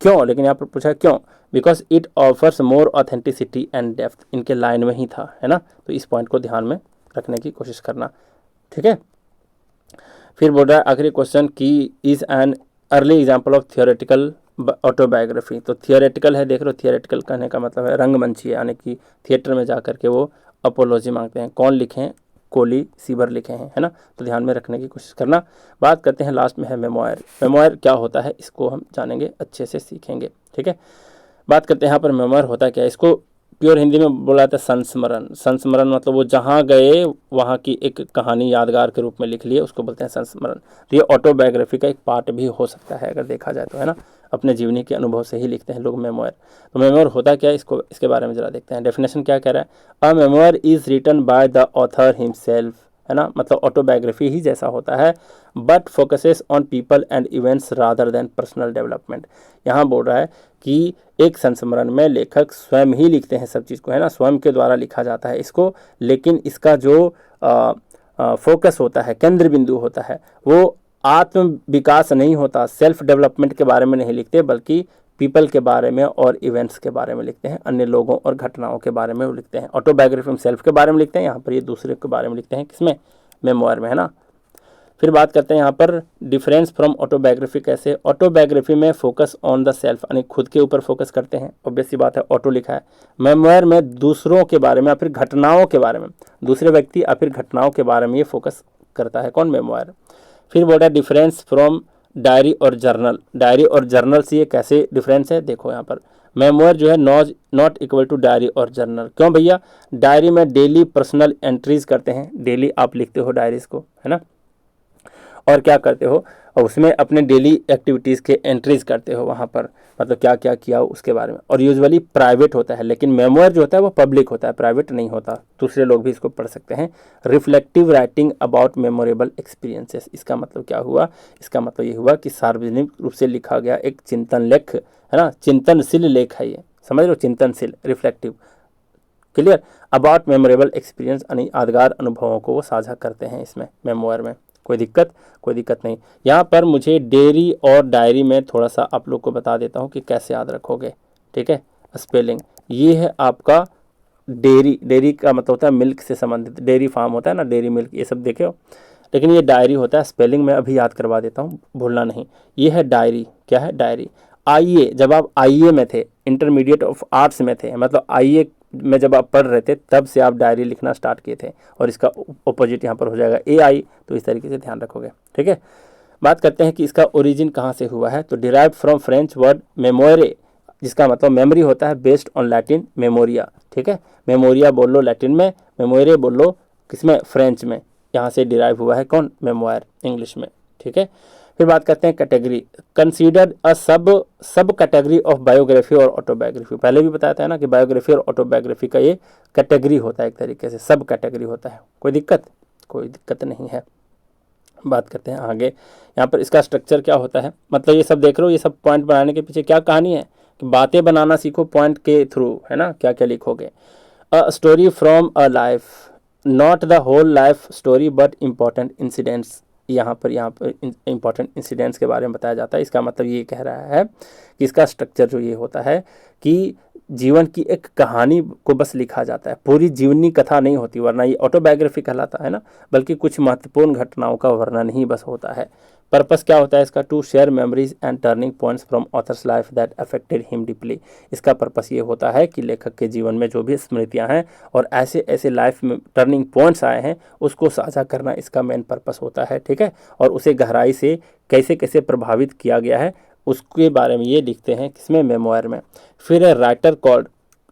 क्यों, लेकिन यहाँ पर पूछा है क्यों, because it offers more authenticity and depth, इनके लाइन में ही था, है ना, तो इस पॉइंट को ध्यान में रखने की कोशिश करना, ठीक है। फिर बोल रहा है आखिरी क्वेश्चन की is an early example of theoretical autobiography, तो थियोरेटिकल है, देख लो थियोरेटिकल कहने का मतलब है रंगमंची, यानी कि थिएटर में जा करके वो अपोलॉजी मांगते हैं। कौन लिखे हैं, कोली सीबर लिखे हैं, है ना, तो ध्यान में रखने की कोशिश करना। बात करते हैं लास्ट में है मेमोयर, मेमोयर क्या होता है इसको हम जानेंगे, अच्छे से सीखेंगे, ठीक है। बात करते हैं यहाँ पर मेमोयर होता क्या है, इसको प्योर हिंदी में बोला जाता है संस्मरण। संस्मरण मतलब वो जहाँ गए वहाँ की एक कहानी यादगार के रूप में लिख लिए, उसको बोलते हैं संस्मरण। तो ये ऑटोबायोग्राफी का एक पार्ट भी हो सकता है अगर देखा जाए तो, है ना, अपने जीवनी के अनुभव से ही लिखते हैं लोग मेमोयर। तो मेमोयर होता क्या है, इसके बारे में जरा देखते हैं। डेफिनेशन क्या कह रहा है, a memoir is written by the author himself, है ना, मतलब ऑटोबायोग्राफी ही जैसा होता है, but focuses on people and events rather than personal development. यहाँ बोल रहा है कि एक संस्मरण में लेखक स्वयं ही लिखते हैं सब चीज़ को, है ना, स्वयं के द्वारा लिखा जाता है इसको, लेकिन इसका जो फोकस होता है, केंद्र बिंदु होता है, वो आत्म विकास नहीं होता, सेल्फ डेवलपमेंट के बारे में नहीं लिखते, बल्कि पीपल के बारे में और इवेंट्स के बारे में लिखते हैं, अन्य लोगों और घटनाओं के बारे में वो लिखते हैं। ऑटोबायोग्राफी में सेल्फ के बारे में लिखते हैं, यहाँ पर ये दूसरे के बारे में लिखते हैं, किसमें, मेमोयर में, है ना। फिर बात करते हैं यहाँ पर डिफरेंस फ्रॉम ऑटोबायोग्राफी कैसे। ऑटोबायोग्राफी में फोकस ऑन द सेल्फ यानी खुद के ऊपर फोकस करते हैं, ऑब्वियस सी बात है, ऑटो लिखा है। मेमोयर में दूसरों के बारे में या फिर घटनाओं के बारे में, दूसरे व्यक्ति या फिर घटनाओं के बारे में ये फोकस करता है कौन, मेमोयर। फिर बोला डिफरेंस फ्रॉम डायरी और जर्नल। डायरी और जर्नल से ये कैसे डिफरेंस है, देखो यहाँ पर मेमोयर जो है नॉट इक्वल टू डायरी और जर्नल। क्यों भैया, डायरी में डेली पर्सनल एंट्रीज करते हैं, डेली आप लिखते हो डायरीज को, है ना, और क्या करते हो, और उसमें अपने डेली एक्टिविटीज़ के एंट्रीज करते हो वहाँ पर, मतलब क्या क्या किया उसके बारे में, और यूजुअली प्राइवेट होता है। लेकिन मेमोयर जो होता है वो पब्लिक होता है, प्राइवेट नहीं होता, दूसरे लोग भी इसको पढ़ सकते हैं। Reflective writing about memorable experiences, इसका मतलब क्या हुआ, इसका मतलब ये हुआ कि सार्वजनिक रूप से लिखा गया एक चिंतन लेख, है ना, चिंतनशील लेख है ये, समझ लो, चिंतनशील, reflective, clear, about memorable experience यानी यादगार अनुभवों को वो साझा करते हैं इसमें मेमोयर में। कोई दिक्कत नहीं। यहाँ पर मुझे डेयरी और डायरी में थोड़ा सा आप लोग को बता देता हूँ कि कैसे याद रखोगे, ठीक है। स्पेलिंग ये है आपका डेयरी, डेयरी का मतलब होता है मिल्क से संबंधित, डेयरी फार्म होता है ना, डेयरी मिल्क, ये सब देखे हो, लेकिन ये डायरी होता है। स्पेलिंग में अभी याद करवा देता हूँ, भूलना नहीं। ये है डायरी, क्या है, डायरी। आईए, जब आप आईए में थे, इंटरमीडिएट ऑफ आर्ट्स में थे, मतलब आईए में जब आप पढ़ रहे थे तब से आप डायरी लिखना स्टार्ट किए थे, और इसका ऑपोजिट यहाँ पर हो जाएगा AI, तो इस तरीके से ध्यान रखोगे, ठीक है। बात करते हैं कि इसका ओरिजिन कहाँ से हुआ है, तो डिराइव फ्रॉम फ्रेंच वर्ड मेमोरे, जिसका मतलब मेमोरी होता है, बेस्ड ऑन लैटिन मेमोरिया, ठीक है। मेमोरिया बोल लो लैटिन में, मेमोरे बोल लो किसमें, फ्रेंच में, यहाँ से डिराइव हुआ है कौन, मेमोयर, इंग्लिश में, ठीक है। फिर बात करते हैं कैटेगरी, कंसीडर्ड अ सब कैटेगरी ऑफ बायोग्राफी और ऑटोबायोग्राफी। पहले भी बताया था ना कि बायोग्राफी और ऑटोबायोग्राफी का ये कैटेगरी होता है, एक तरीके से सब कैटेगरी होता है। कोई दिक्कत नहीं है। बात करते हैं आगे, यहाँ पर इसका स्ट्रक्चर क्या होता है, मतलब ये सब देख रहे हो, ये सब पॉइंट बनाने के पीछे क्या कहानी है कि बातें बनाना सीखो पॉइंट के थ्रू, है ना, क्या क्या लिखोगे। A story from a life, not the whole life story but important incidents, यहाँ पर इंपॉर्टेंट इंसिडेंट्स के बारे में बताया जाता है। इसका मतलब ये कह रहा है कि इसका स्ट्रक्चर जो ये होता है कि जीवन की एक कहानी को बस लिखा जाता है, पूरी जीवनी कथा नहीं होती, वरना ये ऑटोबायोग्राफी कहलाता है ना, बल्कि कुछ महत्वपूर्ण घटनाओं का वर्णन ही बस होता है। पर्पस क्या होता है इसका, to share memories and turning points from author's life that affected him deeply. इसका पर्पस ये होता है कि लेखक के जीवन में जो भी स्मृतियां हैं और ऐसे ऐसे लाइफ में टर्निंग पॉइंट्स आए हैं उसको साझा करना इसका मेन पर्पस होता है, ठीक है। और उसे गहराई से कैसे कैसे प्रभावित किया गया है उसके बारे में ये लिखते हैं किसमें, मेमोयर में। फिर है राइटर कॉल्ड,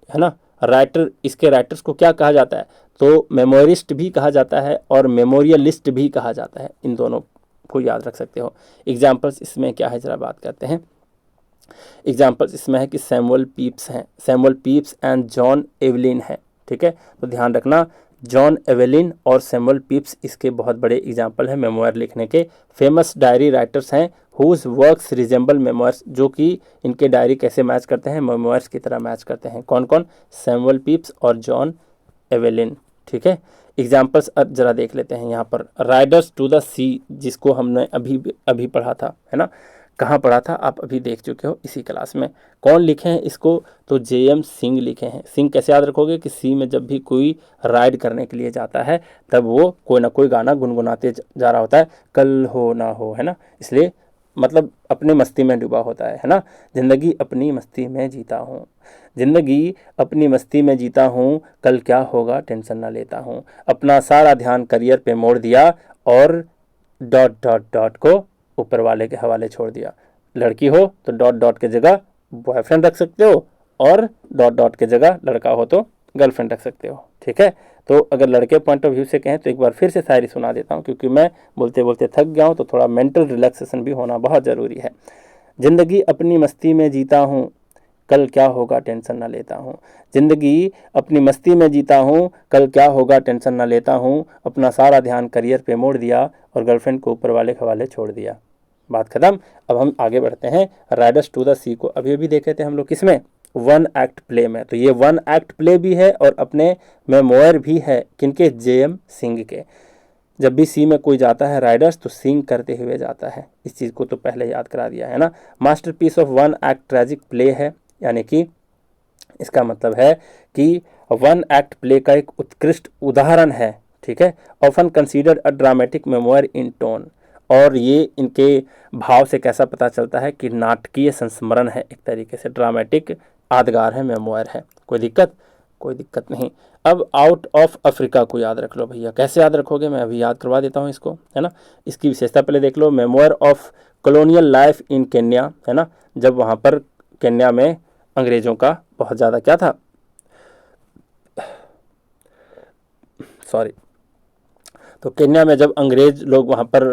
है ना, राइटर, इसके राइटर्स को क्या कहा जाता है, तो मेमोरिस्ट भी कहा जाता है और मेमोरियलिस्ट भी कहा जाता है, इन दोनों को याद रख सकते हो। एग्जाम्पल्स इसमें क्या है जरा बात करते हैं। एग्जाम्पल्स इसमें है कि सैमुअल पीप्स हैं, Samuel peeps and John Evelyn है, ठीक है। तो ध्यान रखना, जॉन एवेलिन और सैमुअल पीप्स इसके बहुत बड़े एग्जाम्पल हैं मेमोयर लिखने के। फेमस डायरी राइटर्स हैं हुज वर्क्स रिजेंबल मेमोयर्स, जो कि इनके डायरी कैसे मैच करते हैं, मेमोयर्स की तरह मैच करते हैं। कौन कौन, सैमुअल पीप्स और जॉन एवेलिन, ठीक है। एग्जाम्पल्स अब जरा देख लेते हैं यहाँ पर। राइडर्स टू द सी, जिसको हमने अभी पढ़ा था, है ना, कहाँ पढ़ा था, आप अभी देख चुके हो इसी क्लास में। कौन लिखे हैं इसको, तो JM सिंह लिखे हैं। सिंह कैसे याद रखोगे कि सी में जब भी कोई राइड करने के लिए जाता है तब वो कोई ना कोई गाना गुनगुनाते जा रहा होता है, कल हो ना हो, है ना, इसलिए मतलब अपने मस्ती में डूबा होता है ना। जिंदगी अपनी मस्ती में जीता हूँ, जिंदगी अपनी मस्ती में जीता हूँ, कल क्या होगा टेंशन ना लेता हूँ, अपना सारा ध्यान करियर पे मोड़ दिया और डॉट डॉट डॉट को ऊपर वाले के हवाले छोड़ दिया। लड़की हो तो डॉट डॉट के जगह बॉयफ्रेंड रख सकते हो, और डॉट डॉट के जगह लड़का हो तो गर्लफ्रेंड रख सकते हो, ठीक है। तो अगर लड़के पॉइंट ऑफ व्यू से कहें तो एक बार फिर से शायरी सुना देता हूँ, क्योंकि मैं बोलते बोलते थक गया हूँ, तो थोड़ा मेंटल रिलैक्सेशन भी होना बहुत ज़रूरी है। जिंदगी अपनी मस्ती में जीता हूँ, कल क्या होगा टेंशन ना लेता हूँ, जिंदगी अपनी मस्ती में जीता हूँ, कल क्या होगा टेंशन ना लेता हूँ, अपना सारा ध्यान करियर पे मोड़ दिया और गर्लफ्रेंड को ऊपर वाले के हवाले छोड़ दिया। बात खत्म। अब हम आगे बढ़ते हैं राइडर्स टू द सी को। अभी देखे थे हम लोग किसमें, 1 एक्ट प्ले में। तो ये 1 एक्ट प्ले भी है और अपने मेमोयर भी है, किनके, JM सिंह के। जब भी सी में कोई जाता है राइडर्स तो सिंग करते हुए जाता है, इस चीज़ को तो पहले याद करा दिया है ना। Masterpiece of 1 act tragic play है, यानी कि इसका मतलब है कि 1 एक्ट प्ले का एक उत्कृष्ट उदाहरण है, ठीक है। Often considered a dramatic memoir in tone, और ये इनके भाव से कैसा पता चलता है कि नाटकीय संस्मरण है, एक तरीके से ड्रामेटिक यादगार है, मेमोयर है। कोई दिक्कत? कोई दिक्कत नहीं। अब आउट ऑफ अफ्रीका को याद रख लो भैया। कैसे याद रखोगे, मैं अभी याद करवा देता हूँ इसको, है ना। इसकी विशेषता पहले देख लो। Memoir of colonial life in Kenya, है ना, जब वहाँ पर केन्या में अंग्रेज़ों का बहुत ज़्यादा क्या था, सॉरी, तो केन्या में जब अंग्रेज लोग वहाँ पर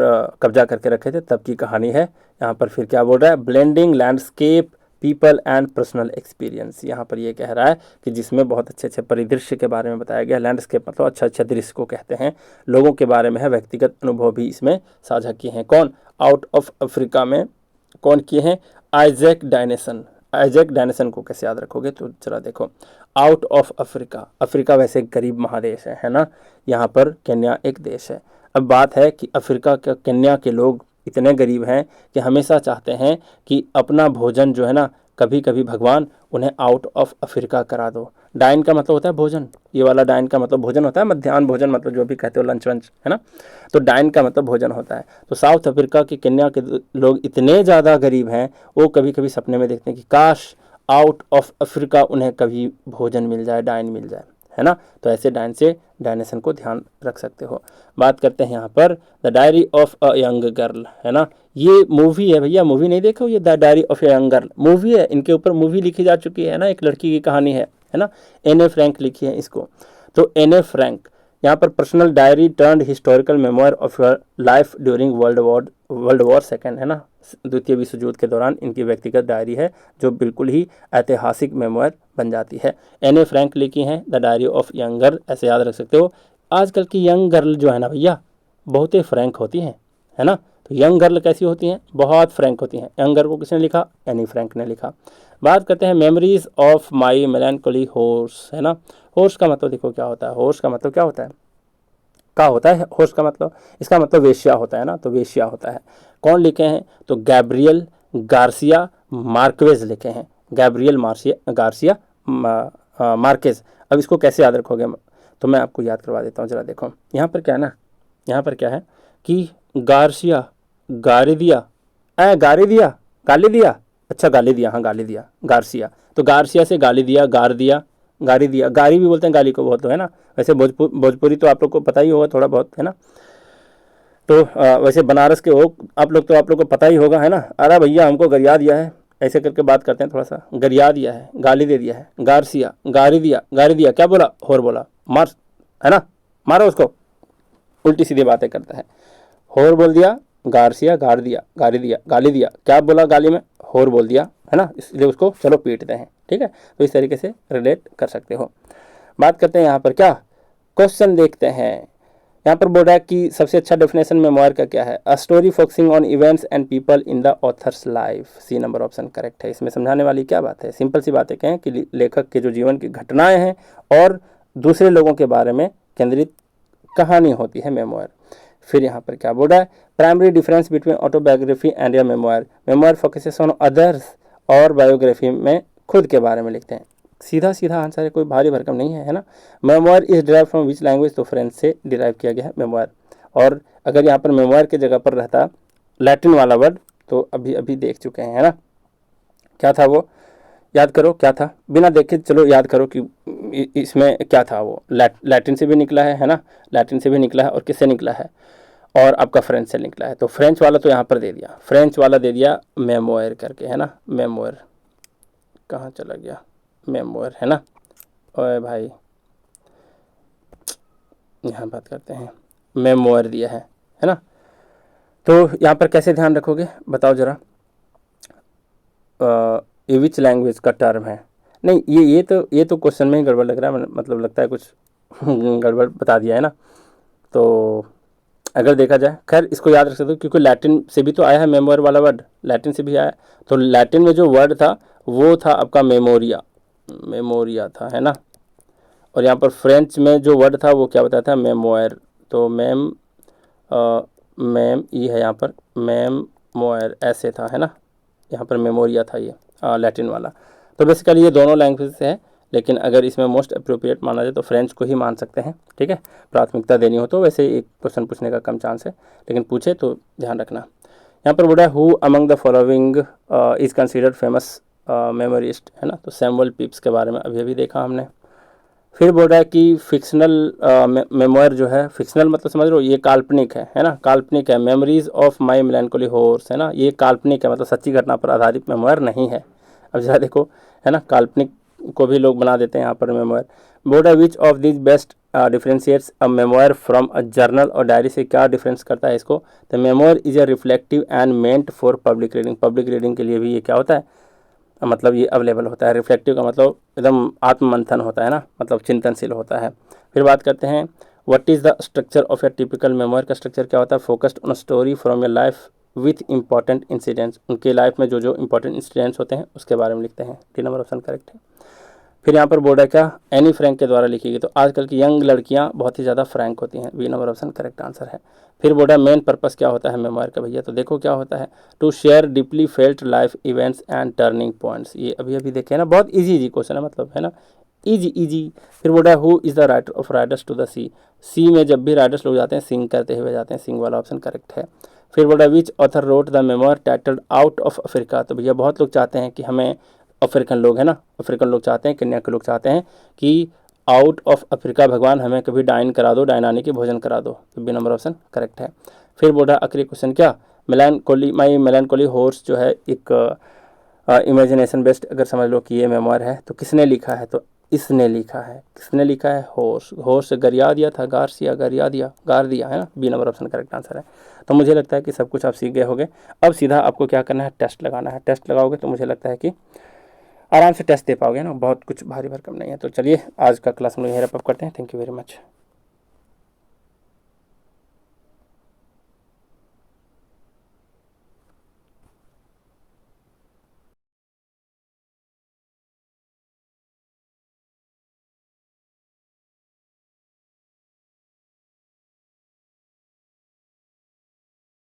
कब्जा करके रखे थे तब की कहानी है। यहाँ पर फिर क्या बोल रहा है, blending landscape people and personal experience. यहाँ पर ये कह रहा है कि जिसमें बहुत अच्छे अच्छे परिदृश्य के बारे में बताया गया। लैंडस्केप मतलब अच्छा अच्छा दृश्य को कहते हैं, लोगों के बारे में है, व्यक्तिगत अनुभव भी इसमें साझा किए हैं। कौन? आउट ऑफ अफ्रीका में कौन किए हैं? आइजैक डायनेसन। आइजैक डायनेसन को कैसे याद रखोगे, तो जरा देखो। आउट ऑफ अफ्रीका, अफ्रीका वैसे एक गरीब महादेश है ना, यहाँ पर केन्या एक देश है। अब बात है कि अफ्रीका के केन्या के लोग इतने गरीब हैं कि हमेशा चाहते हैं कि अपना भोजन जो है ना, कभी कभी भगवान उन्हें आउट ऑफ अफ्रीका करा दो। डाइन का मतलब होता है भोजन, ये वाला डाइन का मतलब भोजन होता है, मध्याह्न भोजन मतलब जो भी कहते हो, लंच वंच, है ना। तो डाइन का मतलब भोजन होता है। तो साउथ अफ्रीका के केन्या के लोग इतने ज़्यादा गरीब हैं, वो कभी कभी सपने में देखते हैं कि काश आउट ऑफ अफ्रीका उन्हें कभी भोजन मिल जाए, डाइन मिल जाए, है ना। तो ऐसे डाइन से डायनेशन को ध्यान रख सकते हो। बात करते हैं यहाँ पर the diary of a young girl, है ना। ये मूवी है भैया, मूवी नहीं देखो, ये the diary of a young girl movie है, इनके ऊपर मूवी लिखी जा चुकी है ना, एक लड़की की कहानी है ना। एने फ्रैंक लिखी है इसको। तो एने फ्रैंक यहाँ पर personal diary turned historical memoir of your life during world war second, है ना। द्वितीय विश्व युद्ध के दौरान इनकी व्यक्तिगत डायरी है जो बिल्कुल ही ऐतिहासिक मेमोयर बन जाती है। एने फ्रैंक लिखी हैं the diary of young girl, ऐसे याद रख सकते हो। आजकल की यंग गर्ल जो है ना भैया, बहुत ही फ्रैंक होती हैं, है ना। तो यंग गर्ल कैसी होती हैं? बहुत फ्रैंक होती हैं। यंग गर्ल को किसने लिखा? एनी फ्रैंक ने लिखा। बात करते हैं मेमोरीज ऑफ माई मेलैंकोली हॉर्स, है ना। हॉर्स का मतलब देखो क्या होता है, हॉर्स का मतलब क्या होता है, का होता है हॉर्स का मतलब, इसका मतलब वेश्या होता है ना, तो वेश्या होता है। कौन लिखे हैं? तो गैब्रियल गार्सिया मार्क्वेज लिखे हैं, गैब्रियल गार्सिया मार्केज। अब इसको कैसे याद रखोगे, तो मैं आपको याद करवा देता हूँ, जरा देखो। यहाँ पर क्या है ना, यहाँ पर क्या है कि गार्सिया, गारिदिया, गाली दिया, अच्छा गाली दिया, हाँ गाली दिया, गार्सिया। तो गार्सिया से गाली दिया, गार दिया, गारी दिया, गारी भी बोलते हैं गाली को बहुत, तो है ना। वैसे भोजपुरी तो आप लोग को पता ही होगा थोड़ा बहुत, है ना। तो वैसे बनारस के हो आप लोग को पता ही होगा, है ना। अरे भैया हमको गरिया दिया है, ऐसे करके बात करते हैं थोड़ा सा, गरिया दिया है, गाली दे दिया है, गार्सिया, गारी दिया, क्या बोला? होर बोला, मार, है ना, मारो उसको, उल्टी सीधी बातें करता है। होर बोल दिया, गार्सिया, गार दिया, गाली दिया, गाली दिया, क्या बोला गाली में? होर बोल दिया, है ना, इसलिए उसको चलो पीटते हैं, ठीक है। तो इस तरीके से रिलेट कर सकते हो। बात करते हैं यहाँ पर क्या क्वेश्चन देखते हैं। यहाँ पर बोल रहा है कि सबसे अच्छा डेफिनेशन मेमोयर का क्या है? A story focusing on events and people in the author's life. C number option correct है। इसमें समझाने वाली क्या बात है? सिंपल सी बातें कहें कि लेखक के जो जीवन की घटनाएं हैं और दूसरे लोगों के बारे में केंद्रित कहानी होती है मेमोयर। फिर यहाँ पर क्या बोल रहा है? Primary difference between autobiography and your memoir. Memoir focuses on others और बायोग्राफी में खुद के बारे में लिखते हैं। सीधा सीधा आंसर है, कोई भारी भरकम नहीं है, है ना। Memoir is derive from which language? तो फ्रेंच से डिराइव किया गया है मेमोयर। और अगर यहाँ पर मेमोयर की जगह पर रहता लैटिन वाला वर्ड तो अभी अभी देख चुके हैं, है ना। क्या था वो? याद करो क्या था, बिना देखे चलो याद करो कि इसमें क्या था वो। लैटिन से भी निकला है ना, लैटिन से भी निकला है, और किससे निकला है? और आपका फ्रेंच से निकला है। तो फ्रेंच वाला तो यहाँ पर दे दिया, फ्रेंच वाला दे दिया मेमोयर करके, है ना। मेमोयर कहाँ चला गया? मेमोयर, है ना। ओए भाई, यहाँ बात करते हैं, मेमोयर दिया है ना। तो यहाँ पर कैसे ध्यान रखोगे बताओ जरा। ये विच लैंग्वेज का टर्म है? नहीं, ये तो क्वेश्चन में ही गड़बड़ लग रहा है, मतलब लगता है कुछ गड़बड़ बता दिया है ना। तो अगर देखा जाए, खैर इसको याद रख सकते हो क्योंकि लैटिन से भी तो आया है मेमोयर वाला वर्ड, लैटिन से भी आया। तो लैटिन में जो वर्ड था वो था आपका मेमोरिया, मेमोरिया था, है ना। और यहाँ पर फ्रेंच में जो वर्ड था वो क्या बताया था? मेमोयर। तो मैम ये है यहाँ पर, मेमोयर ऐसे था, है ना। यहाँ पर मेमोरिया था ये लैटिन वाला। तो बेसिकली ये दोनों लैंग्वेज है, लेकिन अगर इसमें मोस्ट अप्रोप्रिएट माना जाए तो फ्रेंच को ही मान सकते हैं, ठीक है। प्राथमिकता देनी हो तो वैसे एक क्वेश्चन पूछने का कम चांस है, लेकिन पूछे तो ध्यान रखना। यहाँ पर बोला who among the following is considered famous memoirist, है ना, तो सैमुअल पिप्स के बारे में अभी अभी देखा हमने। फिर बोल रहा है कि फिक्शनल मेमोयर जो है, फिक्शनल मतलब समझ लो ये काल्पनिक है ना, काल्पनिक है। मेमोरीज ऑफ माई मेलैंकोली हॉर्स, है ना, ये काल्पनिक है, मतलब सच्ची घटना पर आधारित मेमोयर नहीं है। अब जरा देखो, है ना, काल्पनिक को भी लोग बना देते हैं यहाँ पर मेमोयर। बोल रहा है which of this best differentiates a memoir from a journal और डायरी से क्या डिफरेंस करता है इसको। तो memoir is a reflective and meant for public reading, public reading के लिए भी ये क्या होता है, मतलब ये अवेलेबल होता है। रिफ्लेक्टिव का मतलब एकदम आत्ममंथन होता है ना, मतलब चिंतनशील होता है। फिर बात करते हैं what is the structure of A typical memoir, का स्ट्रक्चर क्या होता है, focused on story from A life with important incidents, उनके लाइफ में जो जो इंपॉर्टेंट इंसिडेंट्स होते हैं उसके बारे में लिखते हैं। 3 नंबर ऑप्शन करेक्ट है। फिर यहाँ पर बोर्ड है क्या, एनी फ्रैंक के द्वारा लिखी गई, तो आजकल की यंग लड़कियाँ बहुत ही ज़्यादा फ्रैंक होती हैं, B number option correct answer है। फिर बोर्ड है मेन पर्पस क्या होता है मेमोयर का भैया, तो देखो क्या होता है, to share deeply felt life events and turning points, ये अभी अभी देखे ना, बहुत इजी क्वेश्चन है, मतलब है ना, इजी। फिर बोर्ड है who is the writer of riders to the sea में जब भी राइडर्स लोग जाते हैं सिंग करते हुए जाते हैं, सिंग वाला ऑप्शन करेक्ट है। फिर बोर्ड है विच author wrote the memoir titled out of Africa, तो भैया बहुत लोग चाहते हैं कि हमें, अफ्रीकन लोग है ना, अफ्रीकन लोग चाहते हैं, केन्या के लोग चाहते हैं कि आउट ऑफ अफ्रीका भगवान हमें कभी डाइन करा दो, डायनानी की भोजन करा दो, तो बी नंबर ऑप्शन करेक्ट है। फिर बोल रहा आखिरी क्वेश्चन क्या, मेलानकोली माई मेलानकोली हॉर्स जो है एक इमेजिनेशन बेस्ड अगर समझ लो कि ये मेमोयर है, तो किसने लिखा है, तो इसने लिखा है, किसने लिखा है, हॉर्स गरिया दिया था, गार दिया है ना, B number option correct answer है। तो मुझे लगता है कि सब कुछ आप सीख गए होंगे। अब सीधा आपको क्या करना है, टेस्ट लगाना है। टेस्ट लगाओगे तो मुझे लगता है कि आराम से टेस्ट दे पाओगे ना, बहुत कुछ भारी भरकम नहीं है। तो चलिए आज का क्लास हम लोग यहीं रैप अप करते हैं। Thank you very much.